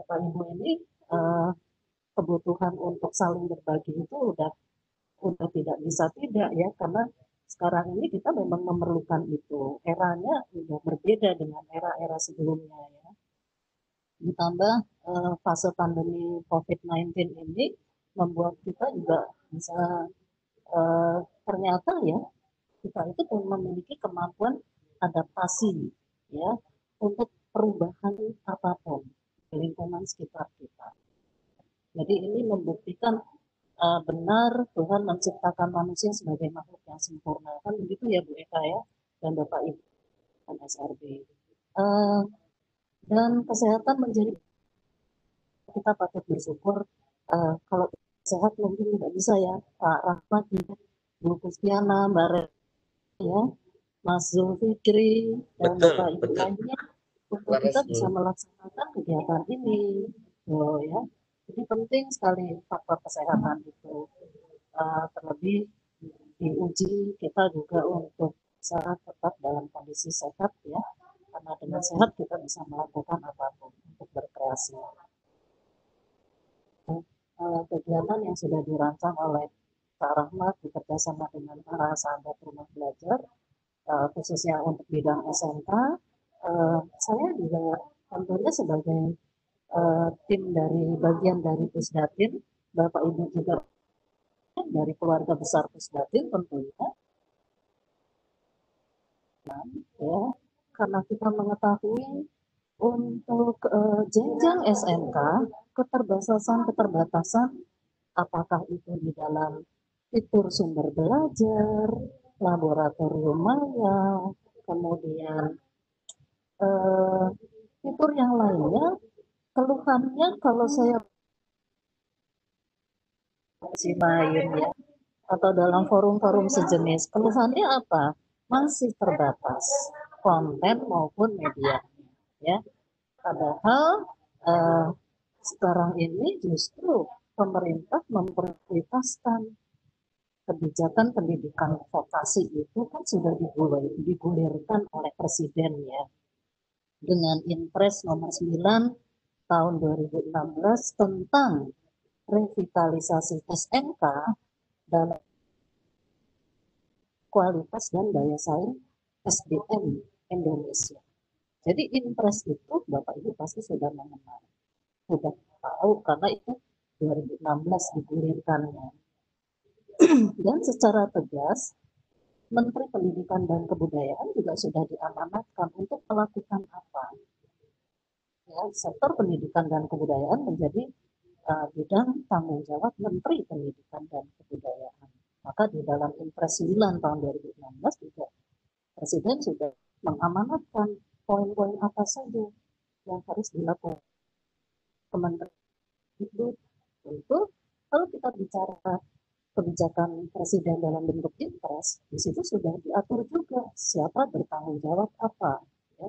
Bapak Ibu ini eh, kebutuhan untuk saling berbagi itu udah tidak bisa tidak ya, karena sekarang ini kita memang memerlukan itu. Eranya udah berbeda dengan era-era sebelumnya ya. Ditambah fase pandemi COVID-19 ini membuat kita juga bisa ternyata ya kita itu pun memiliki kemampuan adaptasi ya untuk perubahan apapun di lingkungan sekitar kita. Jadi ini membuktikan benar Tuhan menciptakan manusia sebagai makhluk yang sempurna. Kan begitu ya Bu Eka ya dan Bapak Ibu dan SRB. Dan kesehatan menjadi kita patut bersyukur kalau sehat mungkin tidak bisa ya Pak Rahmat, Bu Kustiana, Mbak Re, ya, Mas Zulfikri dan Betul, Bapak Ibu betul. lainnya untuk kita bisa melaksanakan kegiatan ini. Oh, ya. Jadi penting sekali faktor kesehatan itu. Terlebih diuji kita juga untuk bisa tetap dalam kondisi sehat ya. Karena dengan sehat kita bisa melakukan apapun untuk berkreasi. Kegiatan yang sudah dirancang oleh Pak Rahmat bekerjasama dengan para sahabat rumah belajar, khususnya untuk bidang SMK, saya juga tentunya sebagai tim dari bagian dari Pusdatin, Bapak Ibu juga dari keluarga besar Pusdatin tentunya, ya, karena kita mengetahui untuk jenjang SMK keterbatasan apakah itu di dalam fitur sumber belajar, laboratorium maya, kemudian fitur yang lainnya, keluhannya kalau saya masih main ya, atau dalam forum-forum sejenis, keluhannya apa? Masih terbatas konten maupun media, ya. Padahal eh, sekarang ini justru pemerintah memprioritaskan kebijakan pendidikan vokasi itu kan sudah digulirkan oleh Presiden ya, dengan Impres nomor 9 tahun 2016 tentang revitalisasi SMK dalam kualitas dan daya saing SDM Indonesia. Jadi Impres itu Bapak Ibu pasti sudah mengenal, sudah tahu karena itu 2016 digulirkannya. Dan secara tegas Menteri Pendidikan dan Kebudayaan juga sudah diamanatkan untuk melakukan apa? Ya, sektor pendidikan dan kebudayaan menjadi bidang tanggung jawab Menteri Pendidikan dan Kebudayaan. Maka di dalam Impres 9 tahun 2016 juga Presiden sudah mengamanatkan poin-poin apa saja yang harus dilakukan Kementerian itu. Tentu kalau kita bicara kebijakan Presiden dalam bentuk Impres, di situ sudah diatur juga siapa bertanggung jawab apa. Ya.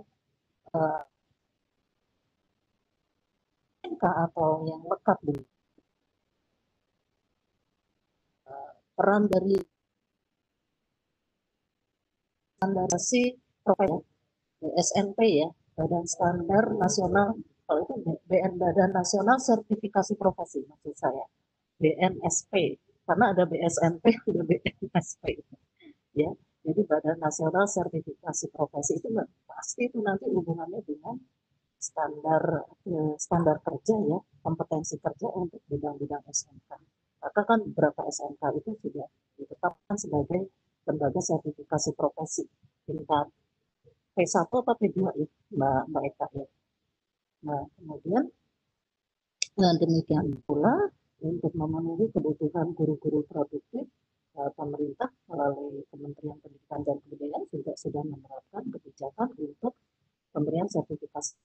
Atau yang lekat dengan peran dari standarisasi profesi BSNP ya, Badan Standar Nasional, kalau itu Badan Nasional Sertifikasi Profesi maksud saya, BNSP, karena ada BSNP, ada BNSP, ya. Jadi Badan Nasional Sertifikasi Profesi itu pasti itu nanti hubungannya dengan standar kerja ya, kompetensi kerja untuk bidang-bidang SMK. Maka kan beberapa SMK itu sudah ditetapkan sebagai lembaga sertifikasi profesi tingkat P1 atau P2 ya, Mbak Eka ya. Nah, kemudian demikian pula untuk memenuhi kebutuhan guru-guru produktif, pemerintah melalui Kementerian Pendidikan dan Kebudayaan juga sudah menerapkan kebijakan untuk pemberian sertifikasi.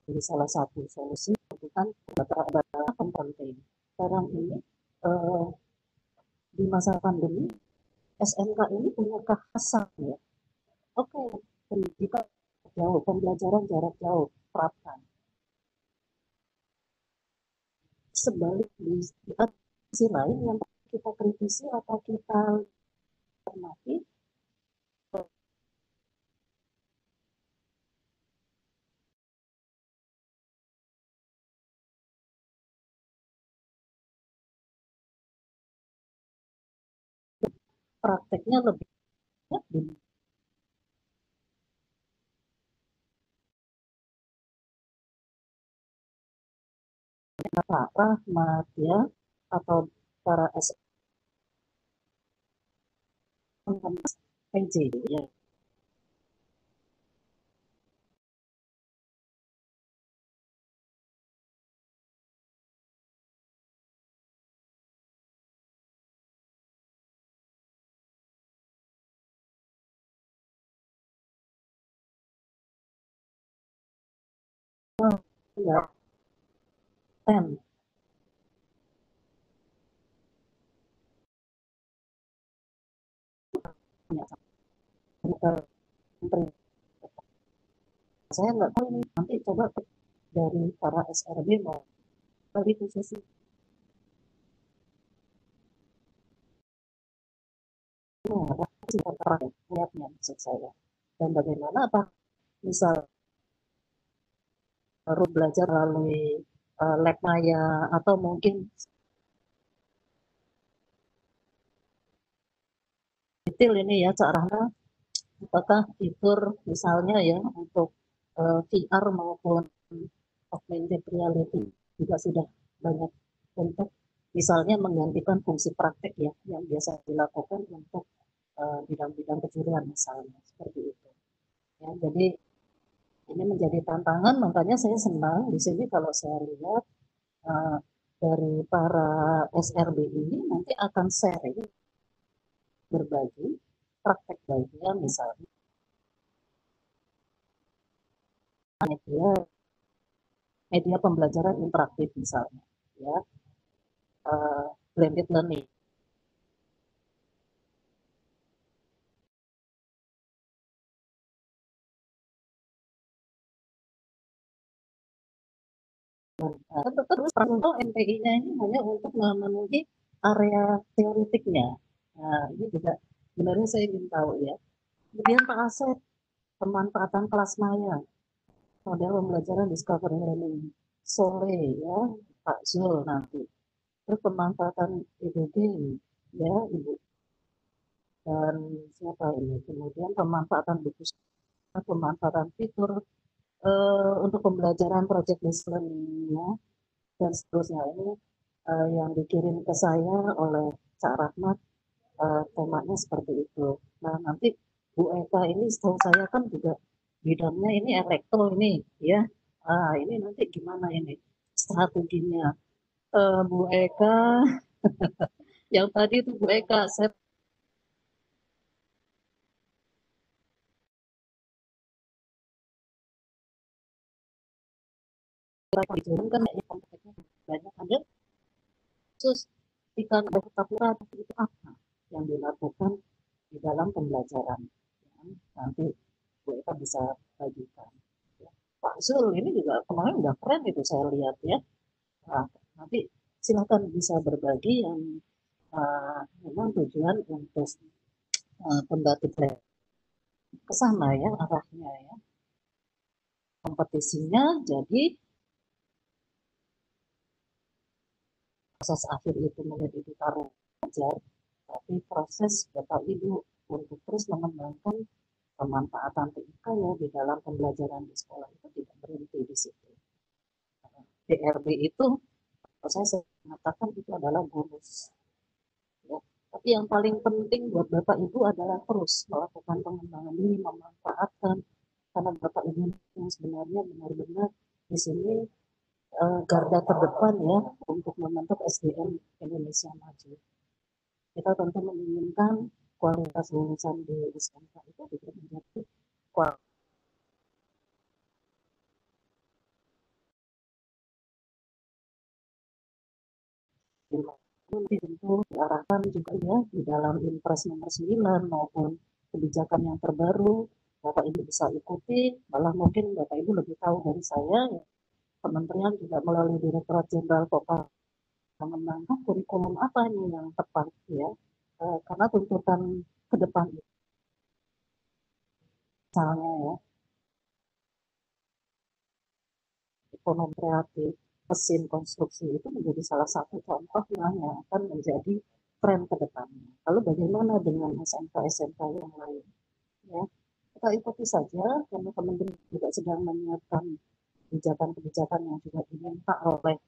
Jadi salah satu solusi bukan beberapa penting. Sekarang ini eh, di masa pandemi SMK ini punya kekhasan ya, Oke, pendidikan jauh, pembelajaran jarak jauh, terapkan. Sebalik di sisi lain yang kita kritisi atau kita cermati, prakteknya lebih banyak di Pak Rahmat ya, atau para PJ ya. Ya, ten, ya, saya nggak tahu nih, nanti coba dari para SRB mau dari khusus lihatnya maksud saya. Dan bagaimana apa misal baru belajar melalui lab maya atau mungkin detail ini ya caranya, apakah fitur misalnya ya untuk VR maupun augmented reality juga sudah banyak untuk misalnya menggantikan fungsi praktek ya yang biasa dilakukan untuk bidang-bidang kejuruan misalnya seperti itu ya. Jadi ini menjadi tantangan, makanya saya senang di sini kalau saya lihat uh, dari para SRB ini nanti akan sharing, berbagi praktek baiknya misalnya media media pembelajaran interaktif misalnya ya, blended learning. Nah, terus untuk MPI-nya ini hanya untuk memenuhi area teoretiknya. Nah, ini juga sebenarnya saya ingin tahu ya. Kemudian Pak Asep, pemanfaatan kelas maya, model pembelajaran discovery learning, Sole ya, Pak Zul nanti. Terus pemanfaatan IBD ya, Ibu. Dan siapa ini? Kemudian pemanfaatan buku, pemanfaatan fitur untuk pembelajaran project based learning ya, dan seterusnya ini yang dikirim ke saya oleh Cak Rahmat, temanya seperti itu. Nah nanti Bu Eka ini setahu saya kan juga bidangnya ini elektro ini ya. Ini nanti gimana ini strateginya Bu Eka, yang tadi itu Bu Eka saya diturunkan kan banyak kompetensinya, banyak ada khusus ketika ada ketakutan itu apa yang dilakukan di dalam pembelajaran ya, nanti Bu Eka bisa bagikan ya. Pak Zul ini juga kemarin udah keren itu saya lihat ya. Nah, nanti silakan bisa berbagi yang memang tujuan untuk pembatik ke sana ya arahnya ya. Kompetisinya jadi proses akhir itu menjadi ditaruh ajar, tapi proses Bapak Ibu untuk terus mengembangkan pemanfaatan TIK ya di dalam pembelajaran di sekolah itu tidak berhenti di situ. DRB itu saya mengatakan itu adalah bonus ya. Tapi yang paling penting buat Bapak Ibu adalah terus melakukan pengembangan ini, memanfaatkan, karena Bapak Ibu yang sebenarnya benar-benar di sini garda terdepan ya untuk membentuk SDM Indonesia maju. Kita tentu menginginkan kualitas lulusan di SMK itu juga menjadi kualitas. Nanti tentu diarahkan juga ya di dalam Impres nomor 9 maupun kebijakan yang terbaru Bapak Ibu bisa ikuti, malah mungkin Bapak Ibu lebih tahu dari saya, ya. Kementerian juga melalui Direktorat Jenderal Kota mengembangkan kurikulum apa nih yang tepat ya. Karena tuntutan ke depan misalnya ya, ekonomi kreatif, mesin konstruksi itu menjadi salah satu contoh yang akan menjadi tren ke depannya. Lalu bagaimana dengan SMK-SMK yang lain? Ya, kita ikuti saja karena Kementerian juga sedang menyiapkan kebijakan-kebijakan yang juga diminta oleh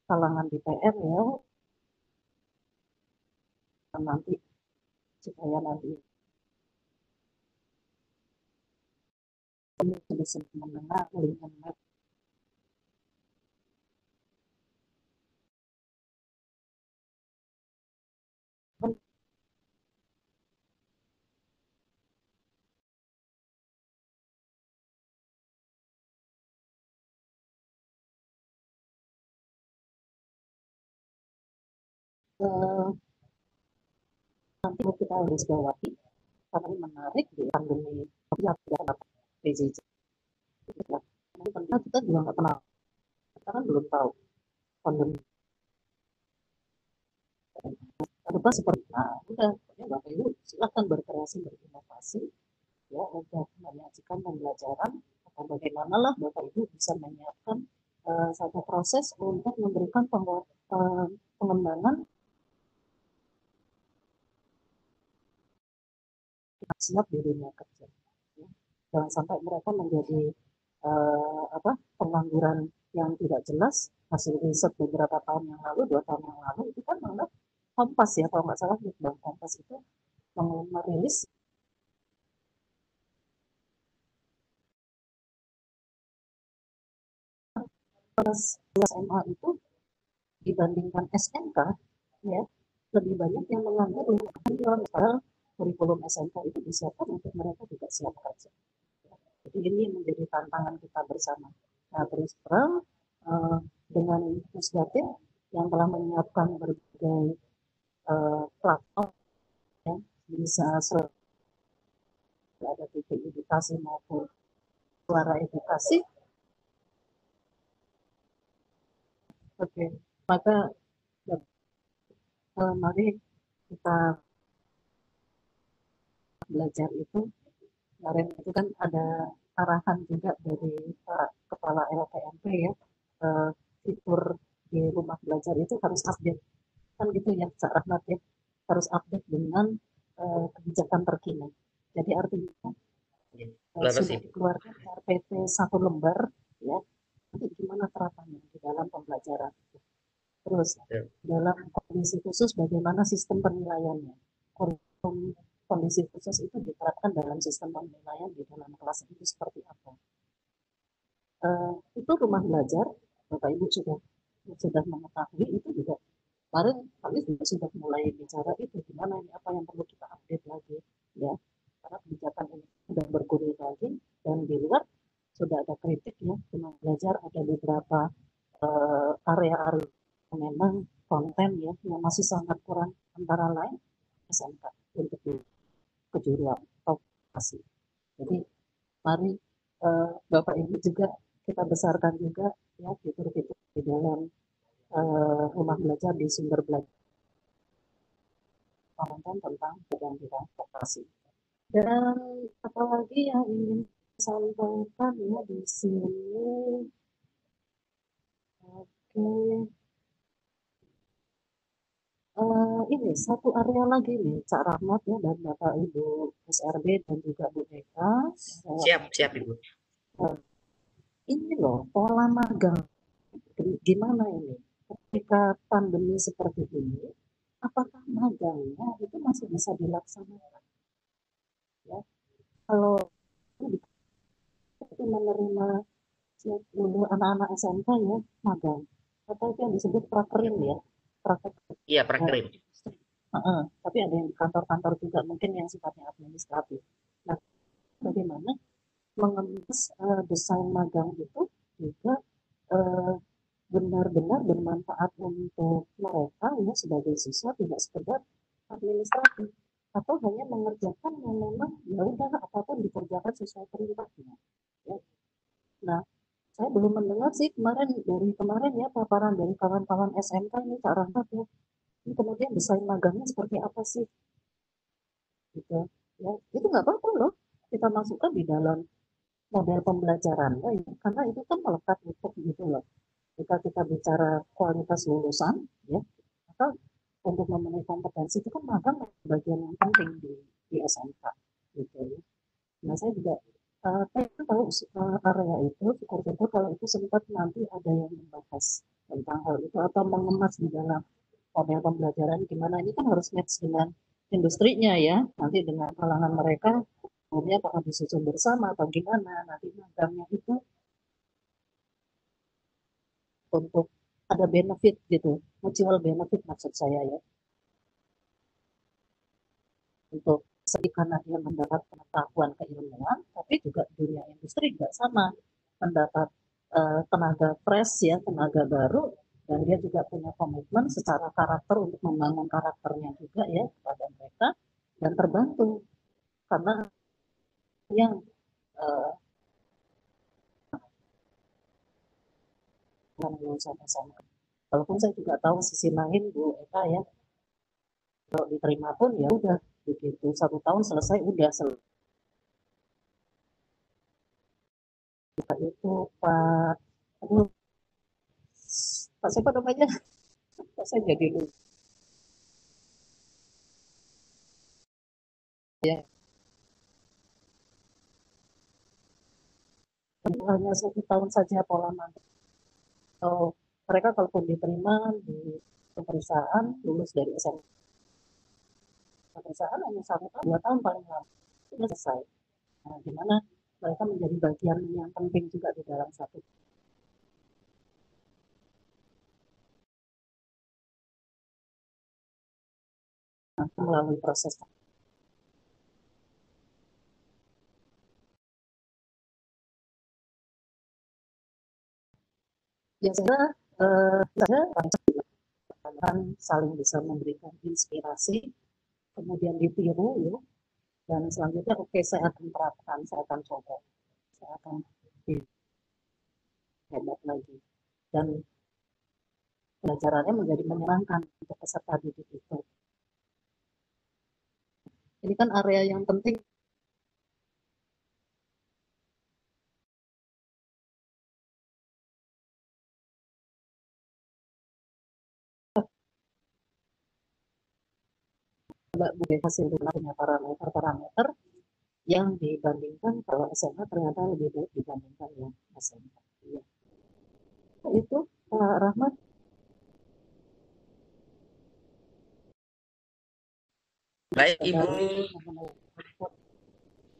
kalangan DPR ya, nanti supaya nanti bisa mendengar lingkungan nanti kita harus bawahi karena menarik di pandemi ya PJJ. Karena kita juga nggak kenal, kita kan belum tahu pandemi apa seperti udah ya Bapak Ibu silakan berkreasi berinovasi ya untuk menyajikan pembelajaran atau bagaimana lah Bapak Ibu bisa menyiapkan satu proses untuk memberikan pengembangan siap di dunia kerja. Ya. Jangan sampai mereka menjadi pengangguran yang tidak jelas. Hasil riset beberapa tahun yang lalu, 2 tahun yang lalu itu kan malah Kompas ya kalau nggak salah Bank Kompas itu merilis kelas SMA itu dibandingkan SMK ya lebih banyak yang menganggur padahal kurikulum SMK itu disiapkan untuk mereka juga siap kerja. Jadi ini menjadi tantangan kita bersama. Nah, terus terang dengan Pusdatin yang telah menyiapkan berbagai platform ya, bisa ada TV edukasi maupun suara edukasi. Oke, maka mari kita belajar itu. Kemarin itu kan ada arahan juga dari Pak Kepala LPMP ya, fitur di rumah belajar itu harus update kan gitu ya Cak Rahmat ya, harus update dengan kebijakan terkini. Jadi artinya sudah dikeluarkan RPT 1 lembar ya, nanti gimana terapannya di dalam pembelajaran. Terus dalam kondisi khusus bagaimana sistem penilaiannya. Kondisi khusus itu diterapkan dalam sistem penilaian di dalam kelas itu seperti apa. Itu rumah belajar, Bapak Ibu sudah mengetahui itu juga. Kemarin kami juga sudah mulai bicara itu gimana ini apa yang perlu kita update lagi ya. Karena kebijakan ini sudah bergulir lagi dan di luar sudah ada kritik ya rumah belajar ada beberapa area-area memang konten ya yang masih sangat kurang antara lain SMK untuk kejuruan atau kasih. Jadi mari Bapak Ibu juga kita besarkan juga ya fitur-fitur di dalam rumah belajar di sumber belajar konten tentang bidang-bidang vokasi. Dan apalagi yang ingin sampaikan ya di sini. Oke. Ini satu area lagi nih, Cak Rahmat ya dan Bapak Ibu SRB dan juga Bu Eka. Siap Ibu. Ini loh pola magang. Gimana ini? Ketika pandemi seperti ini, apakah magangnya itu masih bisa dilaksanakan? Ya, kalau itu menerima dulu anak-anak SMK ya magang, atau itu yang disebut prakerin ya, prakerin. Iya prakerin. Tapi ada yang di kantor-kantor juga mungkin yang sifatnya administratif. Nah, bagaimana mengemas desain magang itu juga benar-benar bermanfaat untuk mereka ya sebagai siswa, tidak sekedar administratif atau hanya mengerjakan yang memang ya udah apa apapun dikerjakan sesuai perintahnya. Ya. Nah, saya belum mendengar sih kemarin ya paparan dari kawan-kawan SMK ini Kak Rahmat ya. Ini kemudian desain magangnya seperti apa sih? Gitu. Ya, itu nggak apa-apa loh. Kita masukkan di dalam model pembelajarannya ya, karena itu kan melekat untuk gitu loh. Jika kita bicara kualitas lulusan, ya, maka untuk memenuhi kompetensi itu kan magang bagian yang penting di SMK gitu ya. Nah saya juga pengen tahu area itu, syukur-syukur kalau itu sempat nanti ada yang membahas tentang hal itu atau mengemas di dalam model pembelajaran gimana ini kan harus match dengan industrinya ya, nanti dengan kalangan mereka umumnya apakah disusun bersama atau gimana nanti magangnya itu untuk ada benefit gitu, mutual benefit maksud saya ya, untuk sedih karena dia mendapat pengetahuan keilmuan, tapi juga dunia industri juga sama, mendapat tenaga fresh ya, tenaga baru, dan dia juga punya komitmen secara karakter untuk membangun karakternya juga ya kepada mereka, dan terbantu karena yang uh, sama-sama. Walaupun saya juga tahu sisi lain Bu Eka ya, kalau diterima pun ya udah begitu 1 tahun selesai udah selesai itu Pak, aduh, Pak siapa namanya? Pak saya jadi lupa ya. Hanya 1 tahun saja pola magang. Atau mereka kalaupun diterima di perusahaan lulus dari SMA perusahaan hanya 1 tahun 2 tahun paling lama sudah selesai. Nah, gimana mereka menjadi bagian yang penting juga di dalam satu melalui proses. Biasanya saya akan saling bisa memberikan inspirasi, kemudian ditiru ya, dan selanjutnya oke saya akan terapkan, saya akan coba, saya akan hebat lagi, dan pelajarannya menjadi menyenangkan untuk peserta didik itu. Ini kan area yang penting Mbak Bude hasil punya parameter yang dibandingkan kalau SMA ternyata lebih baik dibandingkan yang SMA. Ya. Itu Pak Rahmat. Baik Ibu.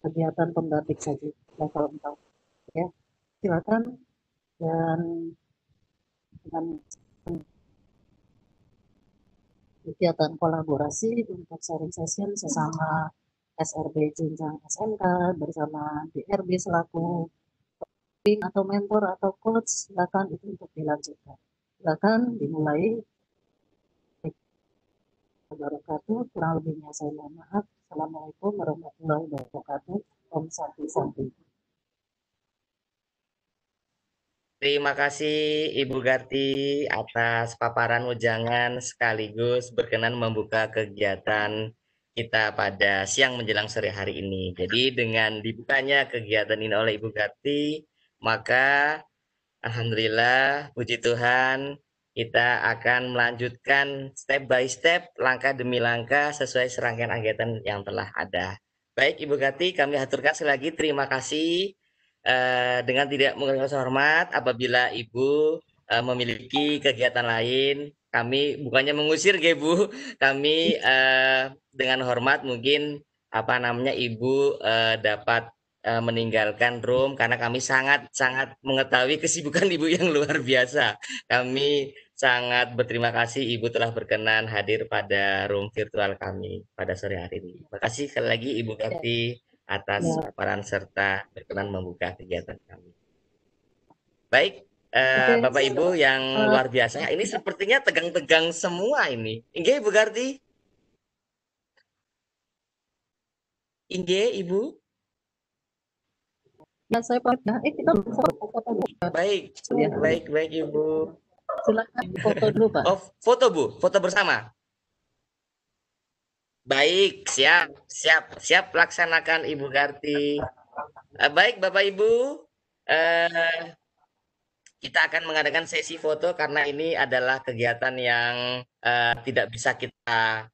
Kegiatan pembatik saja level 4 ya, silakan, dan dengan kegiatan kolaborasi untuk sharing session sesama SRB jenjang SMK bersama DRB selaku atau mentor atau coach, silakan itu untuk dilanjutkan, silakan dimulai. Wabarakatuh, kurang lebihnya saya mohon maaf. Assalamualaikum warahmatullahi wabarakatuh. Om Santi Santi. Terima kasih Ibu Garti atas paparan ujangan sekaligus berkenan membuka kegiatan kita pada siang menjelang sore hari ini. Jadi dengan dibukanya kegiatan ini oleh Ibu Garti, maka alhamdulillah, puji Tuhan, kita akan melanjutkan step by step, langkah demi langkah sesuai serangkaian kegiatan yang telah ada. Baik Ibu Gati, kami haturkan sekali lagi terima kasih. Dengan tidak mengurangi rasa hormat, apabila Ibu memiliki kegiatan lain, kami bukannya mengusir ya Bu, kami dengan hormat mungkin Ibu dapat meninggalkan room karena kami sangat mengetahui kesibukan Ibu yang luar biasa. Kami sangat berterima kasih Ibu telah berkenan hadir pada room virtual kami pada sore hari ini. Terima kasih sekali lagi Ibu Ya, Gati atas ya. paparan serta berkenan membuka kegiatan kami. Baik, Oke, Bapak Ibu yang luar biasa, ini sepertinya tegang-tegang semua ini. Inge Ibu Garti? Inge Ibu? Ya, saya pamit ya. Kita foto dulu. Baik, Ya. baik Ibu. Silakan foto dulu, Pak. Oh, foto Bu, foto bersama. Baik, siap laksanakan Ibu Karti. Baik Bapak Ibu, eh, kita akan mengadakan sesi foto karena ini adalah kegiatan yang tidak bisa kita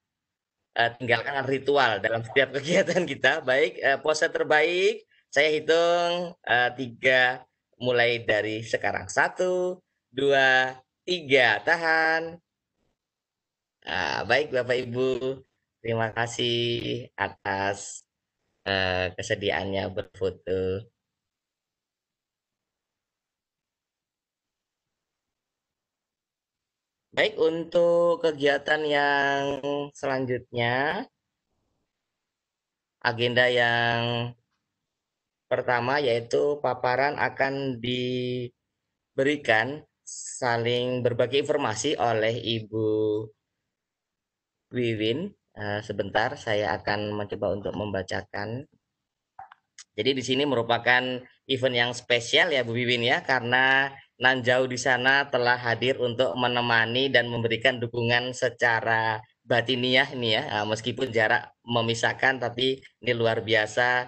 tinggalkan ritual dalam setiap kegiatan kita. Baik, pose terbaik, saya hitung 3, mulai dari sekarang. 1, 2, 3, tahan. Baik Bapak Ibu, terima kasih atas kesediaannya berfoto. Baik, untuk kegiatan yang selanjutnya, agenda yang pertama yaitu paparan akan diberikan saling berbagi informasi oleh Ibu Wiwin. Sebentar, saya akan mencoba untuk membacakan. Jadi di sini merupakan event yang spesial ya Bu Wiwin ya, karena Nanjau di sana telah hadir untuk menemani dan memberikan dukungan secara batiniah ini ya, meskipun jarak memisahkan tapi ini luar biasa,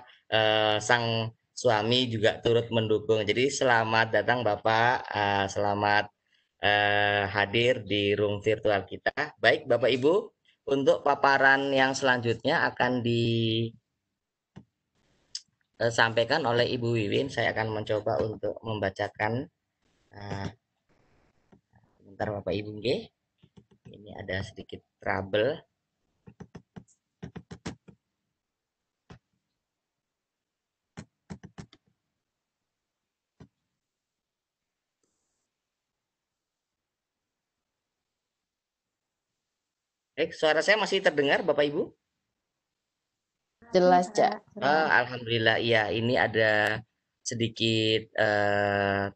sang suami juga turut mendukung. Jadi selamat datang Bapak, selamat hadir di room virtual kita. Baik Bapak Ibu, untuk paparan yang selanjutnya akan disampaikan oleh Ibu Wiwin. Saya akan mencoba untuk membacakan. Sebentar Bapak Ibu, ini ada sedikit trouble. Baik, suara saya masih terdengar Bapak Ibu? Jelas, Cak. Alhamdulillah, iya. Ini ada sedikit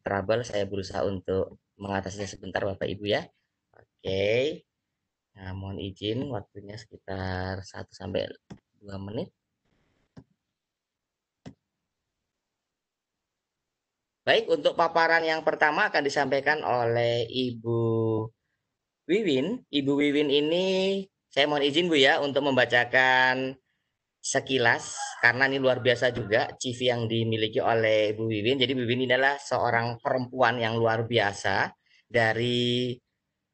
trouble. Saya berusaha untuk mengatasinya sebentar Bapak Ibu ya. Oke. Nah, mohon izin, waktunya sekitar 1-2 menit. Baik, untuk paparan yang pertama akan disampaikan oleh Ibu Wiwin. Ibu Wiwin ini, saya mohon izin Bu ya untuk membacakan sekilas karena ini luar biasa juga CV yang dimiliki oleh Bu Wiwin. Jadi Bu Wiwin ini adalah seorang perempuan yang luar biasa dari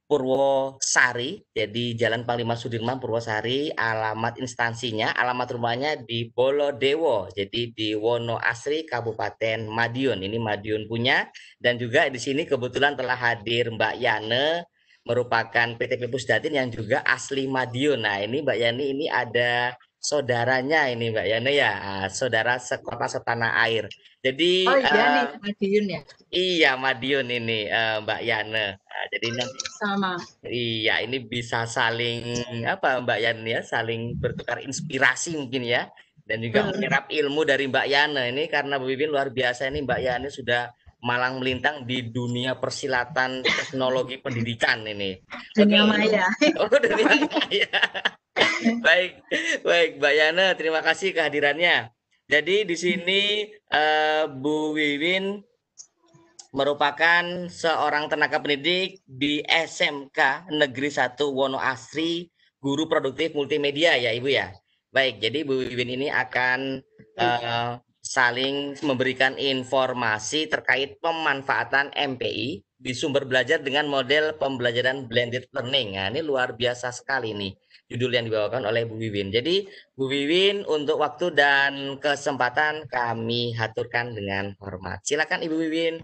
Purwosari, jadi Jalan Panglima Sudirman Purwosari. Alamat instansinya, alamat rumahnya di Bolodewo, jadi di Wonoasri Kabupaten Madiun. Ini Madiun punya. Dan juga di sini kebetulan telah hadir Mbak Yane, merupakan PTP Pusdatin yang juga asli Madiun. Nah ini Mbak Yani ini ada saudaranya ini Mbak Yane ya, saudara sekota setanah air. Jadi nih Madiun ya. iya Madiun ini Mbak Yane. Jadi nanti Sama. iya ini bisa saling apa Mbak Yani ya, saling bertukar inspirasi mungkin ya, dan juga menyerap ilmu dari Mbak Yane ini karena Bu Wiwin luar biasa ini. Mbak Yani sudah malang melintang di dunia persilatan teknologi pendidikan ini. Dunia maya. Oh, dunia maya. Baik, Mbak Yana, terima kasih kehadirannya. Jadi di sini Bu Wiwin merupakan seorang tenaga pendidik di SMK Negeri 1 Wonoasri, guru produktif multimedia ya Ibu ya. Baik, jadi Bu Wiwin ini akan saling memberikan informasi terkait pemanfaatan MPI di sumber belajar dengan model pembelajaran blended learning. Nah, ini luar biasa sekali nih judul yang dibawakan oleh Bu Wiwin. Jadi Bu Wiwin untuk waktu dan kesempatan kami haturkan dengan hormat. Silakan Ibu Wiwin.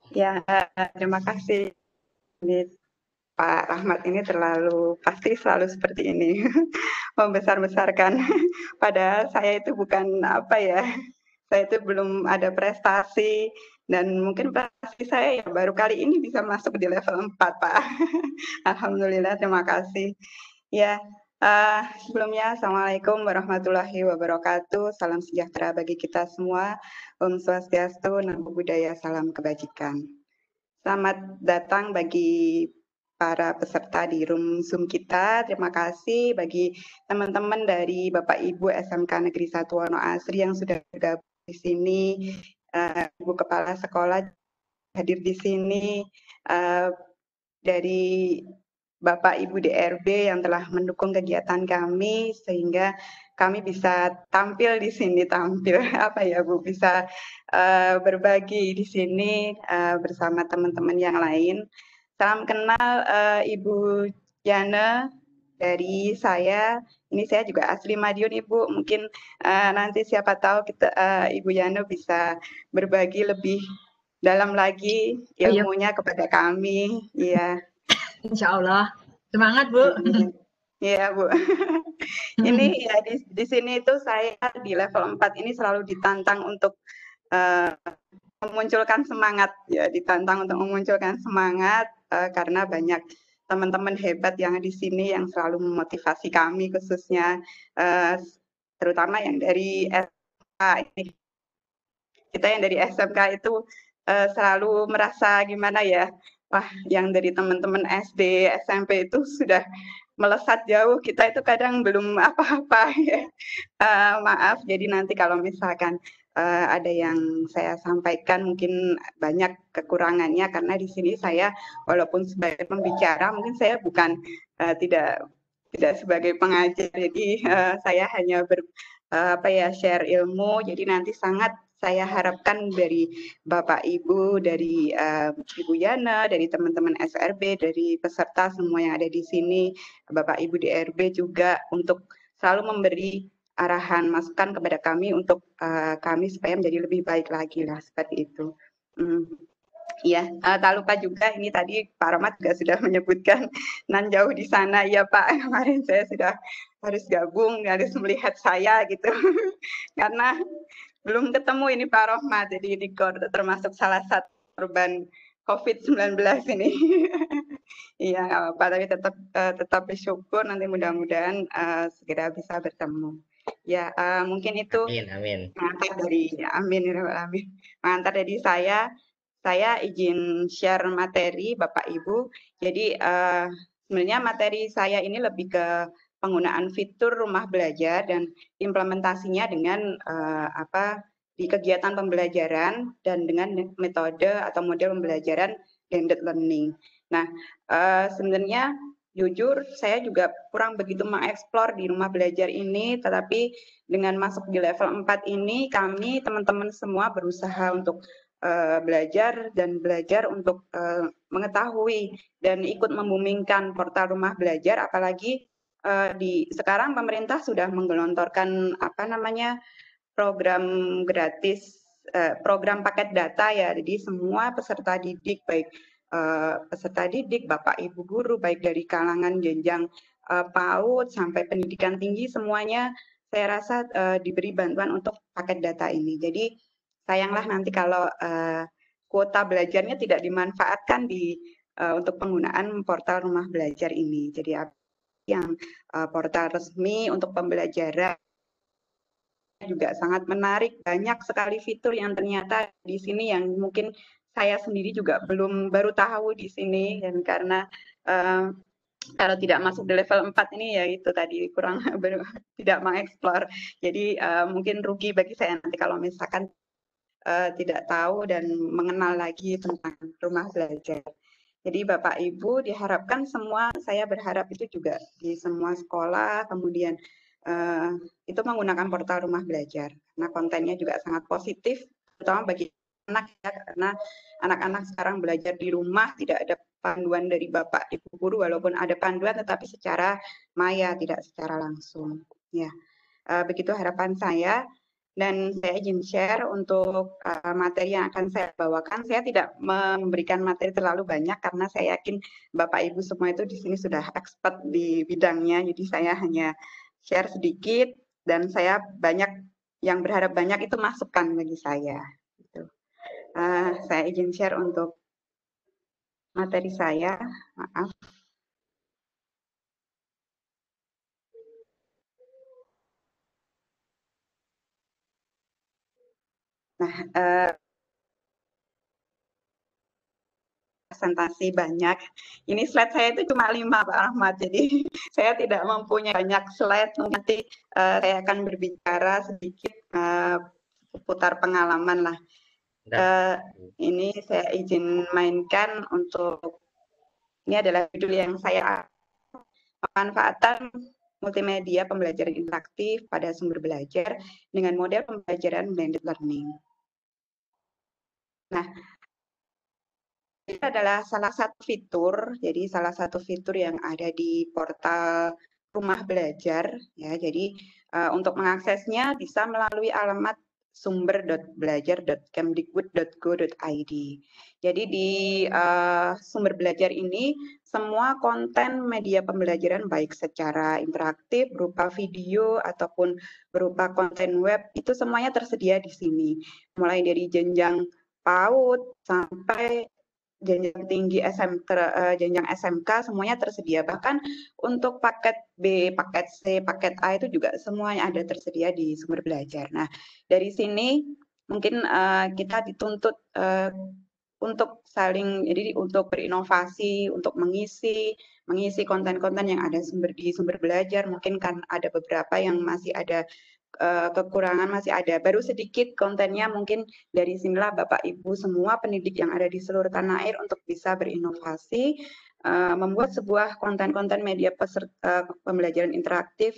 Ya, terima kasih. Pak Rahmat ini pasti selalu seperti ini, membesar-besarkan. Padahal saya itu bukan saya itu belum ada prestasi, dan mungkin prestasi saya ya baru kali ini bisa masuk di level 4, Pak. Alhamdulillah, terima kasih. Ya, sebelumnya Assalamualaikum warahmatullahi wabarakatuh. Salam sejahtera bagi kita semua. Om Swastiastu, Namo Buddhaya, salam kebajikan. Selamat datang bagi para peserta di room Zoom kita. Terima kasih bagi teman-teman dari Bapak Ibu SMK Negeri 1 Wonoasri yang sudah bergabung di sini, Ibu Kepala Sekolah hadir di sini, dari Bapak Ibu DRB yang telah mendukung kegiatan kami sehingga kami bisa tampil di sini, apa ya Bu, bisa berbagi di sini bersama teman-teman yang lain. Salam kenal Ibu Yana dari saya. Ini saya juga asli Madiun Ibu. Mungkin nanti siapa tahu Ibu Yana bisa berbagi lebih dalam lagi ilmunya kepada kami. Iya. Insya Allah. Semangat, Bu. Iya, Bu. Ini ya di sini itu saya di level 4 ini selalu ditantang untuk memunculkan semangat, ya, ditantang untuk memunculkan semangat karena banyak teman-teman hebat yang di sini yang selalu memotivasi kami, khususnya terutama yang dari SMK ini. Kita yang dari SMK itu selalu merasa gimana ya, wah yang dari teman-teman SD, SMP itu sudah melesat jauh, kita itu kadang belum apa-apa ya. Maaf, jadi nanti kalau misalkan ada yang saya sampaikan mungkin banyak kekurangannya karena di sini saya walaupun sebagai pembicara mungkin saya bukan tidak sebagai pengajar, jadi saya hanya share ilmu. Jadi nanti sangat saya harapkan dari Bapak Ibu, dari Ibu Yana, dari teman-teman SRB, dari peserta semua yang ada di sini, Bapak Ibu DRB juga untuk selalu memberi arahan, masukan kepada kami untuk kami supaya menjadi lebih baik lagi lah, seperti itu. Iya, tak lupa juga ini tadi Pak Rahmat juga sudah menyebutkan nan jauh di sana, ya Pak, kemarin saya sudah harus gabung, harus melihat saya gitu, karena belum ketemu ini Pak Rahmat, jadi ini termasuk salah satu korban COVID-19 ini. Iya, nggak apa-apa, tapi tetap bersyukur, nanti mudah-mudahan segera bisa bertemu. Ya, mungkin itu Amin. pengantar dari amin. Pengantar dari saya izin share materi Bapak Ibu. Jadi sebenarnya materi saya ini lebih ke penggunaan fitur rumah belajar dan implementasinya dengan di kegiatan pembelajaran dan dengan metode atau model pembelajaran blended learning. Nah, sebenarnya jujur saya juga kurang begitu mengeksplor di rumah belajar ini, tetapi dengan masuk di level 4 ini kami teman-teman semua berusaha untuk belajar untuk mengetahui dan ikut membumingkan portal rumah belajar, apalagi sekarang pemerintah sudah menggelontorkan program gratis, program paket data ya, jadi semua peserta didik baik peserta didik, Bapak Ibu guru baik dari kalangan jenjang PAUD sampai pendidikan tinggi semuanya saya rasa diberi bantuan untuk paket data ini. Jadi sayanglah nanti kalau kuota belajarnya tidak dimanfaatkan untuk penggunaan portal rumah belajar ini. Jadi yang portal resmi untuk pembelajaran juga sangat menarik, banyak sekali fitur yang ternyata di sini yang mungkin saya sendiri juga baru tahu di sini, dan karena kalau tidak masuk di level 4 ini ya itu tadi kurang tidak mengeksplor. Jadi mungkin rugi bagi saya nanti kalau misalkan tidak tahu dan mengenal lagi tentang rumah belajar. Jadi Bapak Ibu diharapkan semua, saya berharap itu juga di semua sekolah, kemudian itu menggunakan portal rumah belajar. Karena kontennya juga sangat positif, terutama bagi anak ya, karena anak-anak sekarang belajar di rumah, tidak ada panduan dari Bapak Ibu guru, walaupun ada panduan tetapi secara maya, tidak secara langsung. Ya, begitu harapan saya. Dan saya izin share untuk materi yang akan saya bawakan. Saya tidak memberikan materi terlalu banyak karena saya yakin Bapak Ibu semua itu di sini sudah expert di bidangnya. Jadi saya hanya share sedikit dan saya yang berharap banyak itu masukan bagi saya. Gitu. Saya izin share untuk materi saya. Maaf. Nah, presentasi banyak. Ini slide saya itu cuma 5 Pak Rahmat, jadi saya tidak mempunyai banyak slide. Nanti saya akan berbicara sedikit seputar pengalaman lah. Ini saya izin mainkan untuk, ini adalah judul yang saya, pemanfaatan multimedia pembelajaran interaktif pada sumber belajar dengan model pembelajaran blended learning. Nah, ini adalah salah satu fitur, jadi salah satu fitur yang ada di portal Rumah Belajar, ya. Jadi untuk mengaksesnya bisa melalui alamat sumber.belajar.kemdikbud.go.id. Jadi di sumber belajar ini semua konten media pembelajaran baik secara interaktif berupa video ataupun berupa konten web itu semuanya tersedia di sini. Mulai dari jenjang PAUD sampai jenjang tinggi jenjang SMK semuanya tersedia. Bahkan untuk paket B, paket C, paket A itu juga semuanya ada tersedia di sumber belajar. Nah, dari sini mungkin kita dituntut untuk saling, jadi untuk berinovasi, untuk mengisi konten-konten yang ada di sumber belajar. Mungkin kan ada beberapa yang masih ada kekurangan, masih ada baru sedikit kontennya. Mungkin dari sinilah Bapak Ibu semua pendidik yang ada di seluruh tanah air untuk bisa berinovasi, membuat sebuah konten-konten media pembelajaran interaktif,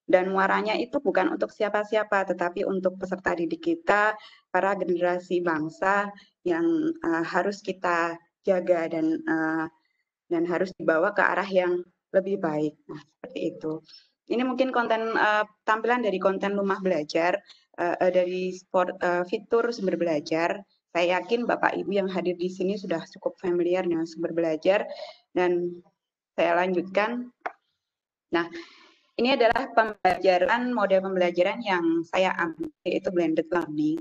dan muaranya itu bukan untuk siapa-siapa, tetapi untuk peserta didik kita, para generasi bangsa yang harus kita jaga dan harus dibawa ke arah yang lebih baik. Nah, seperti itu. Ini mungkin konten tampilan dari konten Rumah Belajar, dari fitur sumber belajar. Saya yakin Bapak Ibu yang hadir di sini sudah cukup familiar dengan sumber belajar, dan saya lanjutkan. Nah, ini adalah model pembelajaran yang saya ambil, yaitu blended learning.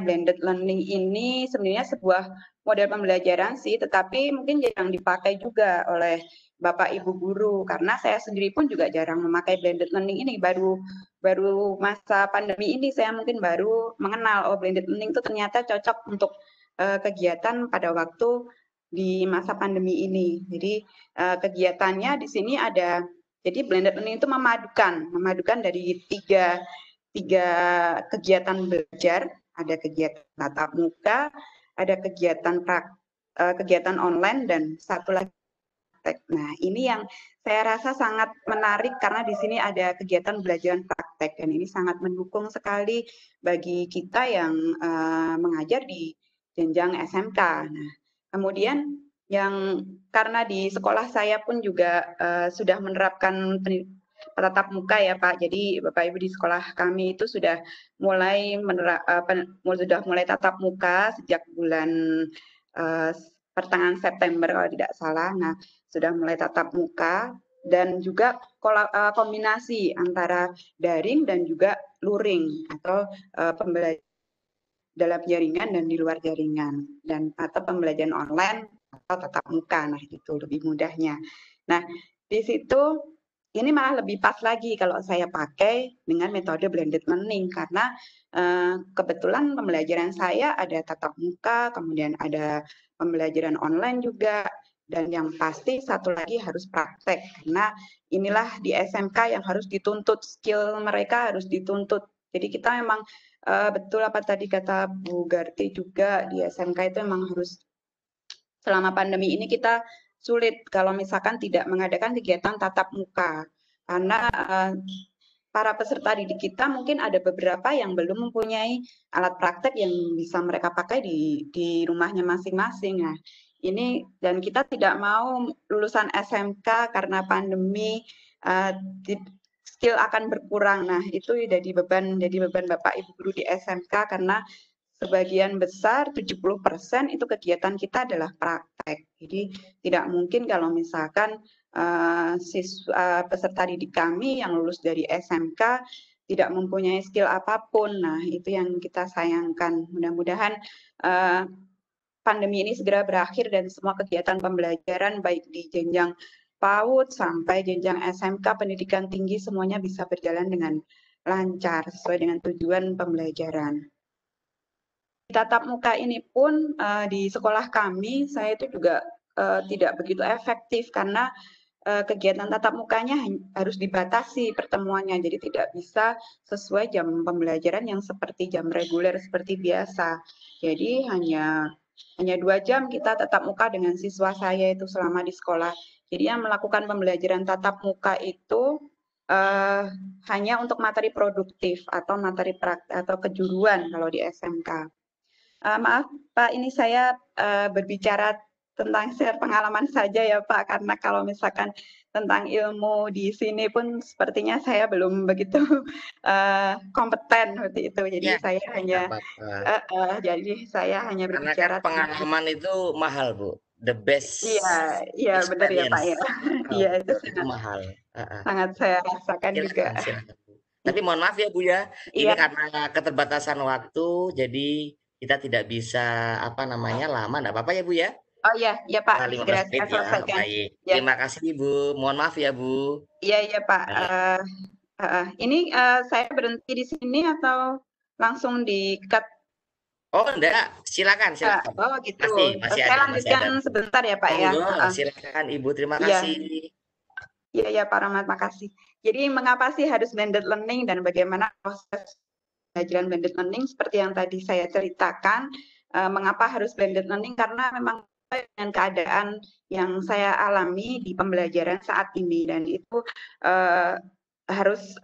Blended learning ini sebenarnya sebuah model pembelajaran sih, tetapi mungkin jarang dipakai juga oleh Bapak Ibu guru, karena saya sendiri pun juga jarang memakai blended learning ini. Baru masa pandemi ini saya mungkin baru mengenal, oh blended learning itu ternyata cocok untuk kegiatan pada waktu di masa pandemi ini. Jadi kegiatannya di sini ada, jadi blended learning itu memadukan dari tiga kegiatan belajar, ada kegiatan tatap muka, ada kegiatan online, dan satu lagi praktek. Nah, ini yang saya rasa sangat menarik karena di sini ada kegiatan belajar praktek, dan ini sangat mendukung sekali bagi kita yang mengajar di jenjang SMK. Nah, kemudian yang karena di sekolah saya pun juga sudah menerapkan tatap muka ya Pak. Jadi Bapak Ibu di sekolah kami itu sudah mulai tatap muka sejak bulan pertengahan September kalau tidak salah. Nah, sudah mulai tatap muka dan juga kombinasi antara daring dan juga luring atau pembelajaran dalam jaringan dan di luar jaringan, dan atau pembelajaran online atau tatap muka. Nah, itu lebih mudahnya. Nah, di situ ini malah lebih pas lagi kalau saya pakai dengan metode blended learning, karena kebetulan pembelajaran saya ada tatap muka, kemudian ada pembelajaran online juga, dan yang pasti satu lagi harus praktek, karena inilah di SMK yang harus dituntut, skill mereka harus dituntut. Jadi kita memang betul apa tadi kata Bu Garti juga, di SMK itu memang harus, selama pandemi ini kita sulit kalau misalkan tidak mengadakan kegiatan tatap muka, karena para peserta didik kita mungkin ada beberapa yang belum mempunyai alat praktek yang bisa mereka pakai di rumahnya masing-masing. Nah, ini, dan kita tidak mau lulusan SMK karena pandemi skill akan berkurang. Nah, itu jadi beban Bapak Ibu guru di SMK, karena sebagian besar 70% itu kegiatan kita adalah praktek. Jadi tidak mungkin kalau misalkan peserta didik kami yang lulus dari SMK tidak mempunyai skill apapun. Nah, itu yang kita sayangkan. Mudah-mudahan pandemi ini segera berakhir dan semua kegiatan pembelajaran baik di jenjang PAUD sampai jenjang SMK pendidikan tinggi semuanya bisa berjalan dengan lancar sesuai dengan tujuan pembelajaran. Tatap muka ini pun di sekolah kami, saya itu juga tidak begitu efektif, karena kegiatan tatap mukanya harus dibatasi pertemuannya, jadi tidak bisa sesuai jam pembelajaran yang seperti jam reguler seperti biasa. Jadi hanya 2 jam kita tatap muka dengan siswa saya itu selama di sekolah. Jadi yang melakukan pembelajaran tatap muka itu hanya untuk materi produktif atau materi praktek atau kejuruan kalau di SMK. Maaf Pak, ini saya berbicara tentang share pengalaman saja ya Pak, karena kalau misalkan tentang ilmu di sini pun sepertinya saya belum begitu kompeten seperti itu. Jadi Ya, saya hanya apa-apa. jadi saya hanya Karena kan berbicara tentang pengalaman itu mahal, Bu. The best iya, iya benar ya Pak experience ya. of Iya itu itu mahal. Heeh. sangat saya rasakan juga. Silakan, silakan, Bu. Tapi mohon maaf ya, Bu ya. Ini Iya, karena keterbatasan waktu, jadi kita tidak bisa apa namanya lama. Enggak apa-apa ya, Bu ya. oh iya, iya Pak, segera 15 menit saya ya. selesaikan. Baik. Ya, Terima kasih, Ibu. Mohon maaf ya, Bu. iya iya Pak. Baik. Ini saya berhenti di sini atau langsung di-cut? Oh, enggak. Silakan, silakan. Oh gitu. Masih Saya ada, masih ada. lanjutkan sebentar ya Pak ya. Monggo, silakan Ibu. Terima Iya, kasih. iya ya Pak Rahmat, makasih. Jadi mengapa sih harus blended learning dan bagaimana proses pembelajaran blended learning seperti yang tadi saya ceritakan. Mengapa harus blended learning? Karena memang dengan keadaan yang saya alami di pembelajaran saat ini, dan itu harus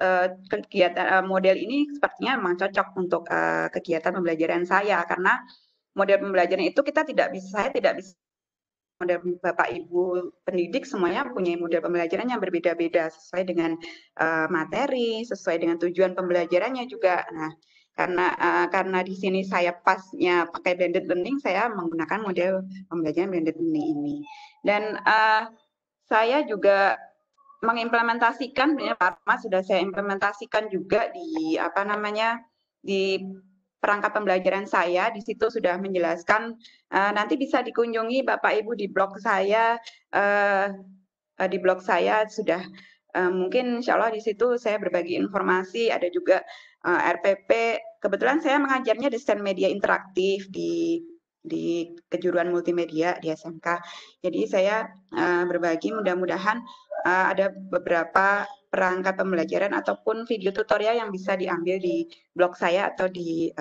kegiatan model ini sepertinya memang cocok untuk kegiatan pembelajaran saya, karena model pembelajaran itu saya tidak bisa model Bapak Ibu pendidik semuanya punya model pembelajaran yang berbeda-beda sesuai dengan materi, sesuai dengan tujuan pembelajarannya juga. Nah, karena di sini saya pasnya pakai blended learning, saya menggunakan model pembelajaran blended learning ini. Dan saya juga mengimplementasikan, Pak Mas sudah saya implementasikan juga di di perangkat pembelajaran saya. Di situ sudah menjelaskan, nanti bisa dikunjungi Bapak Ibu di blog saya. Di blog saya sudah mungkin insya Allah di situ saya berbagi informasi. Ada juga RPP. Kebetulan saya mengajarnya desain media interaktif di kejuruan multimedia di SMK. Jadi saya berbagi, mudah-mudahan ada beberapa perangkat pembelajaran ataupun video tutorial yang bisa diambil di blog saya atau di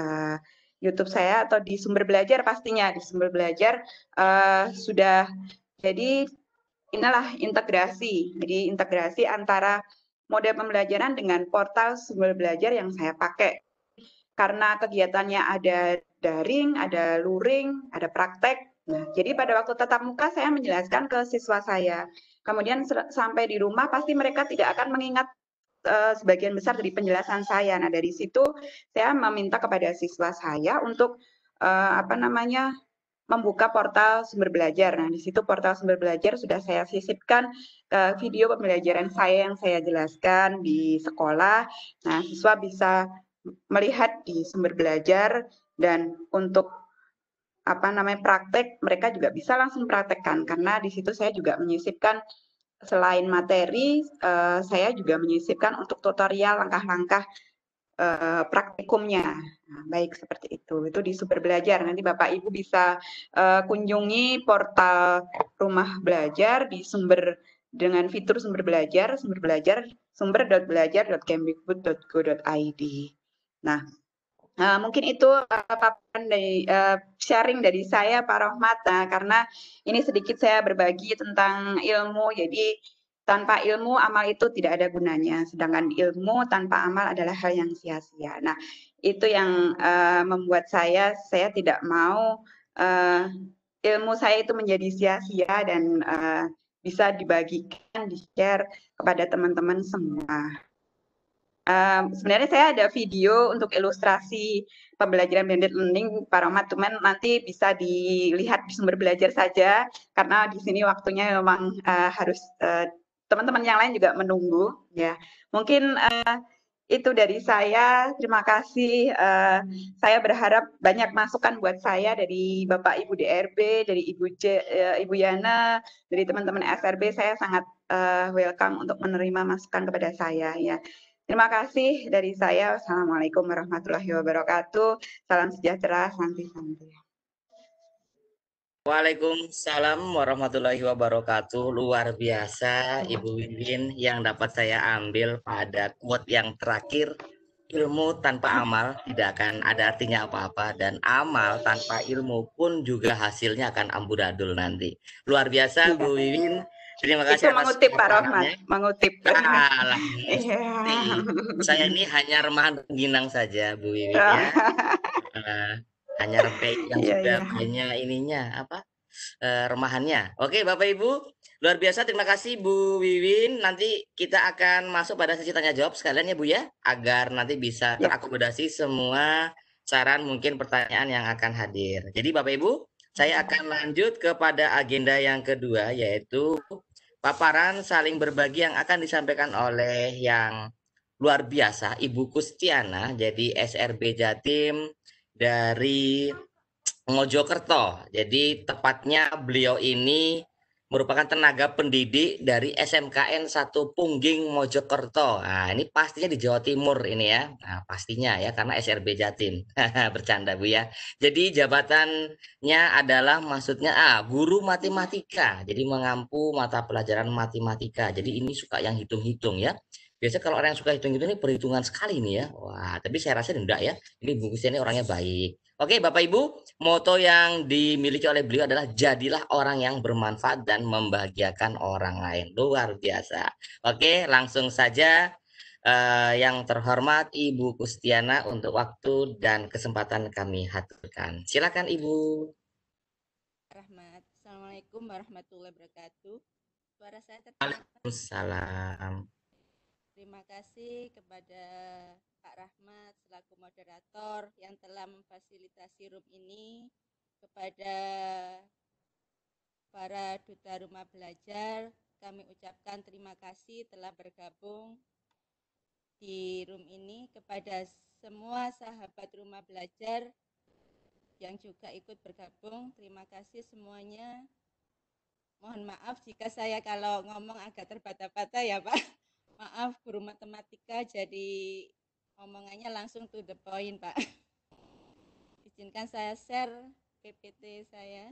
YouTube saya atau di sumber belajar, pastinya di sumber belajar sudah. Jadi inilah integrasi. Jadi integrasi antara model pembelajaran dengan portal sumber belajar yang saya pakai. Karena kegiatannya ada daring, ada luring, ada praktek. Nah, jadi pada waktu tatap muka saya menjelaskan ke siswa saya. Kemudian sampai di rumah pasti mereka tidak akan mengingat sebagian besar dari penjelasan saya. Nah, dari situ saya meminta kepada siswa saya untuk membuka portal sumber belajar. Nah, di situ portal sumber belajar sudah saya sisipkan video pembelajaran saya yang saya jelaskan di sekolah. Nah, siswa bisa melihat di sumber belajar, dan untuk praktek mereka juga bisa langsung praktekkan, karena di situ saya juga menyisipkan selain materi, saya juga menyisipkan untuk tutorial langkah-langkah praktikumnya. Nah, baik seperti itu di sumber belajar. Nanti Bapak Ibu bisa kunjungi portal rumah belajar di dengan fitur sumber belajar sumber.belajar.kemdikbud.go.id. Nah, mungkin itu paparan dari sharing dari saya, Pak Rohmat. Nah, karena ini sedikit saya berbagi tentang ilmu, jadi tanpa ilmu amal itu tidak ada gunanya, sedangkan ilmu tanpa amal adalah hal yang sia-sia. Nah, itu yang membuat saya tidak mau ilmu saya itu menjadi sia-sia dan bisa dibagikan, di-share kepada teman-teman semua. Sebenarnya saya ada video untuk ilustrasi pembelajaran blended learning, Pak Rohmat, cuman nanti bisa dilihat di sumber belajar saja, karena di sini waktunya memang harus teman-teman yang lain juga menunggu. Ya, mungkin itu dari saya. Terima kasih. Saya berharap banyak masukan buat saya dari Bapak Ibu DRB, dari Ibu Yana, dari teman-teman SRB. Saya sangat welcome untuk menerima masukan kepada saya. Ya. Terima kasih dari saya. Assalamualaikum warahmatullahi wabarakatuh. Salam sejahtera, santi-santi. Waalaikumsalam warahmatullahi wabarakatuh. Luar biasa Ibu Win yang dapat saya ambil pada quote yang terakhir. Ilmu tanpa amal tidak akan ada artinya apa-apa, dan amal tanpa ilmu pun juga hasilnya akan amburadul nanti. Luar biasa Bu Wiwin. Terima Itu kasih atas mengutip Pak Rahmat, paparannya. mengutip. Alah, Iya. mesti. Saya ini hanya remahan Ginang saja Bu Wiwin ya. Hanya rempeyek yang Iya, sudah iya. banyak ininya apa remahannya. Oke Bapak Ibu, luar biasa, terima kasih Bu Wiwin. Nanti kita akan masuk pada sesi tanya jawab sekalian ya Bu ya, agar nanti bisa Ya. terakomodasi semua saran mungkin pertanyaan yang akan hadir. Jadi Bapak Ibu, saya akan lanjut kepada agenda yang kedua, yaitu paparan saling berbagi yang akan disampaikan oleh yang luar biasa Ibu Kustiana, jadi SRB Jatim dari Mojokerto. Jadi tepatnya beliau ini merupakan tenaga pendidik dari SMKN 1 Pungging Mojokerto. Nah, ini pastinya di Jawa Timur ini ya. Nah, pastinya ya karena SRB Jatim. Bercanda Bu ya. Jadi jabatannya adalah maksudnya guru matematika. Jadi mengampu mata pelajaran matematika. Jadi ini suka yang hitung-hitung ya. Biasanya kalau orang yang suka hitung-hitung ini perhitungan sekali nih ya. Wah, tapi saya rasa enggak ya. Ini Bu Kustiana ini orangnya baik. Oke, Bapak Ibu, moto yang dimiliki oleh beliau adalah jadilah orang yang bermanfaat dan membahagiakan orang lain. Luar biasa. Oke, langsung saja yang terhormat Ibu Kustiana untuk waktu dan kesempatan kami haturkan. Silakan Ibu. Rahmat. Assalamualaikum warahmatullahi wabarakatuh. Suara saya terdengar? Waalaikumsalam. Terima kasih kepada Pak Rahmat selaku moderator yang telah memfasilitasi room ini, kepada para duta rumah belajar, kami ucapkan terima kasih telah bergabung di room ini, kepada semua sahabat rumah belajar yang juga ikut bergabung. Terima kasih semuanya. Mohon maaf jika saya kalau ngomong agak terbata-bata ya Pak. Maaf, guru matematika jadi omongannya langsung to the point Pak. Izinkan saya share PPT saya.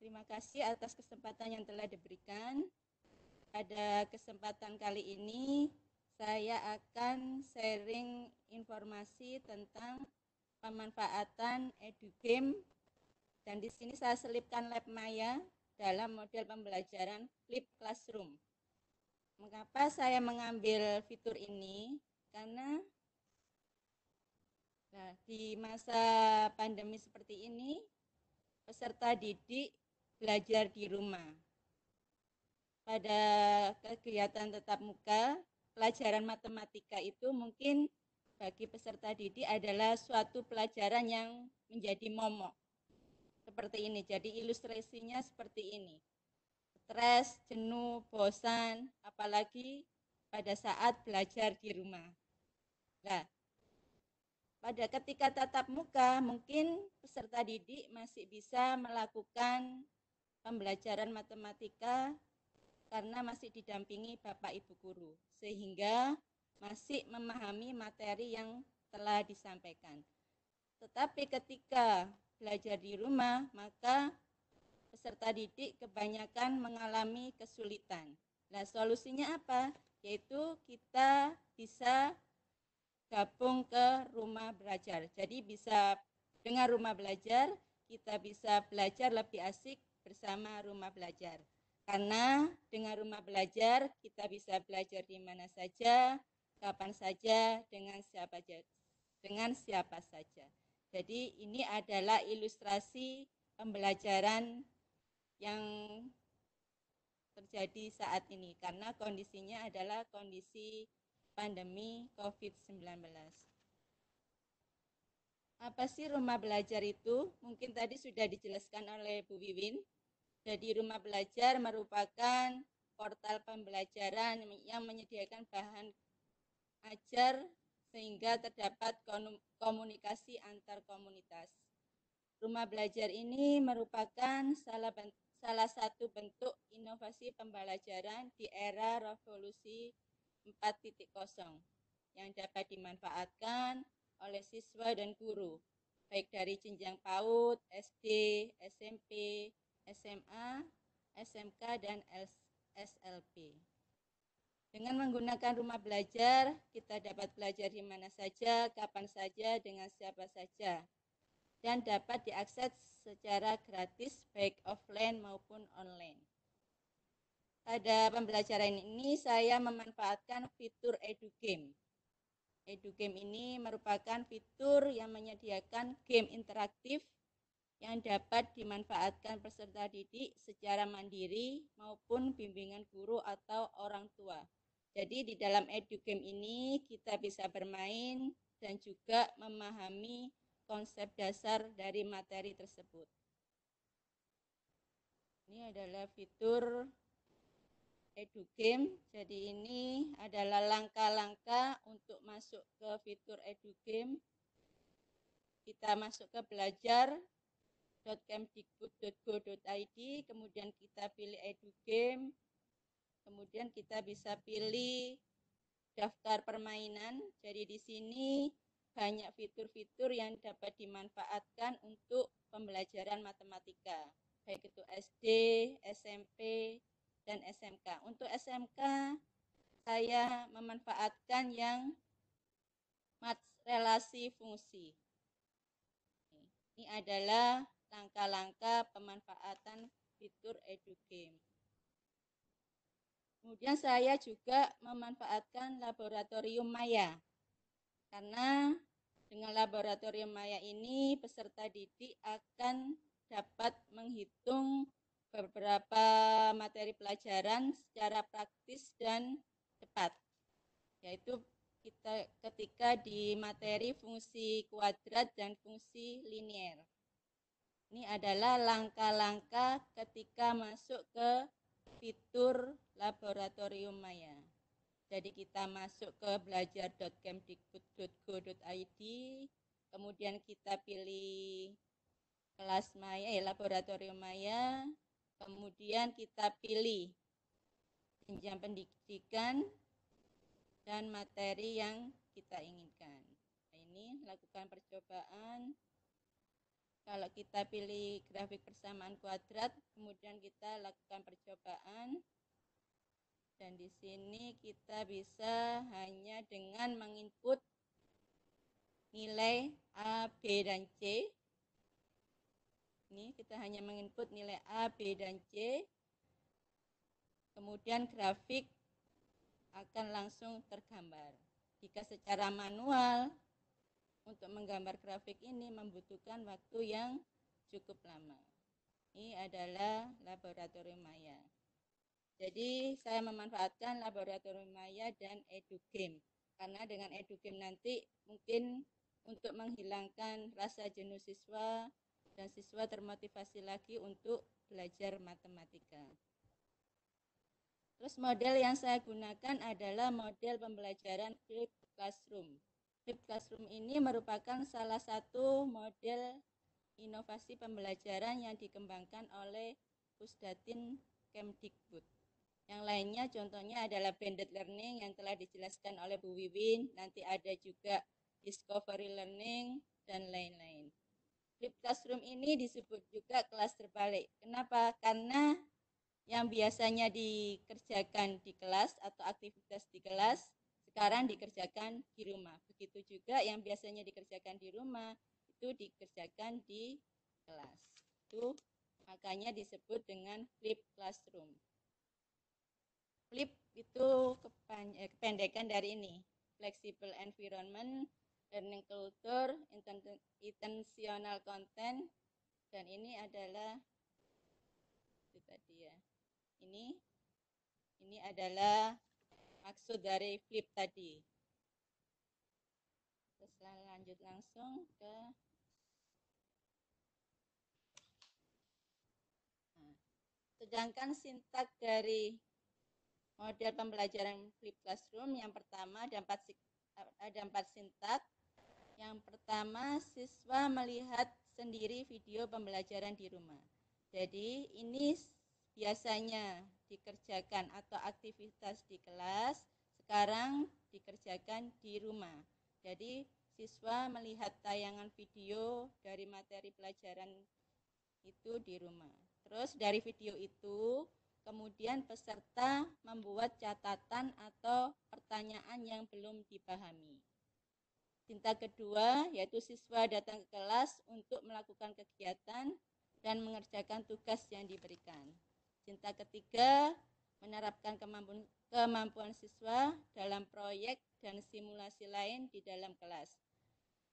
Terima kasih atas kesempatan yang telah diberikan. Pada kesempatan kali ini, saya akan sharing informasi tentang pemanfaatan EduGame, dan di sini saya selipkan Lab Maya dalam model pembelajaran Flip Classroom. Mengapa saya mengambil fitur ini? Karena di masa pandemi seperti ini, peserta didik belajar di rumah. Pada kegiatan tatap muka, pelajaran matematika itu mungkin bagi peserta didik adalah suatu pelajaran yang menjadi momok. Seperti ini, jadi ilustrasinya seperti ini. Stres, jenuh, bosan, apalagi pada saat belajar di rumah. Nah, pada ketika tatap muka, mungkin peserta didik masih bisa melakukan pembelajaran matematika karena masih didampingi Bapak Ibu Guru, sehingga masih memahami materi yang telah disampaikan. Tetapi ketika belajar di rumah, maka peserta didik kebanyakan mengalami kesulitan. Nah, solusinya apa? Yaitu kita bisa gabung ke rumah belajar. Jadi bisa dengan rumah belajar, kita bisa belajar lebih asik bersama rumah belajar. Karena dengan rumah belajar, kita bisa belajar di mana saja, kapan saja, dengan siapa saja. Jadi ini adalah ilustrasi pembelajaran yang terjadi saat ini, karena kondisinya adalah kondisi pandemi COVID-19. Apa sih rumah belajar itu? Mungkin tadi sudah dijelaskan oleh Bu Wiwin. Jadi rumah belajar merupakan portal pembelajaran yang menyediakan bahan ajar sehingga terdapat komunikasi antar komunitas. Rumah belajar ini merupakan salah satu bentuk inovasi pembelajaran di era revolusi 4.0 yang dapat dimanfaatkan oleh siswa dan guru, baik dari jenjang PAUD, SD, SMP, SMA, SMK, dan SLB. Dengan menggunakan rumah belajar, kita dapat belajar di mana saja, kapan saja, dengan siapa saja, dan dapat diakses secara gratis baik offline maupun online. Pada pembelajaran ini saya memanfaatkan fitur EduGame. EduGame ini merupakan fitur yang menyediakan game interaktif yang dapat dimanfaatkan peserta didik secara mandiri maupun bimbingan guru atau orang tua. Jadi di dalam EduGame ini kita bisa bermain dan juga memahami konsep dasar dari materi tersebut. Ini adalah fitur EduGame. Jadi ini adalah langkah-langkah untuk masuk ke fitur EduGame. Kita masuk ke belajar.kemdikbud.go.id, kemudian kita pilih EduGame. Kemudian kita bisa pilih daftar permainan. Jadi di sini banyak fitur-fitur yang dapat dimanfaatkan untuk pembelajaran matematika, baik itu SD, SMP, dan SMK. Untuk SMK, saya memanfaatkan yang math relasi fungsi. Ini adalah langkah-langkah pemanfaatan fitur EduGame. Kemudian saya juga memanfaatkan laboratorium Maya. Karena dengan laboratorium Maya ini peserta didik akan dapat menghitung beberapa materi pelajaran secara praktis dan cepat. Yaitu ketika di materi fungsi kuadrat dan fungsi linier. Ini adalah langkah-langkah ketika masuk ke fitur laboratorium Maya. Jadi kita masuk ke belajar.kemdikbud.go.id, kemudian kita pilih kelas Maya, laboratorium Maya, kemudian kita pilih jenjang pendidikan dan materi yang kita inginkan. Nah, ini lakukan percobaan. Kalau kita pilih grafik persamaan kuadrat, kemudian kita lakukan percobaan. Dan di sini kita bisa hanya dengan menginput nilai A, B, dan C. Ini kita hanya menginput nilai A, B, dan C. Kemudian grafik akan langsung tergambar. Jika secara manual, untuk menggambar grafik ini membutuhkan waktu yang cukup lama. Ini adalah laboratorium Maya. Jadi saya memanfaatkan laboratorium Maya dan EduGame. Karena dengan EduGame nanti mungkin untuk menghilangkan rasa jenuh siswa dan siswa termotivasi lagi untuk belajar matematika. Terus model yang saya gunakan adalah model pembelajaran Flipped Classroom. Flipped Classroom ini merupakan salah satu model inovasi pembelajaran yang dikembangkan oleh Pusdatin Kemdikbud. Yang lainnya contohnya adalah blended learning yang telah dijelaskan oleh Bu Wiwin, nanti ada juga discovery learning, dan lain-lain. Flipped Classroom ini disebut juga kelas terbalik. Kenapa? Karena yang biasanya dikerjakan di kelas atau aktivitas di kelas, sekarang dikerjakan di rumah. Begitu juga yang biasanya dikerjakan di rumah, itu dikerjakan di kelas. Itu makanya disebut dengan Flipped Classroom. Flip itu kependekan dari ini, flexible environment, learning culture, intentional content, dan ini adalah itu tadi ya. Ini adalah maksud dari flip tadi. Terus lanjut langsung ke sedangkan sintak dari model pembelajaran Flipped Classroom yang pertama ada empat sintak. Yang pertama, siswa melihat sendiri video pembelajaran di rumah. Jadi ini biasanya dikerjakan atau aktivitas di kelas, sekarang dikerjakan di rumah. Jadi siswa melihat tayangan video dari materi pelajaran itu di rumah. Terus dari video itu kemudian peserta membuat catatan atau pertanyaan yang belum dipahami. Tinta kedua yaitu siswa datang ke kelas untuk melakukan kegiatan dan mengerjakan tugas yang diberikan. Tinta ketiga menerapkan kemampuan siswa dalam proyek dan simulasi lain di dalam kelas.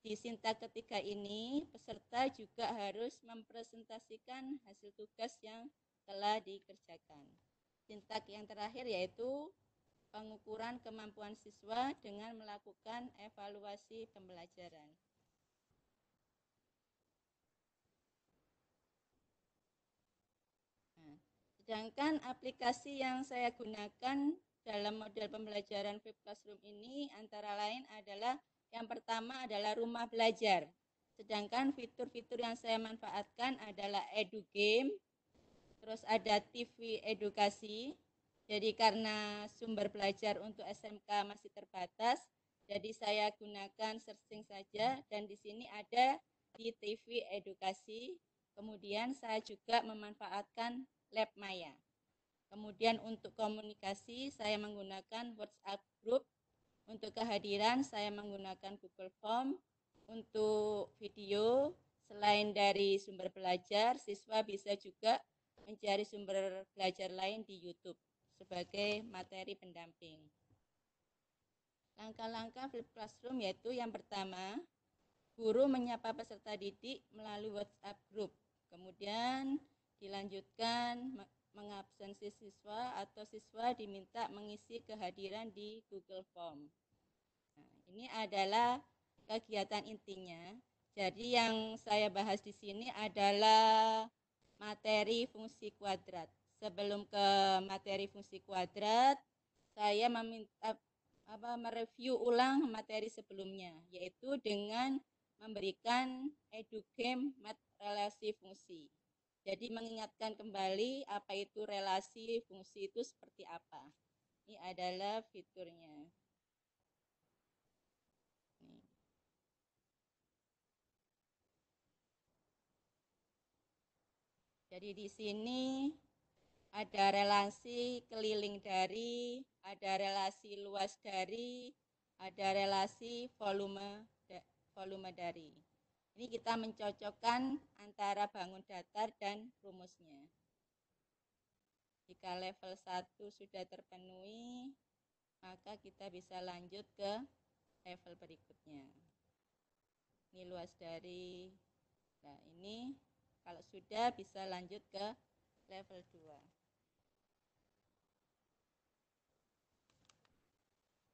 Di sintak ketiga ini, peserta juga harus mempresentasikan hasil tugas yang telah dikerjakan. Sintak yang terakhir yaitu pengukuran kemampuan siswa dengan melakukan evaluasi pembelajaran. Nah, sedangkan aplikasi yang saya gunakan dalam model pembelajaran Flip Classroom ini antara lain adalah yang pertama adalah rumah belajar. Sedangkan fitur-fitur yang saya manfaatkan adalah EduGame, terus ada TV edukasi. Jadi karena sumber belajar untuk SMK masih terbatas, jadi saya gunakan searching saja dan di sini ada di TV edukasi. Kemudian saya juga memanfaatkan Lab Maya. Kemudian untuk komunikasi saya menggunakan WhatsApp Group. Untuk kehadiran saya menggunakan Google Form. Untuk video, selain dari sumber belajar, siswa bisa juga mencari sumber belajar lain di YouTube sebagai materi pendamping. Langkah-langkah Flip Classroom yaitu yang pertama, guru menyapa peserta didik melalui WhatsApp Group. Kemudian dilanjutkan mengabsensi siswa atau siswa diminta mengisi kehadiran di Google Form. Nah, ini adalah kegiatan intinya. Jadi yang saya bahas di sini adalah materi fungsi kuadrat. Sebelum ke materi fungsi kuadrat, saya mereview ulang materi sebelumnya, yaitu dengan memberikan EduGame Mat relasi fungsi. Jadi mengingatkan kembali apa itu relasi fungsi itu seperti apa. Ini adalah fiturnya. Jadi di sini ada relasi keliling dari, ada relasi luas dari, ada relasi volume dari. Ini kita mencocokkan antara bangun datar dan rumusnya. Jika level 1 sudah terpenuhi, maka kita bisa lanjut ke level berikutnya. Ini luas dari, nah ini kalau sudah bisa lanjut ke level 2.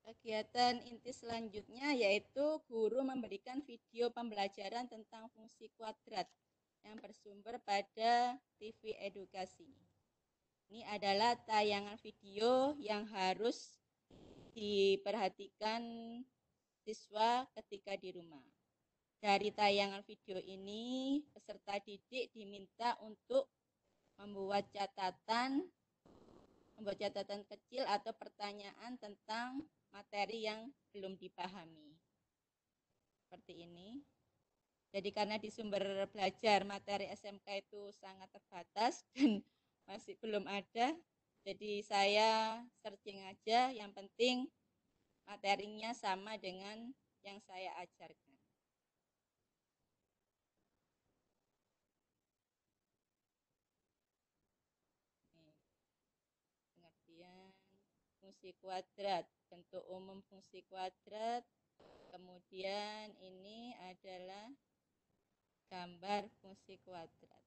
Kegiatan inti selanjutnya yaitu guru memberikan video pembelajaran tentang fungsi kuadrat yang bersumber pada TV edukasi. Ini adalah tayangan video yang harus diperhatikan siswa ketika di rumah. Dari tayangan video ini, peserta didik diminta untuk membuat catatan kecil atau pertanyaan tentang materi yang belum dipahami. Seperti ini. Jadi karena di sumber belajar materi SMK itu sangat terbatas dan masih belum ada, jadi saya searching aja, yang penting materinya sama dengan yang saya ajarkan. Pengertian fungsi kuadrat, bentuk umum fungsi kuadrat, kemudian ini adalah gambar fungsi kuadrat.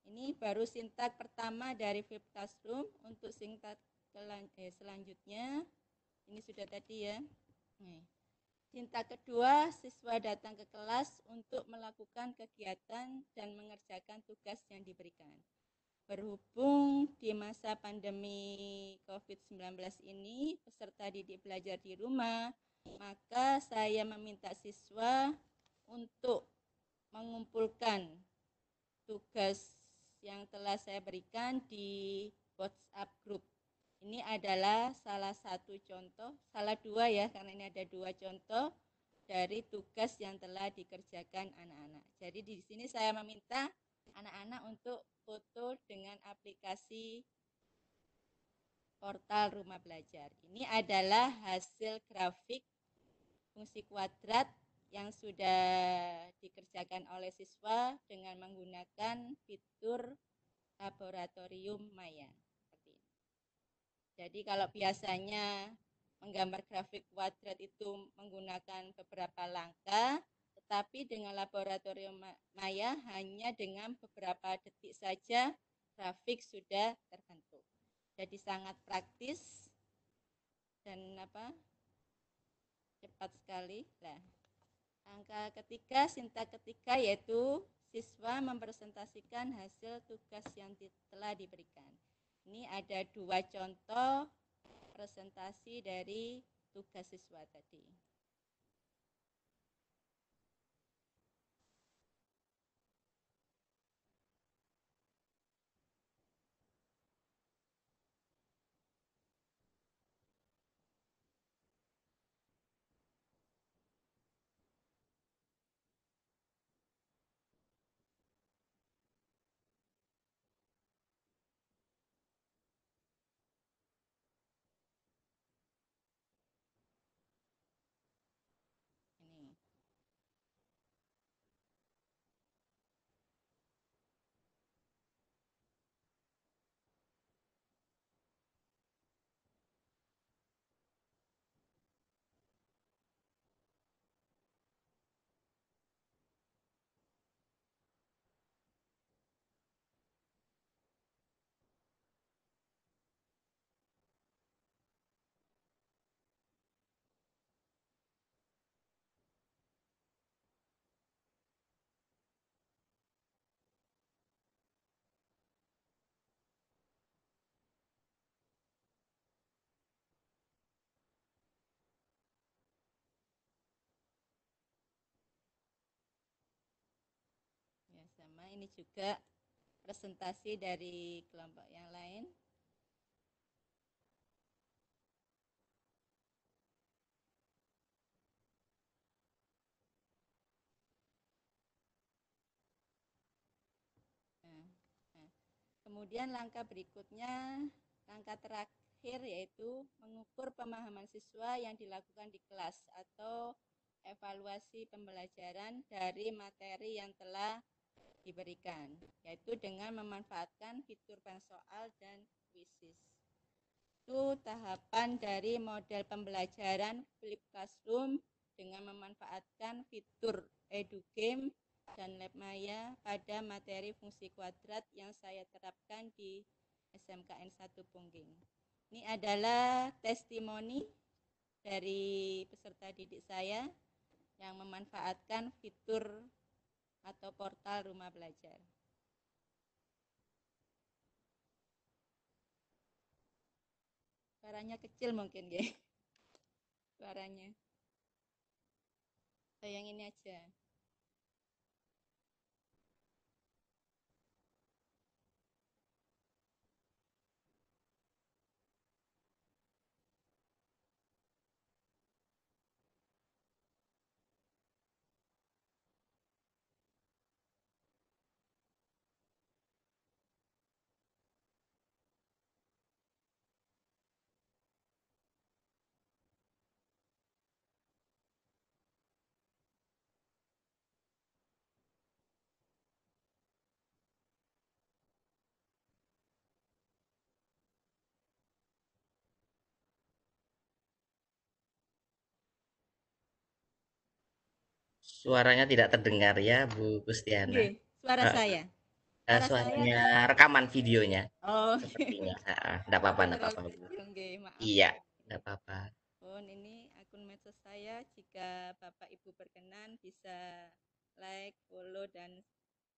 Ini baru sintak pertama dari Flip Classroom. Untuk sintak selanjutnya, ini sudah tadi ya. Sintak kedua, siswa datang ke kelas untuk melakukan kegiatan dan mengerjakan tugas yang diberikan. Berhubung di masa pandemi COVID-19 ini, peserta didik belajar di rumah, maka saya meminta siswa untuk mengumpulkan tugas yang telah saya berikan di WhatsApp group. Ini adalah salah satu contoh, salah dua ya, karena ini ada dua contoh dari tugas yang telah dikerjakan anak-anak. Jadi di sini saya meminta anak-anak untuk foto dengan aplikasi portal Rumah Belajar. Ini adalah hasil grafik fungsi kuadrat yang sudah dikerjakan oleh siswa dengan menggunakan fitur laboratorium Maya. Jadi kalau biasanya menggambar grafik kuadrat itu menggunakan beberapa langkah, tetapi dengan laboratorium Maya hanya dengan beberapa detik saja grafik sudah terbentuk. Jadi sangat praktis dan cepat sekali. Nah, angka ketiga, sintak ketiga yaitu siswa mempresentasikan hasil tugas yang telah diberikan. Ini ada dua contoh presentasi dari tugas siswa tadi. Ini. Ya, sama ini juga presentasi dari kelompok yang lain. Nah, kemudian langkah berikutnya, langkah terakhir yaitu mengukur pemahaman siswa yang dilakukan di kelas atau evaluasi pembelajaran dari materi yang telah diberikan, yaitu dengan memanfaatkan fitur bank soal dan quizzes. Itu tahapan dari model pembelajaran Flip Classroom dengan memanfaatkan fitur EduGame dan Lab Maya pada materi fungsi kuadrat yang saya terapkan di SMKN 1 Pungging. Ini adalah testimoni dari peserta didik saya yang memanfaatkan fitur atau portal Rumah Belajar. Suaranya kecil mungkin ya. Suaranya. Saya yang ini aja. Suaranya tidak terdengar ya, Bu Gustiana. Oke, suara saya. Suaranya rekaman videonya. Oh, Sepertinya. Enggak apa-apa, enggak apa-apa, Bu. Maaf. Iya, enggak apa-apa. Ini akun medsos saya. Jika Bapak Ibu berkenan bisa like, follow dan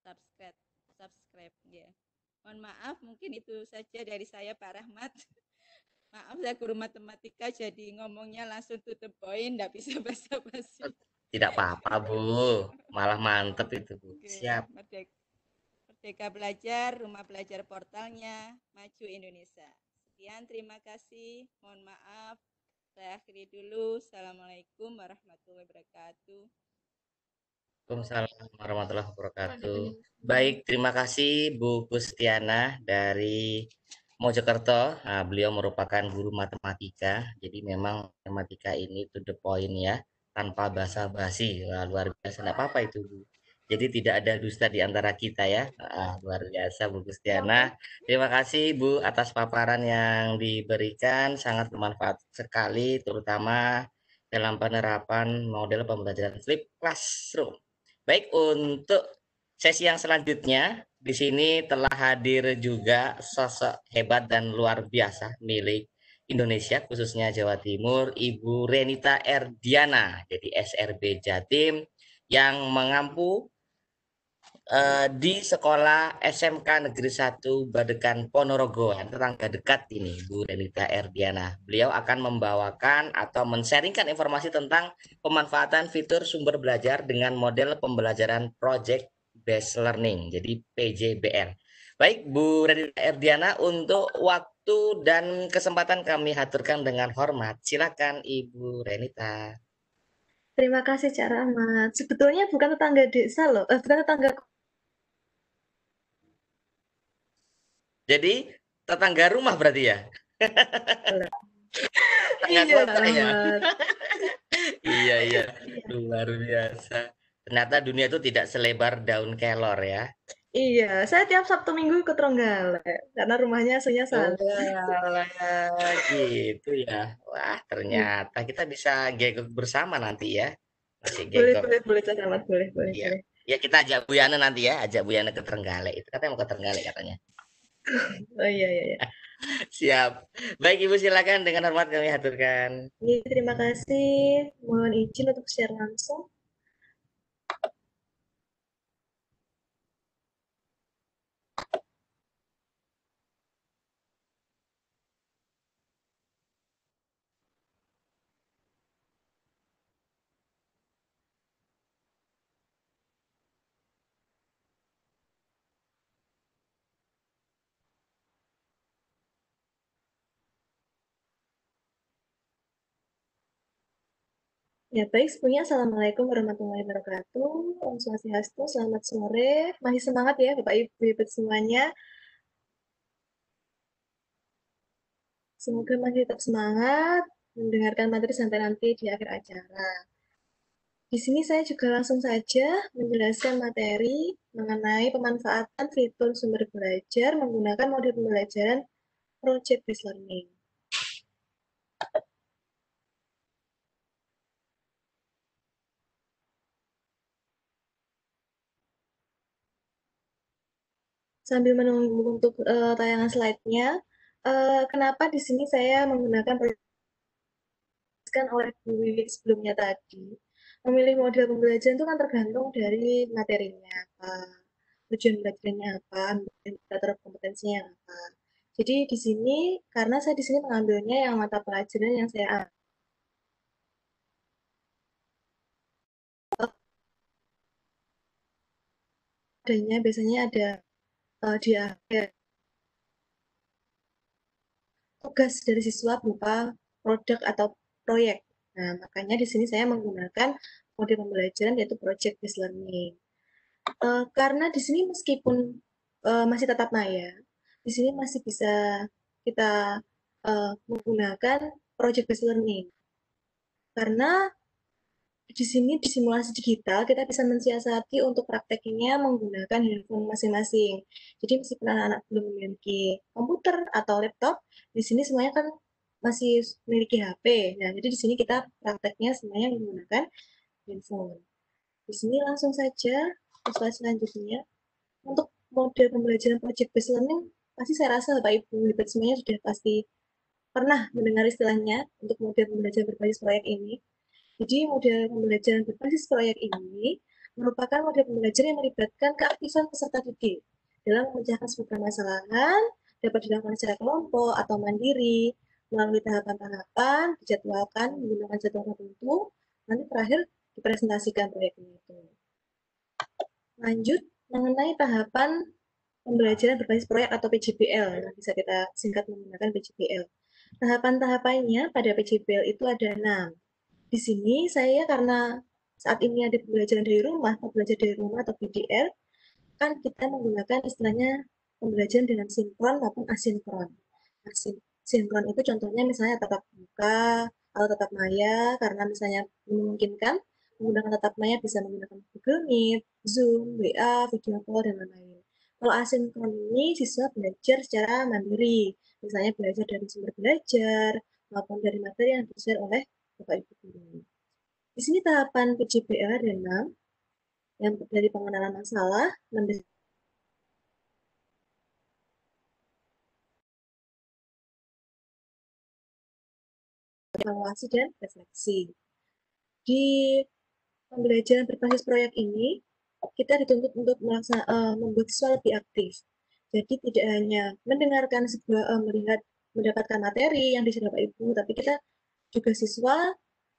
subscribe ya. Mohon maaf, mungkin itu saja dari saya Pak Rahmat. Maaf saya guru matematika jadi ngomongnya langsung to the point, enggak bisa basa-basi. Tidak apa-apa, Bu. Malah mantep itu, Bu. Siap. Merdeka Belajar, Rumah Belajar portalnya, Maju Indonesia. Sekian, terima kasih. Mohon maaf, saya akhiri dulu. Assalamualaikum warahmatullahi wabarakatuh. Waalaikumsalam warahmatullahi wabarakatuh. Baik, terima kasih Bu Kustiana dari Mojokerto. Nah, beliau merupakan guru matematika, jadi memang matematika ini to the point ya, tanpa basa-basi. Wah, luar biasa, nggak apa-apa itu Bu. Jadi tidak ada dusta di antara kita ya. Luar biasa Bu Kustiana. Terima kasih Bu atas paparan yang diberikan, sangat bermanfaat sekali, terutama dalam penerapan model pembelajaran flip classroom. Baik, untuk sesi yang selanjutnya, di sini telah hadir juga sosok hebat dan luar biasa milik Indonesia, khususnya Jawa Timur, Ibu Renita Erdiana, jadi SRB Jatim, yang mengampu di sekolah SMK Negeri 1 Badekan Ponorogo, tetangga dekat ini, Bu Renita Erdiana. Beliau akan membawakan atau men-sharingkan informasi tentang pemanfaatan fitur sumber belajar dengan model pembelajaran Project Based Learning, jadi PJBL. Baik, Bu Renita Erdiana, untuk waktu dan kesempatan kami haturkan dengan hormat. Silakan Ibu Renita. Terima kasih Cak Rahmat. Sebetulnya bukan tetangga desa loh, bukan tetangga. Jadi tetangga rumah berarti ya? Tetangga Iya, kota ya? Rahmat. Iya, iya. Luar biasa. Ternyata dunia itu tidak selebar daun kelor ya. Iya, saya tiap Sabtu Minggu ikut Trenggalek karena rumahnya aslinya Oh, sana. alah, gitu ya. Wah, ternyata kita bisa gegok bersama nanti ya. Masih Boleh, gegok. boleh, Cak Rahmat, boleh, Iya. boleh. Ya, kita ajak Bu Yana nanti ya, ajak Bu Yana ke Trenggalek. Itu katanya mau ke Trenggalek katanya. Oh iya, iya, iya. Siap. Baik, Ibu, silakan dengan hormat kami haturkan. Iya, terima kasih. Mohon izin untuk share langsung. Ya, baik, sebelumnya Assalamualaikum warahmatullahi wabarakatuh. Om Swastiastu, selamat sore. Masih semangat ya Bapak Ibu Ibu semuanya. Semoga masih tetap semangat mendengarkan materi sampai nanti di akhir acara. Di sini saya juga langsung saja menjelaskan materi mengenai pemanfaatan fitur sumber belajar menggunakan model pembelajaran Project Based Learning. Sambil menunggu untuk tayangan slide-nya, kenapa di sini saya menggunakan oleh Bu Wiwit sebelumnya tadi. Memilih model pembelajaran itu kan tergantung dari materinya apa, tujuan belajarnya apa, indikator kompetensinya apa. Jadi di sini karena saya di sini mengambilnya yang mata pelajaran yang saya adanya biasanya ada di akhir tugas dari siswa berupa produk atau proyek. Nah, makanya di sini saya menggunakan model pembelajaran yaitu project based learning. Karena di sini meskipun masih tatap maya, di sini masih bisa kita menggunakan project based learning. Karena di sini di simulasi digital kita bisa mensiasati untuk prakteknya menggunakan handphone masing-masing. Jadi meskipun anak-anak belum memiliki komputer atau laptop, di sini semuanya kan masih memiliki HP. Nah, jadi di sini kita prakteknya semuanya menggunakan handphone. Di sini langsung saja ke slide selanjutnya. Untuk model pembelajaran project based learning, pasti saya rasa Bapak Ibu hebat semuanya sudah pasti pernah mendengar istilahnya untuk model pembelajaran berbasis proyek ini. Jadi model pembelajaran berbasis proyek ini merupakan model pembelajaran yang melibatkan keaktifan peserta didik dalam memecahkan sebuah permasalahan, dapat dilakukan secara kelompok atau mandiri, melalui tahapan-tahapan, dijadwalkan menggunakan jadwal tertentu, nanti terakhir dipresentasikan proyeknya itu. Lanjut mengenai tahapan pembelajaran berbasis proyek atau PJBL, yang bisa kita singkat menggunakan PJBL. Tahapan-tahapannya pada PJBL itu ada 6. Di sini saya karena saat ini ada pembelajaran dari rumah, belajar dari rumah atau PDR, kan kita menggunakan istilahnya pembelajaran dengan sinkron maupun asinkron. Nah, sinkron itu contohnya misalnya tatap muka atau tatap maya, karena misalnya memungkinkan menggunakan tatap maya bisa menggunakan Google Meet, Zoom, WA, video call, dan lain-lain. Kalau asinkron ini siswa belajar secara mandiri, misalnya belajar dari sumber belajar maupun dari materi yang di-share oleh Bapak Ibu guru. Di sini tahapan PJBL ada 6, yang dari pengenalan masalah, evaluasi dan refleksi. Di pembelajaran berbasis proyek ini, kita dituntut untuk membuat siswa lebih aktif. Jadi tidak hanya mendengarkan melihat mendapatkan materi yang disampaikan Bapak Ibu, tapi kita juga siswa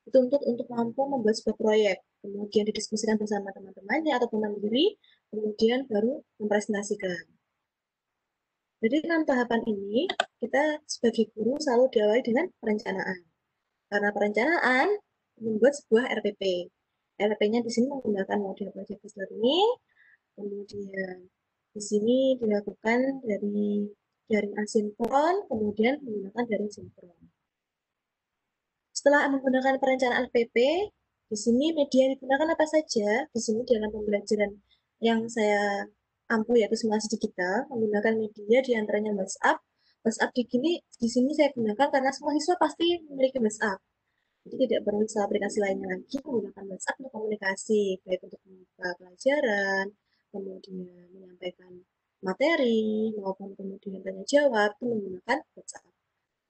dituntut untuk mampu membuat sebuah proyek, kemudian didiskusikan bersama teman-temannya atau mandiri, kemudian baru mempresentasikan. Jadi 6 tahapan ini kita sebagai guru selalu diawali dengan perencanaan. Karena perencanaan membuat sebuah RPP. RPP-nya di sini menggunakan model project based learning, kemudian di sini dilakukan dari jaring asinkron, kemudian menggunakan jaring sinkron. Setelah menggunakan perencanaan RPP, di sini media yang digunakan apa saja? Di sini dalam pembelajaran yang saya ampuh yaitu simulasi digital, menggunakan media diantaranya WhatsApp. WhatsApp di sini saya gunakan karena semua siswa pasti memiliki WhatsApp. Jadi tidak perlu install aplikasi lainnya lagi, menggunakan WhatsApp untuk komunikasi, baik untuk membuka pelajaran, kemudian menyampaikan materi, maupun kemudian tanya jawab, itu menggunakan WhatsApp.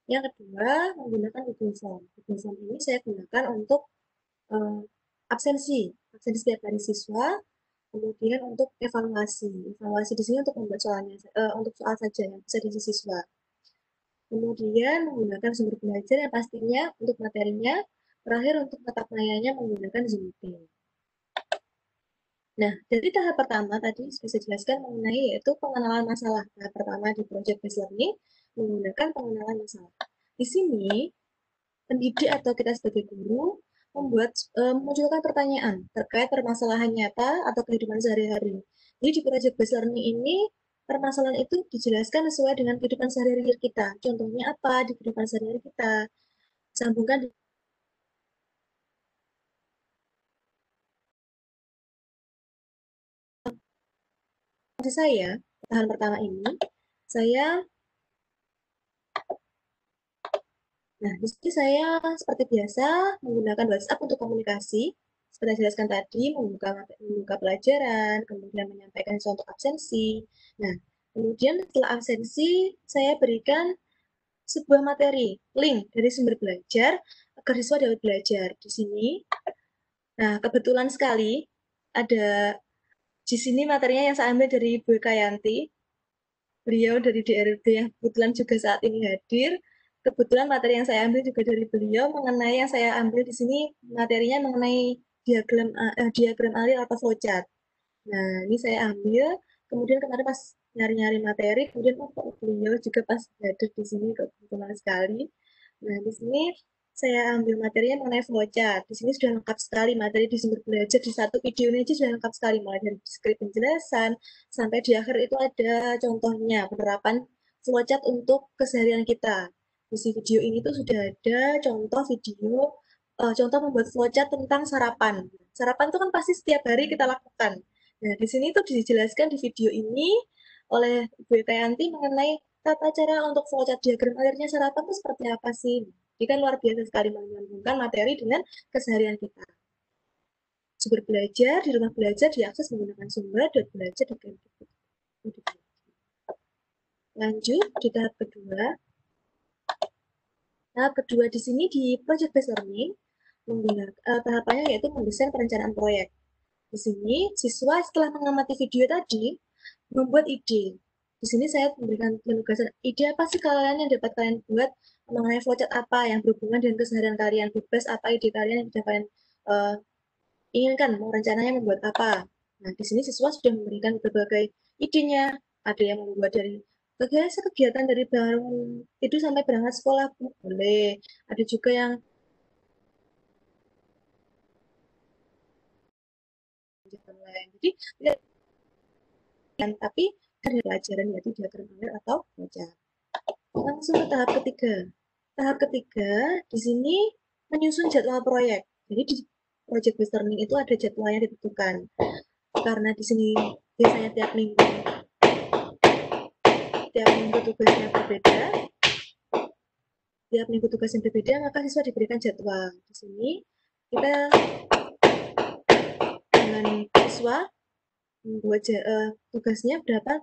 Yang kedua, menggunakan Google Form. Google Form ini saya gunakan untuk absensi setiap hari siswa, kemudian untuk evaluasi. Evaluasi di sini untuk membuat soalnya, untuk soal saja yang bisa diisi siswa. Kemudian menggunakan sumber belajar yang pastinya untuk materinya, terakhir untuk mata mayanya menggunakan Zoom Meeting. Nah, dari tahap pertama tadi sudah saya jelaskan mengenai yaitu pengenalan masalah. Tahap pertama di project based learning menggunakan pengenalan masalah. Di sini pendidik atau kita sebagai guru memunculkan pertanyaan terkait permasalahan nyata atau kehidupan sehari-hari. Jadi di project based learning ini permasalahan itu dijelaskan sesuai dengan kehidupan sehari-hari kita. Contohnya apa di kehidupan sehari-hari kita? Sambungkan saya, tahapan pertama ini, nah, di sini saya seperti biasa menggunakan WhatsApp untuk komunikasi. Seperti yang jelaskan tadi, membuka pelajaran, kemudian menyampaikan contoh absensi. Nah, kemudian setelah absensi, saya berikan sebuah materi, link dari sumber belajar, agar siswa dapat belajar. Di sini, nah kebetulan sekali, ada di sini materinya yang saya ambil dari Bu Kayanti, beliau dari DRD yang kebetulan juga saat ini hadir. Kebetulan materi yang saya ambil juga dari beliau mengenai yang saya ambil di sini materinya mengenai diagram alir atau flowchart. Nah, ini saya ambil, kemudian kemarin pas nyari-nyari materi, kemudian beliau juga pas hadir di sini kebetulan sekali. Nah, di sini saya ambil materinya mengenai flowchart. Di sini sudah lengkap sekali materi di sumber belajar, di satu video ini aja sudah lengkap sekali, mulai dari skrip penjelasan, sampai di akhir itu ada contohnya, penerapan flowchart untuk keseharian kita. Di video ini tuh sudah ada contoh video, contoh membuat flowchart tentang sarapan. Sarapan itu kan pasti setiap hari kita lakukan. Nah, di sini tuh dijelaskan di video ini oleh Bu Kayanti mengenai tata cara untuk flowchart diagram alirnya sarapan itu seperti apa sih? Ini kan luar biasa sekali menyambungkan materi dengan keseharian kita. Sumber belajar, di rumah belajar diakses menggunakan sumber dan belajar di Kemdikbud. Lanjut di tahap kedua. Tahap kedua di sini di project based learning tahapannya yaitu mendesain perencanaan proyek. Di sini siswa setelah mengamati video tadi membuat ide. Di sini saya memberikan penugasan ide apa sih kalian yang dapat kalian buat mengenai flowchart apa yang berhubungan dengan keseharian kalian, bebas apa ide kalian yang bisa kalian inginkan, mau rencananya membuat apa. Nah, di sini siswa sudah memberikan berbagai idenya, Ada yang membuat dari kegiatan dari bangun tidur sampai berangkat sekolah boleh. Ada juga yang online. Jadi tapi ada pelajaran yaitu diagram alir atau baca. Langsung ke tahap ketiga. Tahap ketiga di sini menyusun jadwal proyek. Jadi di project based learning itu ada jadwalnya ditentukan. Karena di sini biasanya tiap minggu tugasnya berbeda. Tiap minggu tugasnya berbeda, maka siswa diberikan jadwal. Di sini kita dengan siswa membuat tugasnya berapa,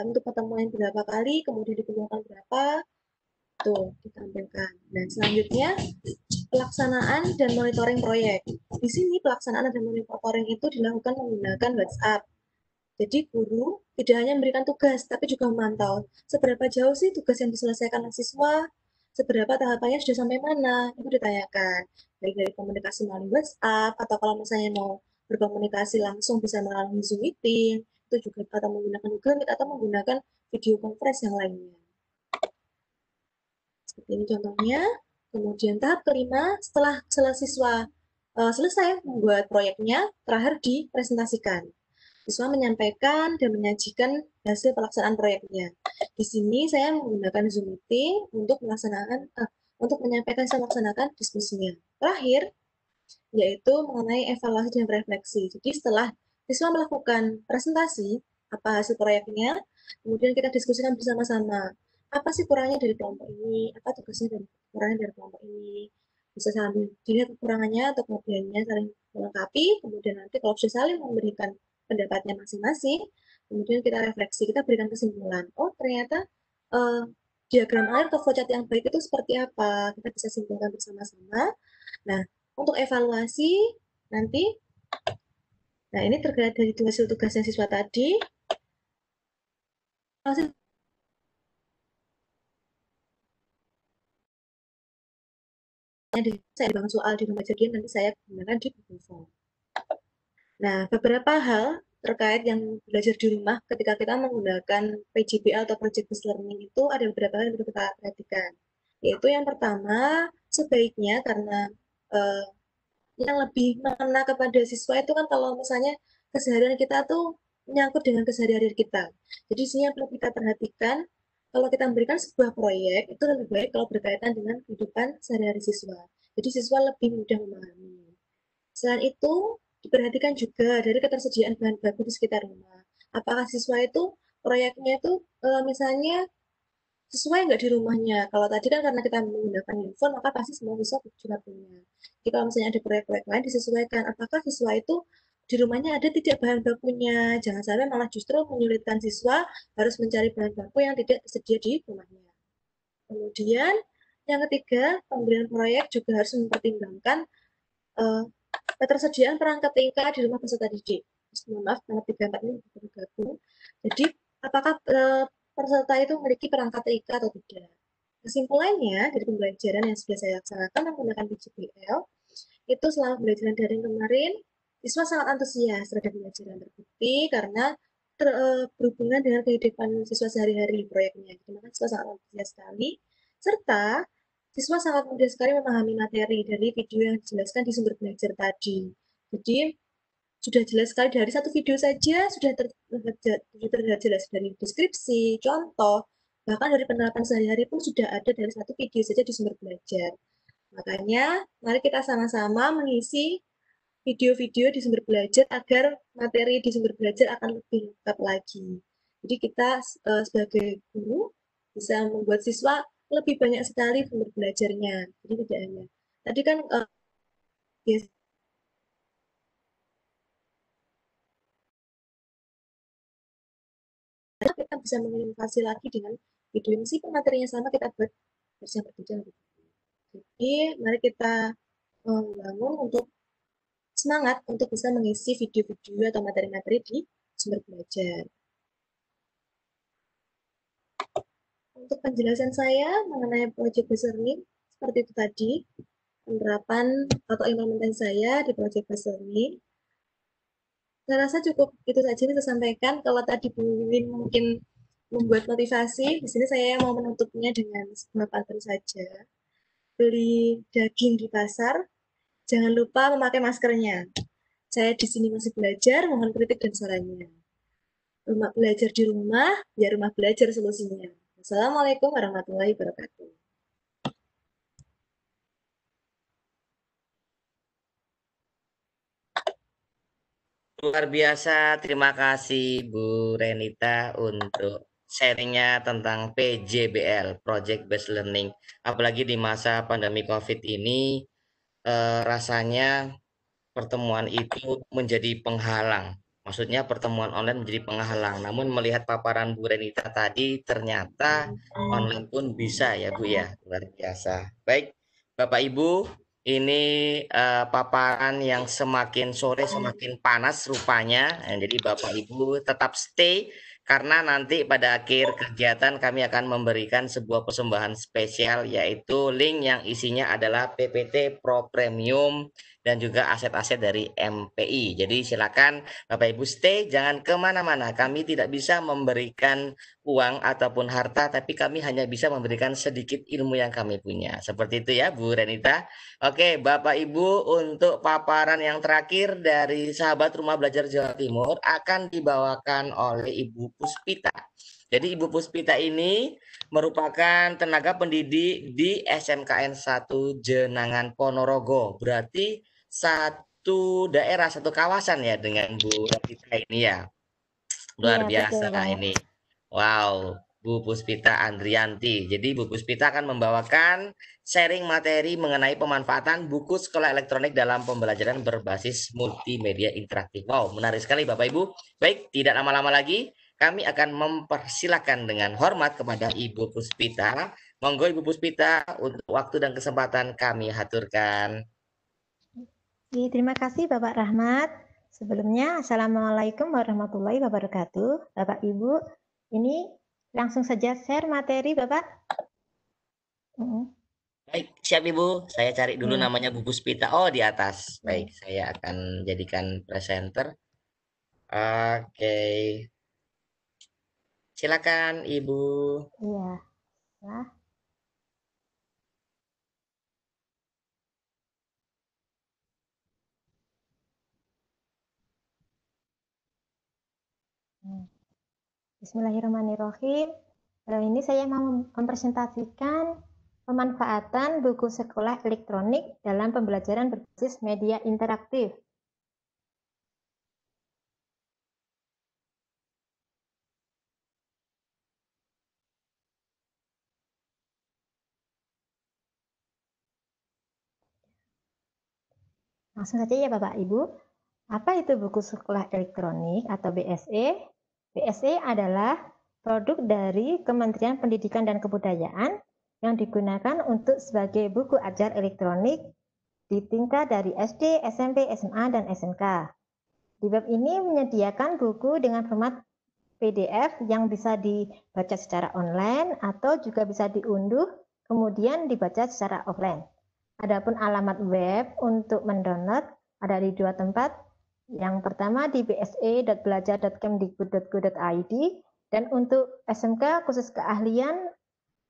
untuk pertemuan berapa kali, kemudian dikumpulkan berapa, tuh ditampilkan. Dan selanjutnya pelaksanaan dan monitoring proyek. Di sini pelaksanaan dan monitoring itu dilakukan menggunakan WhatsApp. Jadi guru tidak hanya memberikan tugas, tapi juga memantau seberapa jauh sih tugas yang diselesaikan oleh siswa, seberapa tahapannya sudah sampai mana, itu ditanyakan. Baik dari komunikasi melalui WhatsApp, atau kalau misalnya mau berkomunikasi langsung bisa melalui Zoom Meeting, itu juga atau menggunakan Google Meet atau menggunakan video conference yang lainnya. Seperti ini contohnya. Kemudian tahap kelima, setelah siswa selesai membuat proyeknya, terakhir dipresentasikan. Siswa menyampaikan dan menyajikan hasil pelaksanaan proyeknya. Di sini saya menggunakan Zoom Meeting untuk menyampaikan dan melaksanakan diskusinya. Terakhir, yaitu mengenai evaluasi dan refleksi. Jadi setelah siswa melakukan presentasi, apa hasil proyeknya, kemudian kita diskusikan bersama-sama. Apa sih kurangnya dari kelompok ini, apa tugasnya dan kurangnya dari kelompok ini. Bisa saling dilihat kekurangannya atau kelebihannya saling melengkapi, kemudian nanti kalau sudah saling memberikan pendapatnya masing-masing, kemudian kita refleksi, kita berikan kesimpulan. Oh, ternyata diagram air atau flowchart yang baik itu seperti apa, kita bisa simpulkan bersama-sama. Nah, untuk evaluasi nanti, nah ini terkait dari hasil tugasnya siswa tadi. Saya dibangun soal di rumah jadian, nanti saya gunakan di Google Form. Nah, beberapa hal terkait yang belajar di rumah ketika kita menggunakan PJBL atau Project Based Learning itu ada beberapa hal yang perlu kita perhatikan. Yaitu yang pertama, sebaiknya karena yang lebih mengena kepada siswa itu kan kalau misalnya keseharian kita tuh menyangkut dengan keseharian kita. Jadi sini yang perlu kita perhatikan, kalau kita memberikan sebuah proyek, itu lebih baik kalau berkaitan dengan kehidupan sehari-hari siswa. Jadi siswa lebih mudah memahami. Selain itu, diperhatikan juga dari ketersediaan bahan baku di sekitar rumah. Apakah siswa itu proyeknya itu misalnya sesuai nggak di rumahnya. Kalau tadi kan karena kita menggunakan handphone, maka pasti semua siswa juga punya. Jadi kalau misalnya ada proyek-proyek lain disesuaikan, apakah siswa itu di rumahnya ada tidak bahan bakunya. Jangan sampai malah justru menyulitkan siswa harus mencari bahan baku yang tidak tersedia di rumahnya. Kemudian yang ketiga, pemberian proyek juga harus mempertimbangkan ketersediaan perangkat TK di rumah peserta didik. Maaf, karena 3 ini bergabung. Jadi, apakah peserta itu memiliki perangkat TK atau tidak? Kesimpulannya, dari pembelajaran yang sudah saya laksanakan menggunakan PJBL, itu selama pembelajaran daring kemarin, siswa sangat antusias terhadap pembelajaran terbukti karena berhubungan dengan kehidupan siswa sehari-hari proyeknya. Jadi, maka siswa sangat antusias sekali. Serta, siswa sangat mudah sekali memahami materi dari video yang dijelaskan di sumber belajar tadi. Jadi, sudah jelas sekali dari satu video saja, sudah terlihat jelas dari deskripsi, contoh, bahkan dari penerapan sehari-hari pun sudah ada dari satu video saja di sumber belajar. Makanya, mari kita sama-sama mengisi video-video di sumber belajar agar materi di sumber belajar akan lebih lengkap lagi. Jadi kita sebagai guru bisa membuat siswa lebih banyak sekali sumber belajarnya. Jadi tidak hanya tadi kan kita bisa menginovasi lagi dengan video yang meskipun materinya sama kita buat versi yang berbeda. Jadi mari kita membangun untuk semangat untuk bisa mengisi video-video atau materi-materi di sumber belajar. Untuk penjelasan saya mengenai project based learning seperti itu tadi, penerapan atau implementasi saya di project based learning. Saya rasa cukup itu saja yang saya sampaikan. Kalau tadi Bu Win mungkin membuat motivasi, di sini saya mau menutupnya dengan sebuah pantun saja. Beli daging di pasar, jangan lupa memakai maskernya. Saya di sini masih belajar, mohon kritik dan sarannya. Rumah belajar di rumah, ya rumah belajar solusinya. Assalamualaikum warahmatullahi wabarakatuh. Luar biasa, terima kasih Bu Renita untuk sharingnya tentang PJBL, Project Based Learning. Apalagi di masa pandemi COVID ini, rasanya pertemuan itu menjadi penghalang. Maksudnya pertemuan online menjadi penghalang. Namun melihat paparan Bu Renita tadi, ternyata online pun bisa ya Bu ya, luar biasa. Baik, Bapak Ibu, ini paparan yang semakin sore semakin panas rupanya. Jadi Bapak Ibu tetap stay karena nanti pada akhir kegiatan kami akan memberikan sebuah persembahan spesial yaitu link yang isinya adalah PPT Pro Premium dan juga aset-aset dari MPI. Jadi silakan Bapak Ibu stay, jangan kemana-mana. Kami tidak bisa memberikan uang ataupun harta, tapi kami hanya bisa memberikan sedikit ilmu yang kami punya. Seperti itu ya Bu Renita. Oke Bapak Ibu, untuk paparan yang terakhir dari sahabat Rumah Belajar Jawa Timur akan dibawakan oleh Ibu Puspita. Jadi Ibu Puspita ini merupakan tenaga pendidik di SMKN 1 Jenangan Ponorogo. Berarti satu daerah, satu kawasan ya dengan Bu Renita ini ya. Luar biasa ini. Wow, Bu Puspita Andrianti. Jadi Bu Puspita akan membawakan sharing materi mengenai pemanfaatan buku sekolah elektronik dalam pembelajaran berbasis multimedia interaktif. Wow, menarik sekali Bapak Ibu. Baik, tidak lama-lama lagi, kami akan mempersilahkan dengan hormat kepada Ibu Puspita. Monggo Ibu Puspita, untuk waktu dan kesempatan kami haturkan. Terima kasih Bapak Rahmat. Sebelumnya, Assalamualaikum warahmatullahi wabarakatuh. Bapak Ibu, ini langsung saja share materi Bapak. Baik, siap Ibu. Saya cari dulu namanya Bu Puspita. Oh, di atas. Baik, saya akan jadikan presenter. Oke. Silakan Ibu. Iya. Nah. Bismillahirrahmanirrahim. Ini saya mau mempresentasikan pemanfaatan buku sekolah elektronik dalam pembelajaran berbasis media interaktif. Langsung saja ya Bapak Ibu. Apa itu buku sekolah elektronik atau BSE? BSE adalah produk dari Kementerian Pendidikan dan Kebudayaan yang digunakan untuk sebagai buku ajar elektronik di tingkat dari SD, SMP, SMA, dan SMK. Di web ini menyediakan buku dengan format PDF yang bisa dibaca secara online atau juga bisa diunduh kemudian dibaca secara offline. Adapun alamat web untuk mendownload ada di dua tempat. Yang pertama di bse.belajar.kemdikbud.go.id dan untuk SMK khusus keahlian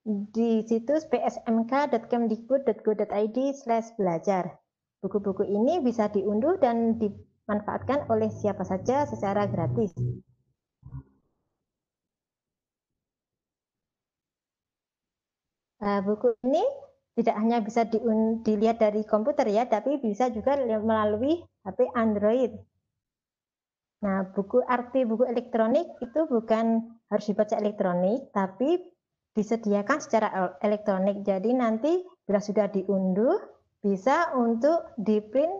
di situs psmk.kemdikbud.go.id/belajar. Buku-buku ini bisa diunduh dan dimanfaatkan oleh siapa saja secara gratis. Buku ini tidak hanya bisa dilihat dari komputer ya, tapi bisa juga melalui HP Android. Nah, arti buku elektronik itu bukan harus dibaca elektronik, tapi disediakan secara elektronik. Jadi nanti bila sudah diunduh, bisa untuk di-print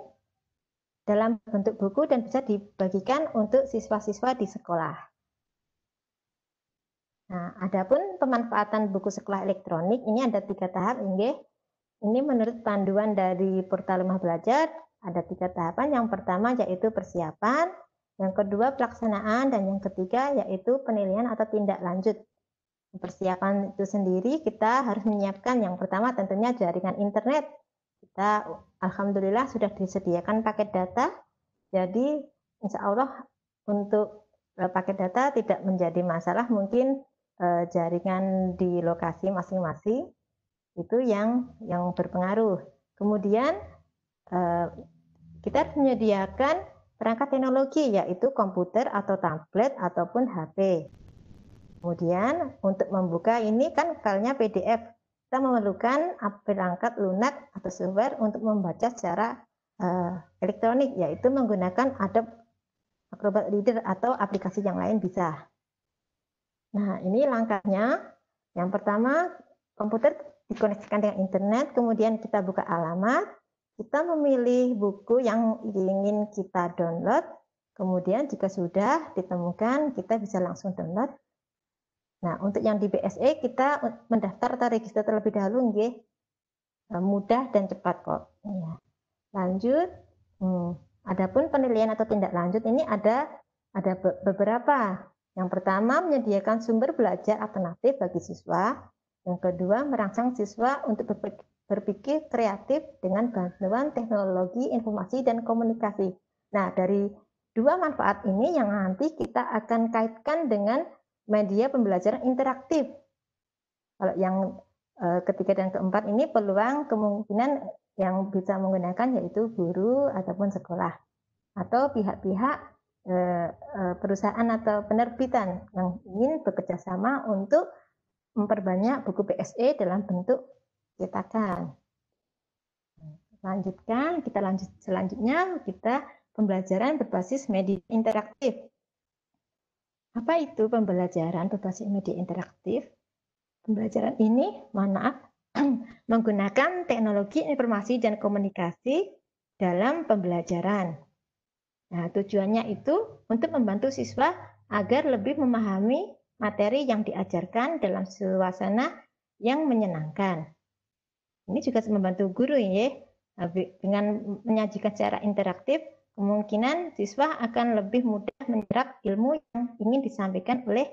dalam bentuk buku dan bisa dibagikan untuk siswa-siswa di sekolah. Nah, adapun pemanfaatan buku sekolah elektronik ini ada 3 tahap, Inge. Ini menurut panduan dari portal Rumah Belajar ada 3 tahapan. Yang pertama yaitu persiapan, yang kedua pelaksanaan, dan yang ketiga yaitu penilaian atau tindak lanjut. Persiapan itu sendiri kita harus menyiapkan yang pertama tentunya jaringan internet. Kita alhamdulillah sudah disediakan paket data. Jadi insya Allah untuk paket data tidak menjadi masalah. Mungkin jaringan di lokasi masing-masing itu yang berpengaruh. Kemudian kita harus menyediakan perangkat teknologi yaitu komputer atau tablet ataupun HP. Kemudian untuk membuka ini kan filenya PDF, kita memerlukan perangkat lunak atau software untuk membaca secara elektronik yaitu menggunakan Adobe Acrobat Reader atau aplikasi yang lain bisa. Nah, ini langkahnya. Yang pertama, komputer dikoneksikan dengan internet, kemudian kita buka alamat, kita memilih buku yang ingin kita download, kemudian jika sudah ditemukan, kita bisa langsung download. Nah, untuk yang di BSE, kita mendaftar atau register terlebih dahulu, nggih. Mudah dan cepat kok. Ya. Lanjut, adapun penilaian atau tindak lanjut ini ada beberapa. Yang pertama, menyediakan sumber belajar alternatif bagi siswa. Yang kedua, merangsang siswa untuk berpikir kreatif dengan bantuan teknologi informasi dan komunikasi. Nah, dari dua manfaat ini yang nanti kita akan kaitkan dengan media pembelajaran interaktif. Kalau yang ketiga dan keempat ini peluang kemungkinan yang bisa menggunakan yaitu guru ataupun sekolah atau pihak-pihak perusahaan atau penerbitan yang ingin bekerja sama untuk memperbanyak buku BSE dalam bentuk cetakan. Selanjutnya kita pembelajaran berbasis media interaktif. Apa itu pembelajaran berbasis media interaktif? Pembelajaran ini, menggunakan teknologi informasi dan komunikasi dalam pembelajaran. Nah, tujuannya itu untuk membantu siswa agar lebih memahami materi yang diajarkan dalam suasana yang menyenangkan. Ini juga membantu guru ya, dengan menyajikan secara interaktif, kemungkinan siswa akan lebih mudah menyerap ilmu yang ingin disampaikan oleh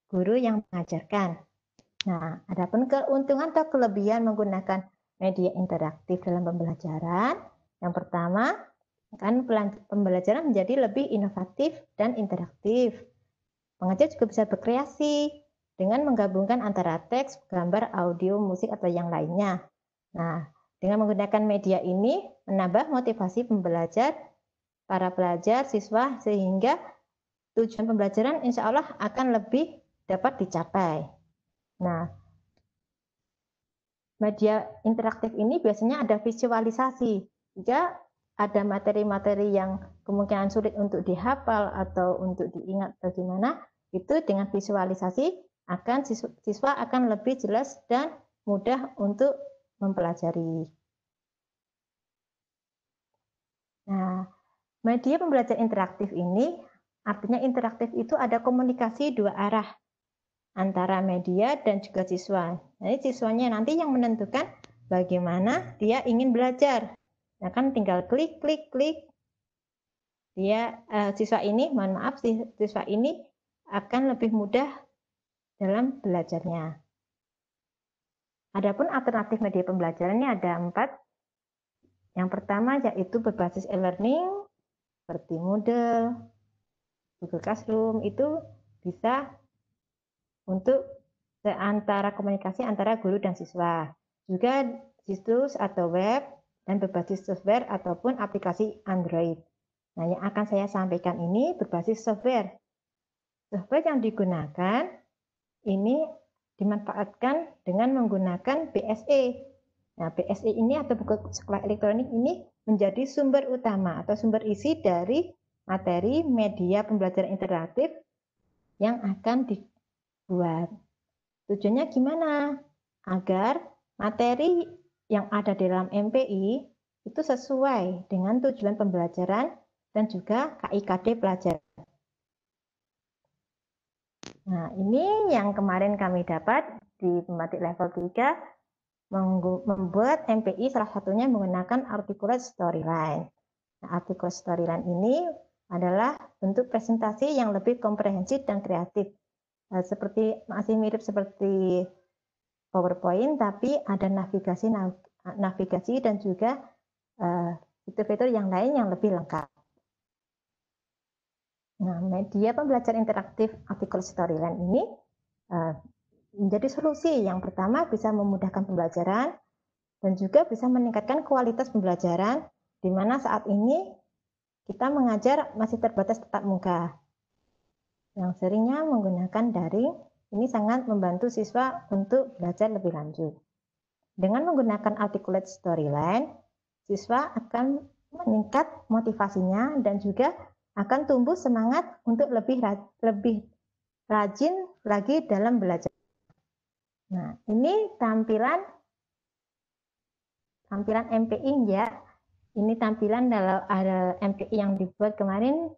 guru yang mengajarkan. Nah, adapun keuntungan atau kelebihan menggunakan media interaktif dalam pembelajaran, yang pertama, kan pembelajaran menjadi lebih inovatif dan interaktif. Pengajar juga bisa berkreasi dengan menggabungkan antara teks, gambar, audio, musik, atau yang lainnya. Nah, dengan menggunakan media ini menambah motivasi pembelajar, para pelajar, siswa, sehingga tujuan pembelajaran insya Allah akan lebih dapat dicapai. Nah, media interaktif ini biasanya ada visualisasi. Jika ada materi-materi yang kemungkinan sulit untuk dihafal atau untuk diingat bagaimana, itu dengan visualisasi siswa akan lebih jelas dan mudah untuk mempelajari. Nah, media pembelajaran interaktif ini artinya interaktif itu ada komunikasi dua arah antara media dan juga siswa. Jadi siswanya nanti yang menentukan bagaimana dia ingin belajar. Nah, kan tinggal klik. Siswa ini akan lebih mudah dalam belajarnya. Adapun alternatif media pembelajarannya ada 4. Yang pertama yaitu berbasis e-learning seperti Moodle, Google Classroom, itu bisa untuk komunikasi antara guru dan siswa. Juga situs atau web dan berbasis software ataupun aplikasi Android. Nah, yang akan saya sampaikan ini berbasis software. Software yang digunakan ini dimanfaatkan dengan menggunakan BSE. Nah, BSE ini atau buku sekolah elektronik ini menjadi sumber utama atau sumber isi dari materi media pembelajaran interaktif yang akan dibuat. Tujuannya gimana? Agar materi yang ada di dalam MPI itu sesuai dengan tujuan pembelajaran dan juga KIKD pelajar. Nah, ini yang kemarin kami dapat di pembatik level 3, membuat MPI salah satunya menggunakan Articulate Storyline. Nah, Articulate Storyline ini adalah bentuk presentasi yang lebih komprehensif dan kreatif. Masih mirip seperti PowerPoint, tapi ada navigasi dan juga fitur-fitur yang lain yang lebih lengkap. Nah, media pembelajaran interaktif Articulate Storyline ini menjadi solusi. Yang pertama bisa memudahkan pembelajaran dan juga bisa meningkatkan kualitas pembelajaran, di mana saat ini kita mengajar masih terbatas tatap muka. Yang seringnya menggunakan daring, ini sangat membantu siswa untuk belajar lebih lanjut. Dengan menggunakan articulate storyline, siswa akan meningkat motivasinya dan juga akan tumbuh semangat untuk lebih rajin lagi dalam belajar. Nah, ini tampilan MPI ya. Ini tampilan dalam ada MPI yang dibuat kemarin,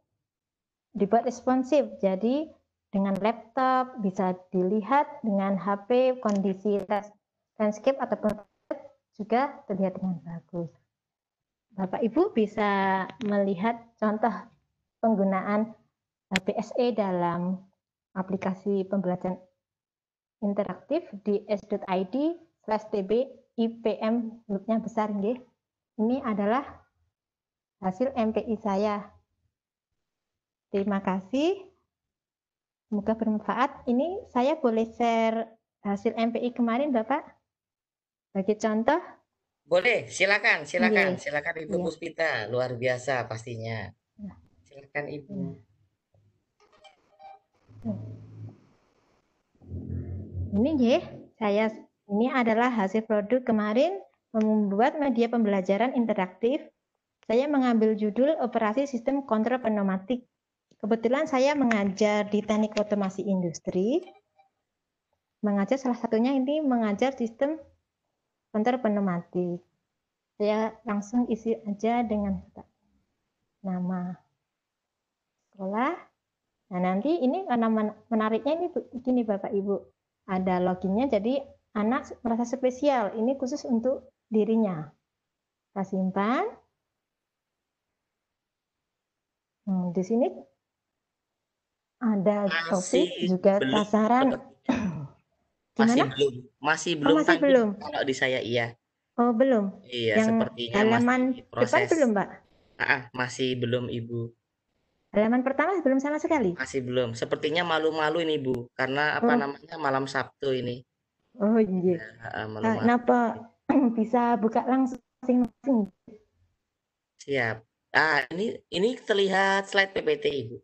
dibuat responsif. Jadi dengan laptop bisa dilihat, dengan HP kondisi landscape ataupun juga terlihat dengan bagus. Bapak Ibu bisa melihat contoh penggunaan BSE dalam aplikasi pembelajaran interaktif di s.id/tb IPM hurufnya besar nggih. Ini adalah hasil MPI saya. Terima kasih. Semoga bermanfaat. Ini saya boleh share hasil MPI kemarin, Bapak? Bagi contoh. Boleh, silakan Nggih. Ibu Iya. Puspita, luar biasa pastinya. Silakan Ibu. Ini nggih, ini adalah hasil produk kemarin membuat media pembelajaran interaktif. Saya mengambil judul Operasi Sistem Kontrol Pneumatik. Kebetulan saya mengajar di Teknik Otomasi Industri. Mengajar salah satunya ini mengajar sistem kontrol pneumatik. Saya langsung isi aja dengan nama sekolah. Nah, nanti ini karena menariknya ini begini Bapak Ibu. Ada loginnya, jadi anak merasa spesial. Ini khusus untuk dirinya. Kita simpan. Di sini ada topik juga sasaran. Masih belum kalau di saya iya. Oh, belum. Iya, yang sepertinya halaman masih proses. Depan belum, Pak? Masih belum, Ibu. Halaman pertama belum sama sekali? Masih belum. Sepertinya malu-malu ini, Bu. Karena namanya malam Sabtu ini. Oh iya. Kenapa bisa buka langsung masing-masing? Siap. Ini terlihat slide PPT, Ibu.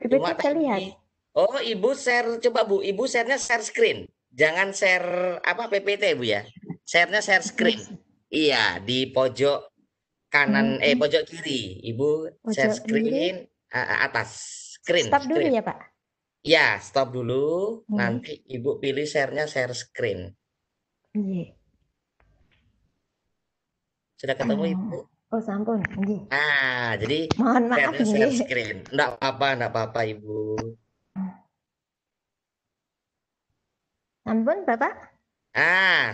PPT terlihat. Oh, Ibu share, coba Bu, Ibu share-nya share screen. Jangan share PPT, Bu ya. Share-nya share screen. Iya, di pojok kanan pojok kiri. Ibu share screen atas. Screen. Stop dulu ya, Pak. Ya, stop dulu. Nanti Ibu pilih share-nya share screen. Iya. Sudah ketemu, Ibu? Oh, sampun. Nah, jadi mohon maaf share screen. Enggak apa-apa, Ibu. Sampun, Bapak?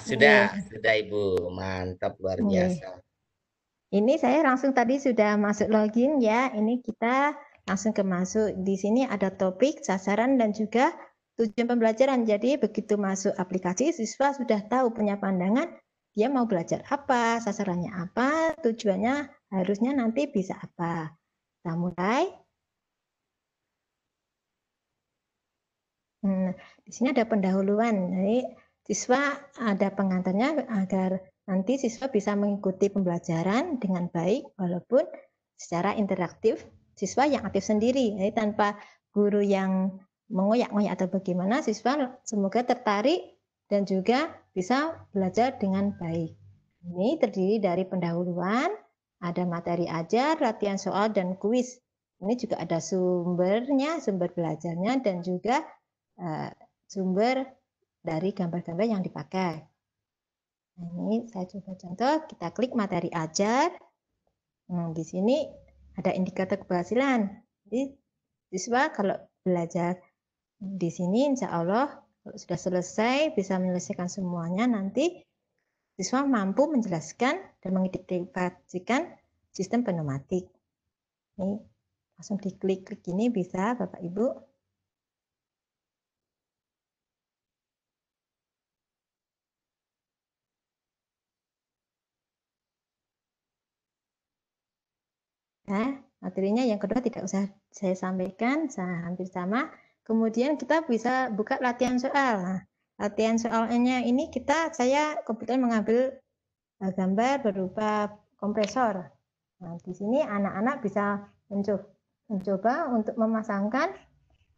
Sudah Ibu. Mantap, luar biasa. Ini saya langsung tadi sudah masuk login ya. Ini kita langsung masuk. Di sini ada topik, sasaran, dan juga tujuan pembelajaran. Jadi begitu masuk aplikasi, siswa sudah tahu, punya pandangan, dia mau belajar apa, sasarannya apa, tujuannya harusnya nanti bisa apa. Kita mulai. Di sini ada pendahuluan. Jadi siswa ada pengantarnya agar nanti siswa bisa mengikuti pembelajaran dengan baik walaupun secara interaktif, siswa yang aktif sendiri. Jadi tanpa guru yang mengoyak-ngoyak atau bagaimana, siswa semoga tertarik dan juga bisa belajar dengan baik. Ini terdiri dari pendahuluan, ada materi ajar, latihan soal, dan kuis. Ini juga ada sumbernya, sumber belajarnya, dan juga sumber dari gambar-gambar yang dipakai. Nah, ini saya coba contoh, kita klik materi ajar. Di sini ada indikator keberhasilan. Jadi siswa kalau belajar di sini insya Allah kalau sudah selesai bisa menyelesaikan semuanya, nanti siswa mampu menjelaskan dan mengidentifikasikan sistem pneumatik. Ini langsung diklik ini bisa Bapak Ibu. Nah, materinya yang kedua tidak usah saya sampaikan, hampir sama. Kemudian kita bisa buka latihan soal. Nah, latihan soalnya ini saya kebetulan mengambil gambar berupa kompresor. Nah, di sini anak-anak bisa mencoba untuk memasangkan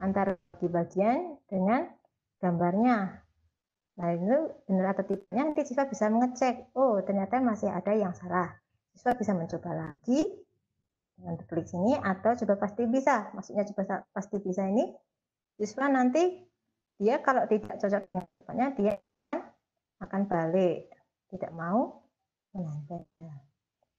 antara bagian dengan gambarnya. Nah, itu benar atau tidaknya nanti siswa bisa mengecek, oh ternyata masih ada yang salah. Siswa bisa mencoba lagi dengan klik sini atau coba pasti bisa. Maksudnya coba pasti bisa ini siswa nanti dia kalau tidak cocok dengan jawabannya dia akan balik, tidak mau menambah.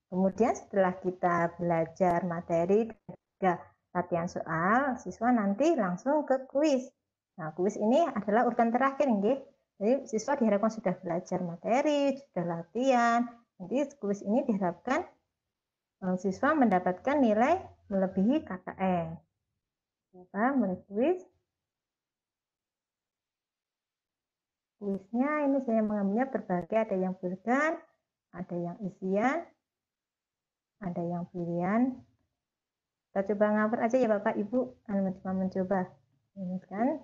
Kemudian setelah kita belajar materi dan latihan soal, siswa nanti langsung ke kuis. Nah, kuis ini adalah urutan terakhir, nggih. Jadi siswa diharapkan sudah belajar materi, sudah latihan. Nanti kuis ini diharapkan siswa mendapatkan nilai melebihi KKM. Coba kuis. Kuisnya ini saya mengambilnya berbagai, ada yang bulgan, ada yang isian, ada yang pilihan. Kita coba ngapur aja ya Bapak Ibu, cuma mencoba. Ini kan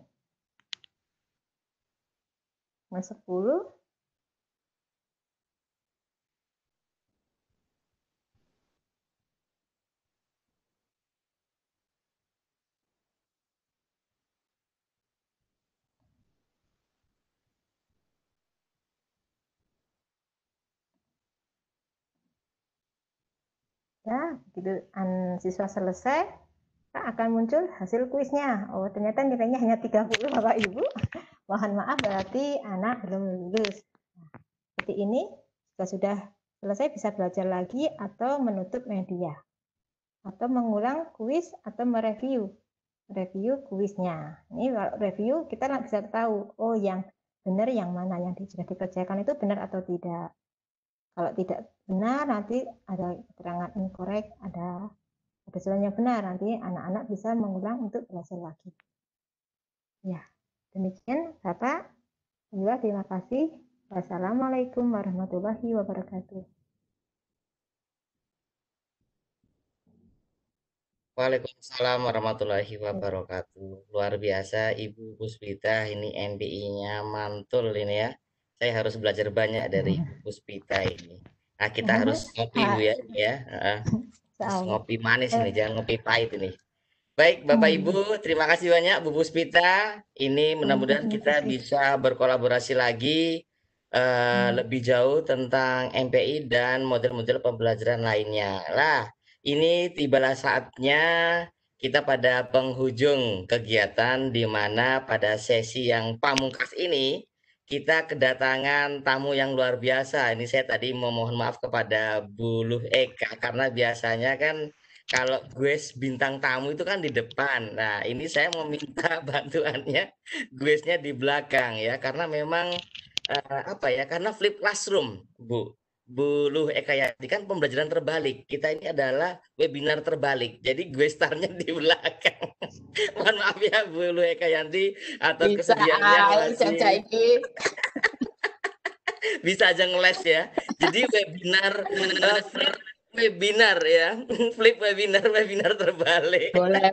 10. Ya, begitu siswa selesai, akan muncul hasil kuisnya. Oh, ternyata nilainya hanya 30 Bapak Ibu. Mohon maaf berarti anak belum lulus. Nah, seperti ini, jika sudah selesai bisa belajar lagi atau menutup media. Atau mengulang kuis atau mereview kuisnya. Ini kalau review kita bisa tahu, oh yang benar yang mana, yang sudah dikerjakan itu benar atau tidak. Kalau tidak benar, nanti ada keterangan incorrect, ada jalan yang benar, nanti anak-anak bisa mengulang untuk belajar lagi. Ya, demikian Bapak. Terima kasih. Wassalamualaikum warahmatullahi wabarakatuh. Waalaikumsalam warahmatullahi wabarakatuh. Luar biasa Ibu Puspita, ini NBI-nya mantul ini ya. Saya harus belajar banyak dari Ibu Puspita ini. Nah, kita harus ngopi Bu ya, Harus ngopi manis ini, jangan ngopi pahit ini. Baik, Bapak Ibu, terima kasih banyak Bu Puspita. Ini mudah-mudahan kita bisa berkolaborasi lagi lebih jauh tentang MPI dan model-model pembelajaran lainnya. Lah, ini tibalah saatnya kita pada penghujung kegiatan di mana pada sesi yang pamungkas ini kita kedatangan tamu yang luar biasa. Ini saya tadi memohon maaf kepada Bu Luh Eka karena biasanya kan kalau gue bintang tamu itu kan di depan. Nah, ini saya meminta bantuannya gue-nya di belakang ya karena memang karena flip classroom, Bu Luh Ekayanti kan pembelajaran terbalik. Kita ini adalah webinar terbalik. Jadi gue startnya di belakang. Mohon maaf ya Bu Luh Ekayanti atas kesediaannya bisa aja ngeles ya. Jadi webinar ya, flip webinar terbalik. Boleh.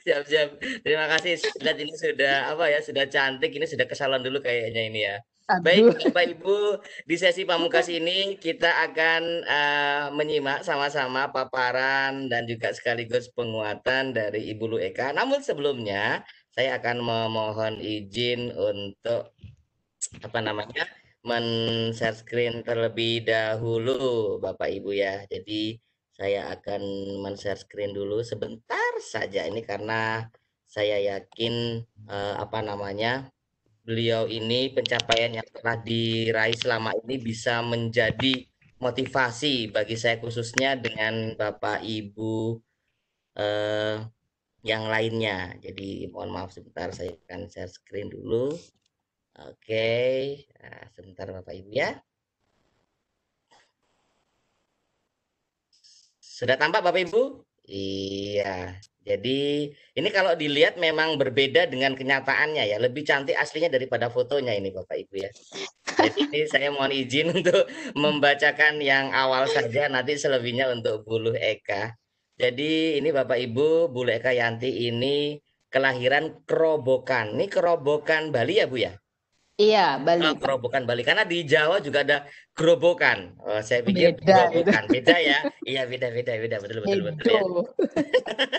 Siap. Terima kasih. Lihat ini sudah cantik. Ini sudah kesalon dulu kayaknya ini ya. Baik Bapak Ibu, di sesi pamungkas ini kita akan menyimak sama-sama paparan dan juga sekaligus penguatan dari Ibu Luh Eka. Namun sebelumnya saya akan memohon izin untuk men-share screen terlebih dahulu Bapak Ibu ya. Jadi saya akan men-share screen dulu sebentar saja ini karena saya yakin beliau ini pencapaian yang telah diraih selama ini bisa menjadi motivasi bagi saya khususnya dengan Bapak Ibu yang lainnya. Jadi mohon maaf sebentar saya akan share screen dulu. Oke, nah, sebentar Bapak Ibu ya. Sudah tampak Bapak Ibu? Iya. Jadi ini kalau dilihat memang berbeda dengan kenyataannya ya. Lebih cantik aslinya daripada fotonya ini Bapak Ibu ya. Jadi ini saya mohon izin untuk membacakan yang awal saja, nanti selebihnya untuk Bu Luh Eka. Jadi ini Bapak Ibu, Bu Luh Ekayanti ini kelahiran Kerobokan. Ini Kerobokan Bali ya Bu ya? Iya, Bali. Oh, Kerobokan Bali. Karena di Jawa juga ada Gerobokan. Oh, saya pikir Beda itu. Gerobokan. Beda ya? Iya, beda. Betul ya. Edo.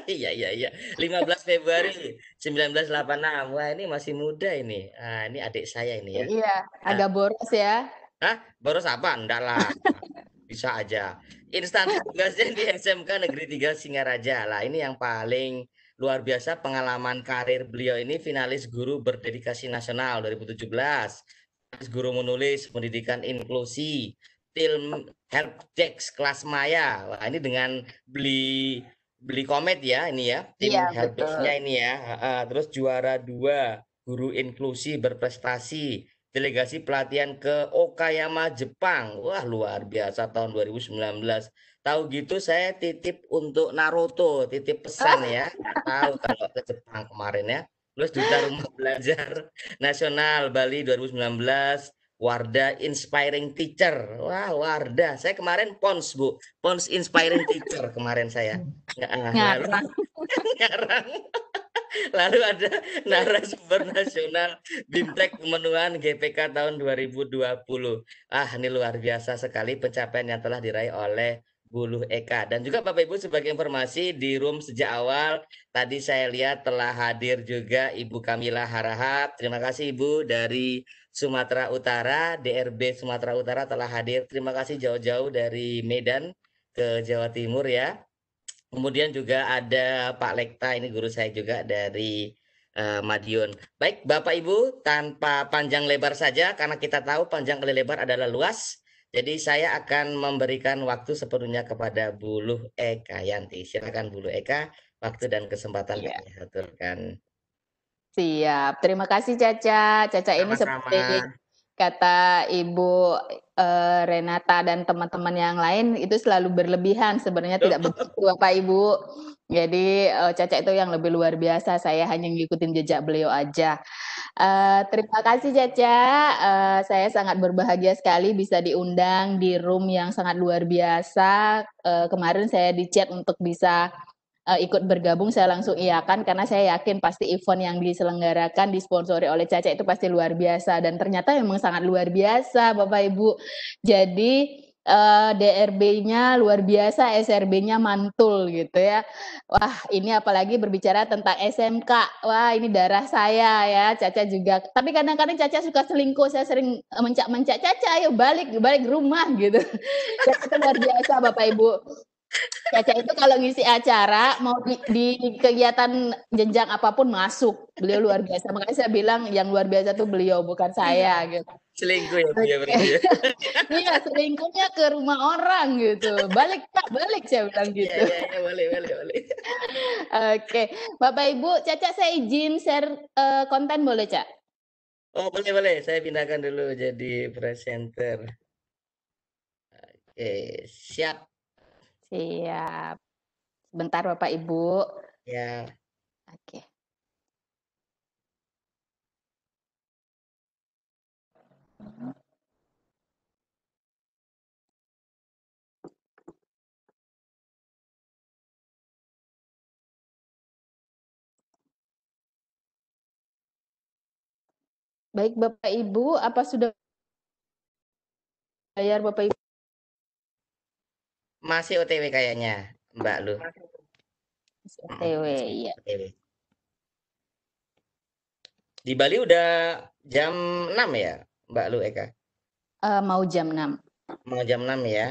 Iya. 15 Februari 1986. Wah, ini masih muda ini. Ah, ini adik saya ini ya. Iya, agak boros ya. Hah? Boros apa? Enggak lah. Bisa aja. Instansi tugasnya di SMK Negeri 3 Singaraja. Lah, ini yang paling luar biasa pengalaman karir beliau ini finalis guru berdedikasi nasional 2017. Finalis guru menulis pendidikan inklusi, tim helpdesk kelas maya. Wah, ini dengan beli komet ya ini ya. Tim Iya, helpdesk-nya betul. ini ya. Terus juara 2 guru inklusi berprestasi delegasi pelatihan ke Okayama, Jepang. Wah, luar biasa tahun 2019. Tahu gitu saya titip untuk Naruto, titip pesan ya. Nggak tahu kalau ke Jepang kemarin ya. Terus Duta Rumah Belajar Nasional Bali 2019, Wardah Inspiring Teacher. Wah, Wardah. Saya kemarin PONS, Bu. PONS Inspiring Teacher kemarin saya. Lalu Ngarang. ngarang. Lalu ada narasumber nasional BIMTEK pemenuhan GPK tahun 2020. Ah, ini luar biasa sekali pencapaian yang telah diraih oleh Buluh Eka. Dan juga Bapak Ibu sebagai informasi di room sejak awal, tadi saya lihat telah hadir juga Ibu Kamila Harahap. Terima kasih Ibu dari Sumatera Utara, DRB Sumatera Utara telah hadir. Terima kasih jauh-jauh dari Medan ke Jawa Timur ya. Kemudian juga ada Pak Lekta, ini guru saya juga dari Madiun. Baik, Bapak Ibu, tanpa panjang lebar saja, karena kita tahu panjang kali lebar adalah luas, jadi saya akan memberikan waktu sepenuhnya kepada Buluh Eka Yanti. Silakan Buluh Eka, waktu dan kesempatan Iya. kami aturkan. Siap. Terima kasih Caca. Caca ini Sama-sama. seperti kata Ibu Renata dan teman-teman yang lain itu selalu berlebihan. Sebenarnya tidak begitu Bapak Ibu. Jadi Caca itu yang lebih luar biasa. Saya hanya ngikutin jejak beliau aja. Terima kasih Caca. Saya sangat berbahagia sekali bisa diundang di room yang sangat luar biasa. Kemarin saya di chat untuk bisa ikut bergabung, saya langsung iyakan karena saya yakin pasti event yang diselenggarakan disponsori oleh Caca itu pasti luar biasa dan ternyata memang sangat luar biasa Bapak Ibu. Jadi DRB-nya luar biasa, SRB-nya mantul gitu ya. Wah, ini apalagi berbicara tentang SMK. Wah, ini darah saya ya. Caca juga. Tapi kadang-kadang Caca suka selingkuh. Saya sering mencak-mencak, Caca ayo balik rumah gitu. Caca itu luar biasa Bapak Ibu. Caca itu kalau ngisi acara mau di kegiatan jenjang apapun masuk. Beliau luar biasa. Makanya saya bilang yang luar biasa tuh beliau bukan saya gitu. Selingkuh ya Bu ya berarti ya. Iya, selingkuhnya ke rumah orang gitu. Balik Pak, balik saya bilang gitu. Iya, boleh. Oke, Bapak Ibu, Caca saya izin share konten boleh, Cak? Oh, boleh. Saya pindahkan dulu jadi presenter. Oke, siap. Siap. Sebentar Bapak Ibu. Ya. Oke. Baik Bapak Ibu, apa sudah bayar Bapak Ibu? Masih OTW kayaknya, Mbak Lu. OTW, iya. OTW. Di Bali udah jam 6 ya, Mbak Lu Eka? Mau jam 6. Mau jam 6 ya.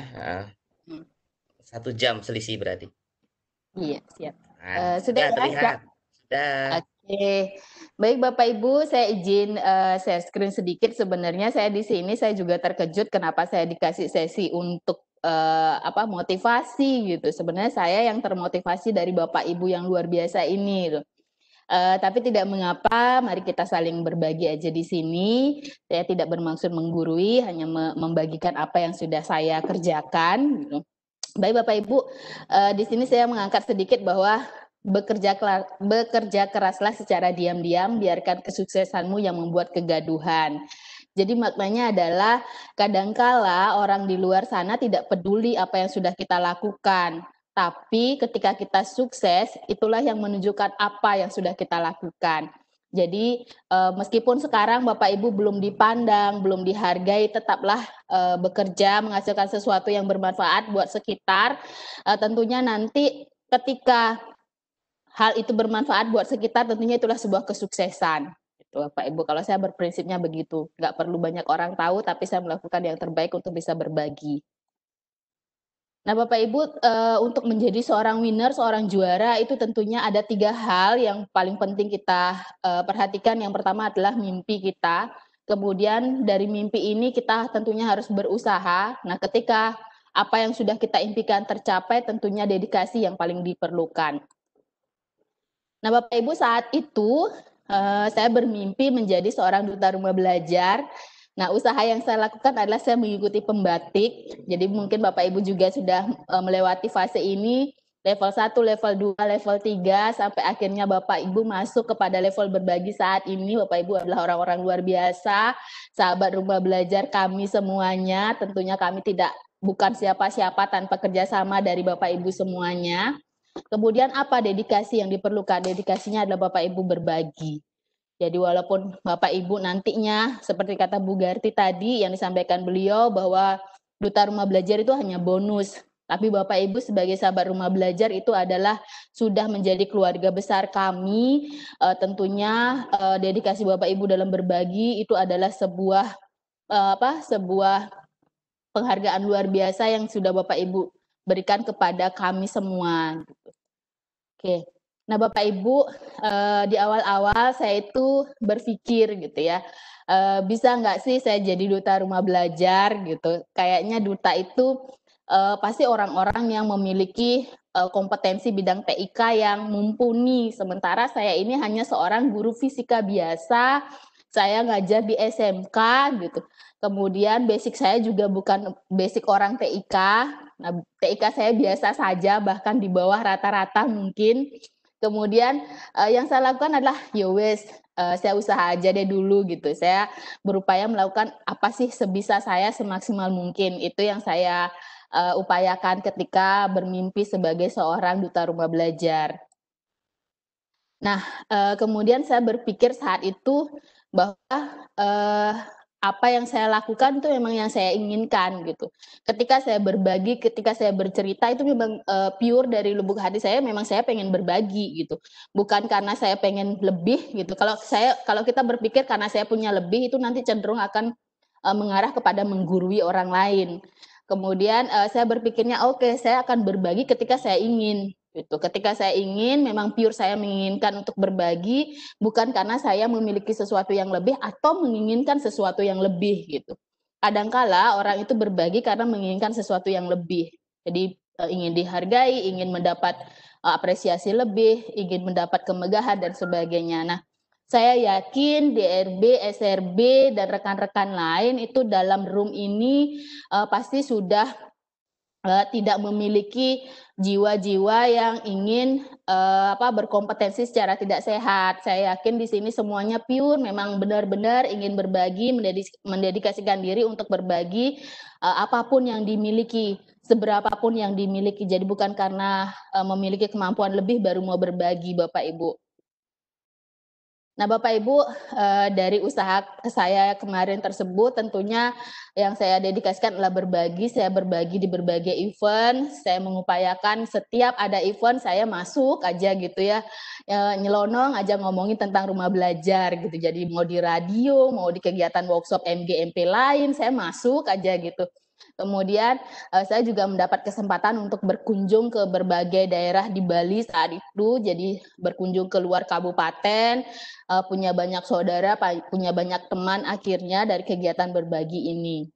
1 jam selisih berarti. Iya, siap. Nah, Sudah ya, terlihat. Sudah. Oke. Baik Bapak Ibu, saya izin share screen sedikit. Sebenarnya saya di sini saya juga terkejut kenapa saya dikasih sesi untuk motivasi gitu. Sebenarnya saya yang termotivasi dari Bapak Ibu yang luar biasa ini gitu. Tapi tidak mengapa, mari kita saling berbagi aja di sini. Saya tidak bermaksud menggurui, hanya membagikan apa yang sudah saya kerjakan gitu. Baik Bapak Ibu, di sini saya mengangkat sedikit bahwa bekerja keraslah secara diam-diam, biarkan kesuksesanmu yang membuat kegaduhan. Jadi maknanya adalah kadangkala orang di luar sana tidak peduli apa yang sudah kita lakukan. Tapi ketika kita sukses, itulah yang menunjukkan apa yang sudah kita lakukan. Jadi meskipun sekarang Bapak Ibu belum dipandang, belum dihargai, tetaplah bekerja, menghasilkan sesuatu yang bermanfaat buat sekitar. Tentunya nanti ketika hal itu bermanfaat buat sekitar, tentunya itulah sebuah kesuksesan. Itu Bapak Ibu, kalau saya berprinsipnya begitu. Nggak perlu banyak orang tahu, tapi saya melakukan yang terbaik untuk bisa berbagi. Nah, Bapak Ibu, untuk menjadi seorang winner, seorang juara, itu tentunya ada 3 hal yang paling penting kita perhatikan. Yang pertama adalah mimpi kita. Kemudian dari mimpi ini kita tentunya harus berusaha. Nah, ketika apa yang sudah kita impikan tercapai, tentunya dedikasi yang paling diperlukan. Nah, Bapak Ibu, saat itu saya bermimpi menjadi seorang duta rumah belajar. Nah, usaha yang saya lakukan adalah saya mengikuti pembatik. Jadi mungkin Bapak Ibu juga sudah melewati fase ini, level 1, level 2, level 3, sampai akhirnya Bapak Ibu masuk kepada level berbagi saat ini. Bapak Ibu adalah orang-orang luar biasa, sahabat rumah belajar kami semuanya. Tentunya kami bukan siapa-siapa tanpa kerjasama dari Bapak Ibu semuanya. Kemudian apa dedikasi yang diperlukan? Dedikasinya adalah Bapak Ibu berbagi. Jadi walaupun Bapak Ibu nantinya, seperti kata Bu Garti tadi yang disampaikan beliau bahwa duta rumah belajar itu hanya bonus. Tapi Bapak Ibu sebagai sahabat rumah belajar itu adalah sudah menjadi keluarga besar kami. Tentunya dedikasi Bapak Ibu dalam berbagi itu adalah sebuah penghargaan luar biasa yang sudah Bapak Ibu berikan kepada kami semua. Oke. Nah, Bapak Ibu, di awal-awal saya itu berpikir gitu ya, bisa nggak sih saya jadi duta rumah belajar gitu. Kayaknya duta itu pasti orang-orang yang memiliki kompetensi bidang TIK yang mumpuni. Sementara saya ini hanya seorang guru fisika biasa, saya ngajar di SMK gitu. Kemudian basic saya juga bukan basic orang TIK. Nah, TIK saya biasa saja, bahkan di bawah rata-rata mungkin. Kemudian yang saya lakukan adalah yowes, saya usaha aja deh dulu gitu. Saya berupaya melakukan apa sih sebisa saya semaksimal mungkin. Itu yang saya upayakan ketika bermimpi sebagai seorang duta rumah belajar. Nah, kemudian saya berpikir saat itu bahwa apa yang saya lakukan itu memang yang saya inginkan gitu. Ketika saya berbagi, ketika saya bercerita itu memang pure dari lubuk hati saya, memang saya pengen berbagi gitu. Bukan karena saya pengen lebih gitu. Kalau kita berpikir karena saya punya lebih itu nanti cenderung akan mengarah kepada menggurui orang lain. Kemudian saya berpikirnya oke, saya akan berbagi ketika saya ingin gitu. Ketika saya ingin, memang pure saya menginginkan untuk berbagi, bukan karena saya memiliki sesuatu yang lebih atau menginginkan sesuatu yang lebih gitu. Kadangkala orang itu berbagi karena menginginkan sesuatu yang lebih. Jadi ingin dihargai, ingin mendapat apresiasi lebih, ingin mendapat kemegahan dan sebagainya. Nah, saya yakin DRB, SRB, dan rekan-rekan lain itu dalam room ini pasti sudah tidak memiliki jiwa-jiwa yang ingin berkompetensi secara tidak sehat. Saya yakin di sini semuanya pure, memang benar-benar ingin berbagi, mendedikasikan diri untuk berbagi apapun yang dimiliki, seberapapun yang dimiliki. Jadi bukan karena memiliki kemampuan lebih baru mau berbagi, Bapak Ibu. Nah, Bapak Ibu, dari usaha saya kemarin tersebut tentunya yang saya dedikasikan adalah berbagi. Saya berbagi di berbagai event, saya mengupayakan setiap ada event saya masuk aja gitu ya, nyelonong aja ngomongin tentang rumah belajar gitu. Jadi mau di radio, mau di kegiatan workshop MGMP lain, saya masuk aja gitu. Kemudian saya juga mendapat kesempatan untuk berkunjung ke berbagai daerah di Bali saat itu, jadi berkunjung ke luar kabupaten, punya banyak saudara, punya banyak teman akhirnya dari kegiatan berbagi ini.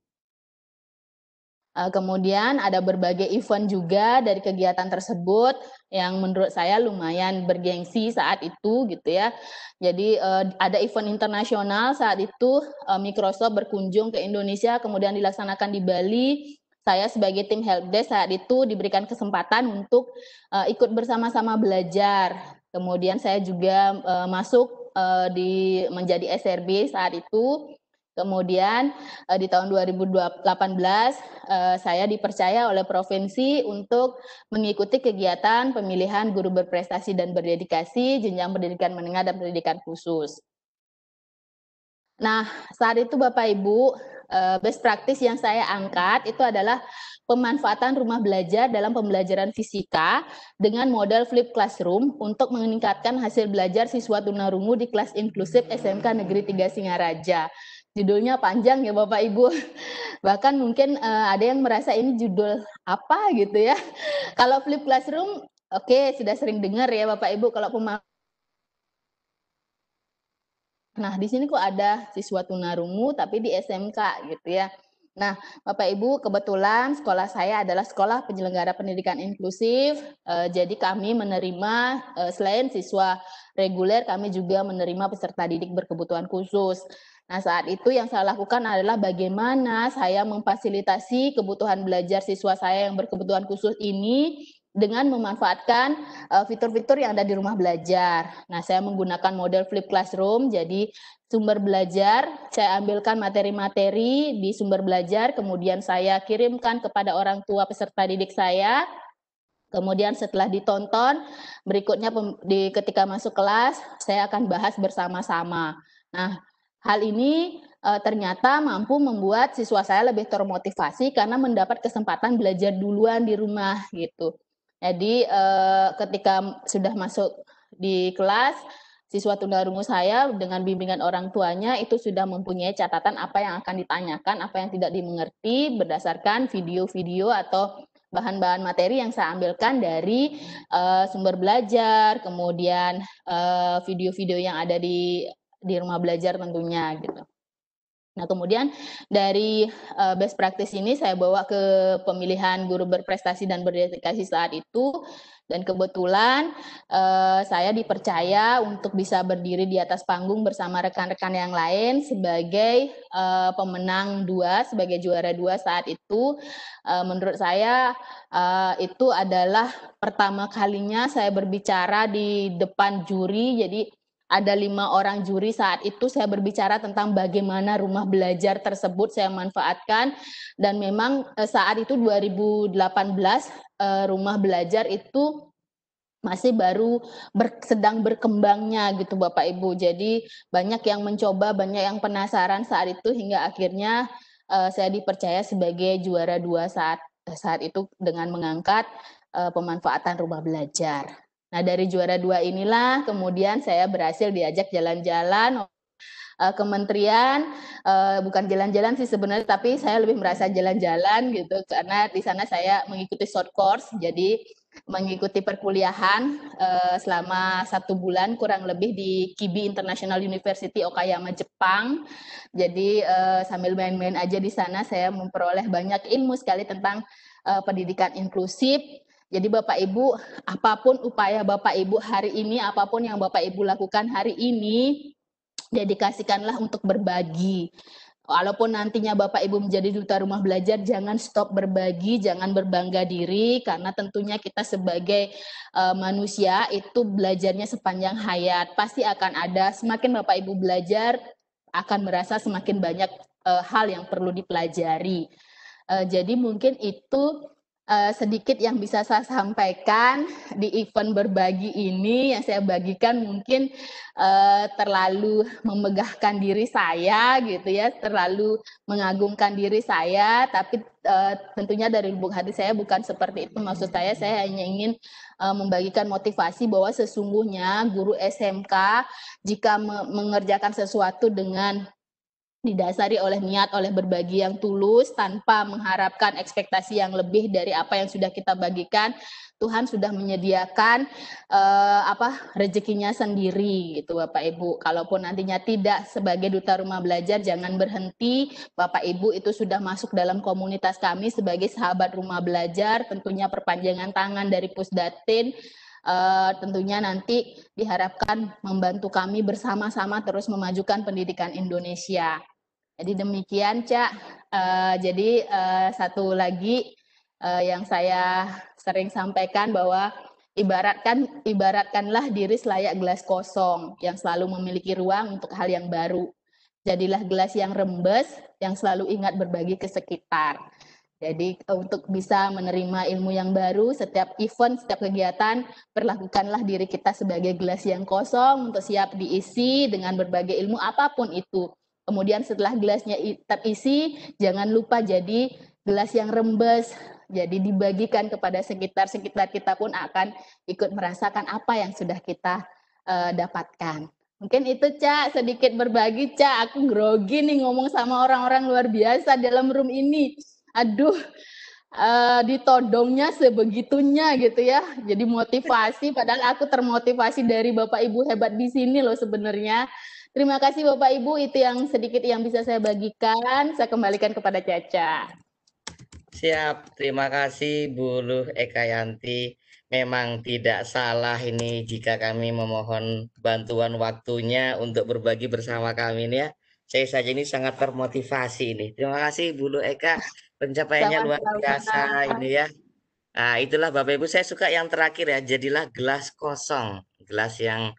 Kemudian ada berbagai event juga dari kegiatan tersebut yang menurut saya lumayan bergengsi saat itu gitu ya. Jadi ada event internasional saat itu Microsoft berkunjung ke Indonesia kemudian dilaksanakan di Bali. Saya sebagai tim helpdesk saat itu diberikan kesempatan untuk ikut bersama-sama belajar. Kemudian saya juga masuk menjadi SRB saat itu. Kemudian di tahun 2018 saya dipercaya oleh provinsi untuk mengikuti kegiatan pemilihan guru berprestasi dan berdedikasi jenjang pendidikan menengah dan pendidikan khusus. Nah, saat itu Bapak Ibu, best practice yang saya angkat itu adalah pemanfaatan rumah belajar dalam pembelajaran fisika dengan model flip classroom untuk meningkatkan hasil belajar siswa tunarungu di kelas inklusif SMK Negeri 3 Singaraja. Judulnya panjang ya Bapak Ibu. Bahkan mungkin ada yang merasa ini judul apa gitu ya. Kalau flip classroom, oke, sudah sering dengar ya Bapak Ibu. Kalau nah, di sini kok ada siswa tunarungu tapi di SMK gitu ya. Nah, Bapak Ibu, kebetulan sekolah saya adalah sekolah penyelenggara pendidikan inklusif. Jadi kami menerima selain siswa reguler, kami juga menerima peserta didik berkebutuhan khusus. Nah, saat itu yang saya lakukan adalah bagaimana saya memfasilitasi kebutuhan belajar siswa saya yang berkebutuhan khusus ini dengan memanfaatkan fitur-fitur yang ada di rumah belajar. Nah, saya menggunakan model flip classroom, jadi sumber belajar, saya ambilkan materi-materi di sumber belajar, kemudian saya kirimkan kepada orang tua peserta didik saya. Kemudian setelah ditonton, berikutnya ketika masuk kelas, saya akan bahas bersama-sama. Nah, hal ini ternyata mampu membuat siswa saya lebih termotivasi karena mendapat kesempatan belajar duluan di rumah gitu. Jadi ketika sudah masuk di kelas, siswa tunarungu saya dengan bimbingan orang tuanya itu sudah mempunyai catatan apa yang akan ditanyakan, apa yang tidak dimengerti berdasarkan video-video atau bahan-bahan materi yang saya ambilkan dari sumber belajar, kemudian video-video yang ada di rumah belajar tentunya gitu. Nah, kemudian dari best practice ini saya bawa ke pemilihan guru berprestasi dan berdedikasi saat itu, dan kebetulan saya dipercaya untuk bisa berdiri di atas panggung bersama rekan-rekan yang lain sebagai pemenang 2, sebagai juara 2 saat itu. Menurut saya itu adalah pertama kalinya saya berbicara di depan juri, jadi ada 5 orang juri saat itu saya berbicara tentang bagaimana rumah belajar tersebut saya manfaatkan, dan memang saat itu 2018 rumah belajar itu masih baru sedang berkembangnya gitu Bapak Ibu. Jadi banyak yang mencoba, banyak yang penasaran saat itu hingga akhirnya saya dipercaya sebagai juara 2 saat itu dengan mengangkat pemanfaatan rumah belajar. Nah, dari juara 2 inilah kemudian saya berhasil diajak jalan-jalan kementerian, bukan jalan-jalan sih sebenarnya, tapi saya lebih merasa jalan-jalan gitu karena di sana saya mengikuti short course, jadi mengikuti perkuliahan selama 1 bulan kurang lebih di Kibi International University Okayama, Jepang. Jadi sambil main-main aja di sana saya memperoleh banyak ilmu sekali tentang pendidikan inklusif. Jadi Bapak Ibu, apapun upaya Bapak Ibu hari ini, apapun yang Bapak Ibu lakukan hari ini, dedikasikanlah untuk berbagi. Walaupun nantinya Bapak Ibu menjadi duta rumah belajar, jangan stop berbagi, jangan berbangga diri, karena tentunya kita sebagai manusia itu belajarnya sepanjang hayat. Pasti akan ada, semakin Bapak Ibu belajar, akan merasa semakin banyak hal yang perlu dipelajari. Jadi mungkin itu sedikit yang bisa saya sampaikan di event berbagi ini. Yang saya bagikan mungkin terlalu memegahkan diri saya gitu ya, terlalu mengagungkan diri saya, tapi tentunya dari lubuk hati saya bukan seperti itu. Maksud saya hanya ingin membagikan motivasi bahwa sesungguhnya guru SMK jika mengerjakan sesuatu dengan didasari oleh niat, oleh berbagi yang tulus, tanpa mengharapkan ekspektasi yang lebih dari apa yang sudah kita bagikan, Tuhan sudah menyediakan rezekinya sendiri gitu Bapak Ibu. Kalaupun nantinya tidak sebagai duta rumah belajar, jangan berhenti. Bapak Ibu itu sudah masuk dalam komunitas kami sebagai sahabat rumah belajar, tentunya perpanjangan tangan dari Pusdatin. Tentunya nanti diharapkan membantu kami bersama-sama terus memajukan pendidikan Indonesia. Jadi demikian Cak. Jadi satu lagi yang saya sering sampaikan bahwa ibaratkanlah diri selayak gelas kosong yang selalu memiliki ruang untuk hal yang baru. Jadilah gelas yang rembes, yang selalu ingat berbagi ke sekitar. Jadi untuk bisa menerima ilmu yang baru, setiap event, setiap kegiatan, perlakukanlah diri kita sebagai gelas yang kosong untuk siap diisi dengan berbagai ilmu apapun itu. Kemudian setelah gelasnya terisi, jangan lupa jadi gelas yang rembes. Jadi dibagikan kepada sekitar-sekitar kita pun akan ikut merasakan apa yang sudah kita dapatkan. Mungkin itu, Cak, sedikit berbagi, Cak. Aku grogi nih ngomong sama orang-orang luar biasa dalam room ini. Aduh, ditodongnya sebegitunya gitu ya. Jadi motivasi, padahal aku termotivasi dari Bapak Ibu hebat di sini loh sebenarnya. Terima kasih Bapak Ibu, itu yang sedikit yang bisa saya bagikan. Saya kembalikan kepada Caca. Siap, terima kasih Bu Luh Ekayanti. Memang tidak salah ini jika kami memohon bantuan waktunya untuk berbagi bersama kami ini ya. Saya saja ini sangat termotivasi ini. Terima kasih Bu Luh Eka, pencapaiannya luar biasa ini ya. Nah, itulah Bapak Ibu, saya suka yang terakhir ya, jadilah gelas kosong, gelas yang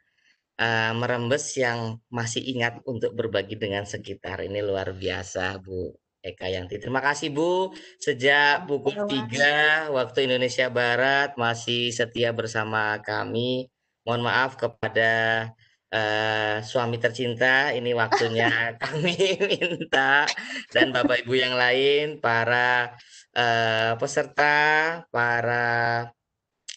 merembes yang masih ingat untuk berbagi dengan sekitar. Ini luar biasa Bu Ekayanti. Terima kasih Bu, sejak pukul 3 waktu Indonesia Barat masih setia bersama kami. Mohon maaf kepada suami tercinta, ini waktunya kami minta, dan Bapak Ibu yang lain, para peserta, para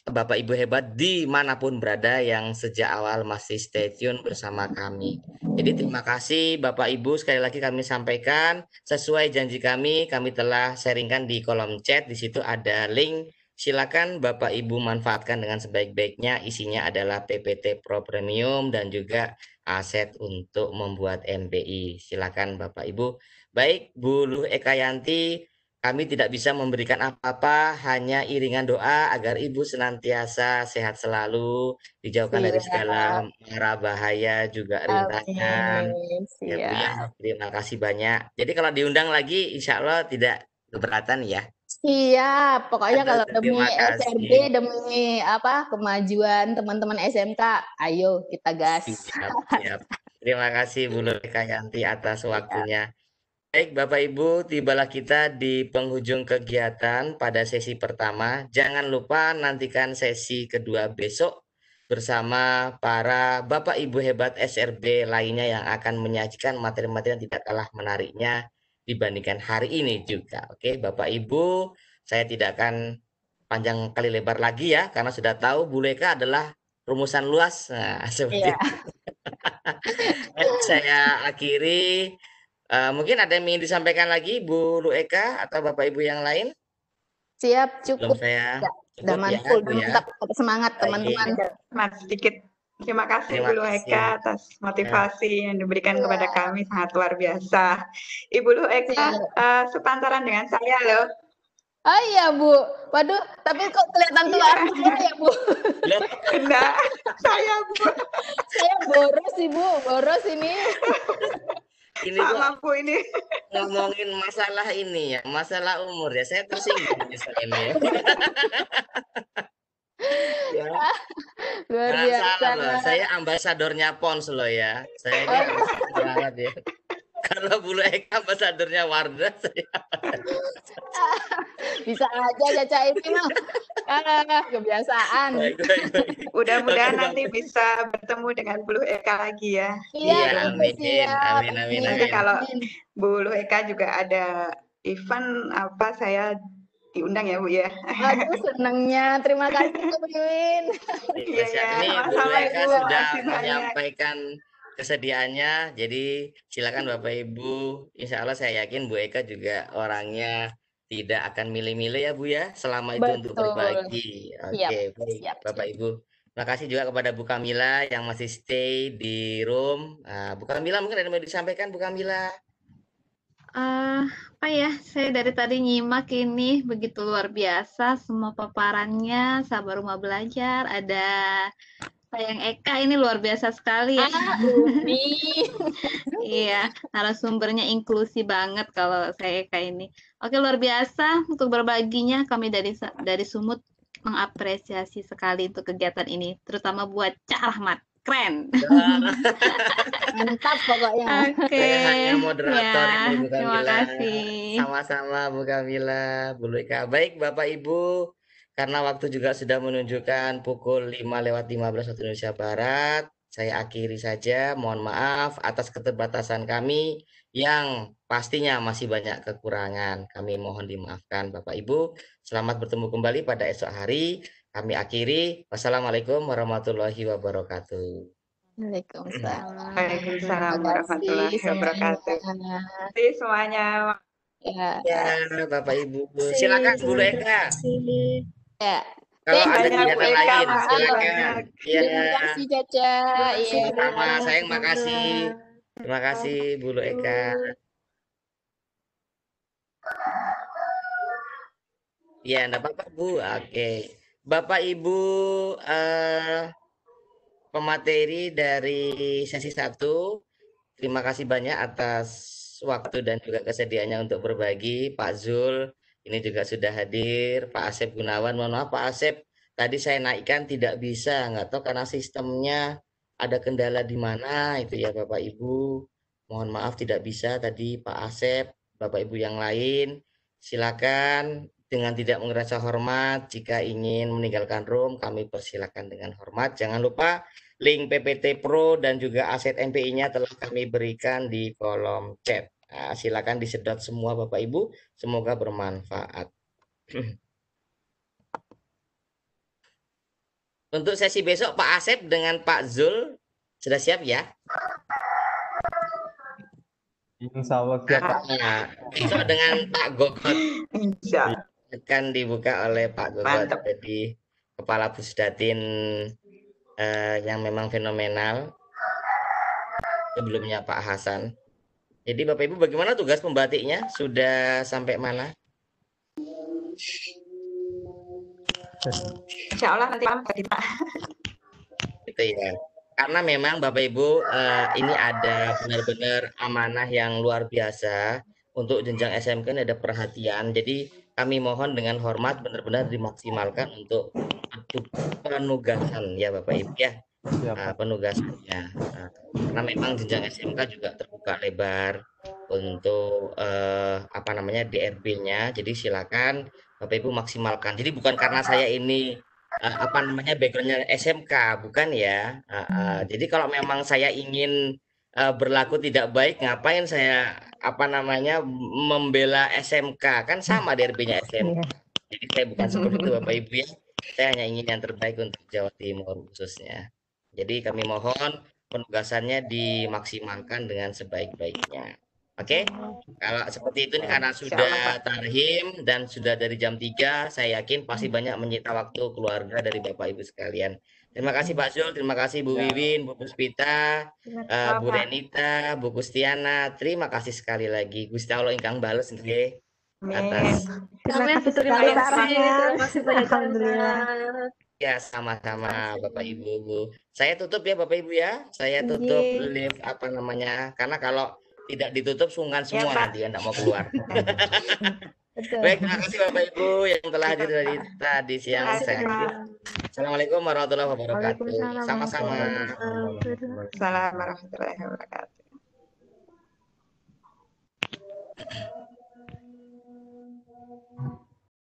Bapak Ibu hebat dimanapun berada yang sejak awal masih stay tune bersama kami. Jadi terima kasih Bapak Ibu, sekali lagi kami sampaikan sesuai janji kami telah sharingkan di kolom chat. Di situ ada link, silakan Bapak Ibu manfaatkan dengan sebaik-baiknya. Isinya adalah PPT Pro Premium dan juga aset untuk membuat MPI. Silakan Bapak Ibu. Baik Bu Luh Ekayanti, kami tidak bisa memberikan apa-apa, hanya iringan doa agar Ibu senantiasa sehat selalu, dijauhkan dari segala mara bahaya, juga rintangan. Ya Bu ya, terima kasih banyak. Jadi kalau diundang lagi, insya Allah tidak keberatan ya. Siap, pokoknya kalau demi Terima SRB, kasih. demi kemajuan teman-teman SMK, ayo kita gas. Siap. Terima kasih Bu Luh Ekayanti atas waktunya. Baik Bapak Ibu, tibalah kita di penghujung kegiatan pada sesi pertama. Jangan lupa nantikan sesi kedua besok bersama para Bapak Ibu hebat SRB lainnya yang akan menyajikan materi-materi yang tidak kalah menariknya dibandingkan hari ini juga. Oke Bapak Ibu, saya tidak akan panjang kali lebar lagi ya, karena sudah tahu Bu Leka adalah rumusan luas. Nah, seperti itu. Saya akhiri. Mungkin ada yang ingin disampaikan lagi Bu Luh Eka atau Bapak Ibu yang lain? Siap, cukup. Belum saya. Udah mantul, mantap, semangat teman-teman. Mas, sedikit terima kasih Bu Luh Eka atas motivasi yang diberikan kepada kami, sangat luar biasa. Ibu Luh Eka sepantaran dengan saya loh. Oh iya Bu, waduh, tapi kok kelihatan tua ya Bu? Enggak, saya Bu. Saya boros Ibu, boros ini. Ini sama Bu ini ngomongin masalah ini ya, masalah umur ya, saya tersinggung ini ya. Ya. Luar biasa. Loh. Saya ambasadornya Pons loh ya, saya ini banget ya. Kalau Bu Luh Eka ambasadornya Wardah, saya bisa aja Caca ini mah kebiasaan. Mudah-mudahan nanti bisa bertemu dengan Bu Luh Eka lagi ya. Iya, amin. Nanti kalau Bu Luh Eka juga ada event apa, saya diundang ya Bu ya. Aduh senangnya, terima kasih Bu Iwin. Ini Bu Luh Eka sudah menyampaikan kesediaannya, jadi silakan Bapak Ibu. Insya Allah saya yakin Bu Eka juga orangnya tidak akan milih-milih ya Bu ya, selama itu untuk berbagi. Oke, baik Bapak Ibu. Terima kasih juga kepada Bu Kamila yang masih stay di room. Bu Kamila, mungkin ada yang mau disampaikan Bu Kamila? Apa ya, saya dari tadi nyimak ini begitu luar biasa semua paparannya, sahabat rumah belajar, ada Sayang Eka ini luar biasa sekali ya. Iya, narasumbernya inklusi banget kalau saya Eka ini. Oke, luar biasa untuk berbaginya. Kami dari Sumut mengapresiasi sekali untuk kegiatan ini, terutama buat Cak Rahmat. Keren. Mantap pokoknya. Oke. Saya hanya moderator Ya, ini, Bu terima Kamila. kasih. Sama-sama Bu Kamila, Bu Luika. Baik Bapak Ibu, karena waktu juga sudah menunjukkan pukul 5:15 waktu Indonesia Barat, saya akhiri saja. Mohon maaf atas keterbatasan kami yang pastinya masih banyak kekurangan. Kami mohon dimaafkan Bapak Ibu. Selamat bertemu kembali pada esok hari. Kami akhiri. Wassalamualaikum warahmatullahi wabarakatuh. Waalaikumsalam. Waalaikumsalam Terima warahmatullahi kasih wabarakatuh. semuanya. Terima kasih semuanya. Ya, Ya, Bapak Ibu. Terima Silakan Bu terima Eka. kasih. ya. Kalau Thank ada you, Banyak Bu kegiatan Eka, lain, makasih silakan. banyak. Ya, Terima kasih Caca. Terima kasih Iya. Bu sama Eka, saya Bu makasih. Kamila. Terima kasih Bu Eka. Ya, enggak apa-apa Bu. Oke. Bapak Ibu pemateri dari sesi 1, terima kasih banyak atas waktu dan juga kesediaannya untuk berbagi. Pak Zul ini juga sudah hadir. Pak Asep Gunawan, mohon maaf Pak Asep, tadi saya naikkan tidak bisa, nggak tahu karena sistemnya ada kendala di mana itu ya Bapak Ibu. Mohon maaf tidak bisa tadi Pak Asep, Bapak Ibu yang lain. Silakan dengan tidak merasa hormat, jika ingin meninggalkan room, kami persilakan dengan hormat. Jangan lupa link PPT Pro dan juga aset MPI-nya telah kami berikan di kolom chat. Nah, silakan disedot semua Bapak Ibu, semoga bermanfaat. Untuk sesi besok Pak Asep dengan Pak Zul sudah siap ya? Insya Allah siap Pak. Nah, besok dengan Pak Gogot Insya Allah. akan dibuka oleh Pak Gogot, Mantap. jadi Kepala Pusdatin yang memang fenomenal. Sebelumnya Pak Hasan. Jadi Bapak Ibu bagaimana tugas pembatiknya? Sudah sampai mana? Insya Allah nanti sampai kita. Gitu ya. Karena memang Bapak Ibu ini ada benar-benar amanah yang luar biasa untuk jenjang SMK, ini ada perhatian. Jadi kami mohon dengan hormat benar-benar dimaksimalkan untuk penugasan ya Bapak Ibu ya. Penugasannya. Karena memang jenjang SMK juga terbuka lebar untuk apa namanya DRB-nya. Jadi silakan Bapak Ibu maksimalkan. Jadi bukan karena saya ini apa namanya backgroundnya SMK, bukan ya. Jadi kalau memang saya ingin berlaku tidak baik, ngapain saya apa namanya membela SMK, kan sama DRB-nya SMK. Jadi saya bukan seperti itu Bapak Ibu ya. Saya hanya ingin yang terbaik untuk Jawa Timur khususnya. Jadi kami mohon penugasannya dimaksimalkan dengan sebaik-baiknya. Oke, kalau seperti itu karena sudah tarhim dan sudah dari jam 3, saya yakin pasti banyak menyita waktu keluarga dari Bapak Ibu sekalian. Terima kasih Pak Zul, terima kasih Bu Wiwin, Bu Puspita, Bu Renita, Bu Kustiana. Terima kasih sekali lagi. Gusti Allah ingkang bales nggih atas. Terima kasih banyak. Alhamdulillah. Ya, sama-sama Bapak Ibu. Saya tutup ya Bapak Ibu ya. Saya tutup live apa namanya? Karena kalau tidak ditutup sungkan semua nanti enggak mau keluar. Baik, terima kasih Bapak Ibu yang telah hadir dari tadi siang. Assalamualaikum warahmatullahi wabarakatuh. Sama-sama. Assalamualaikum warahmatullahi wabarakatuh.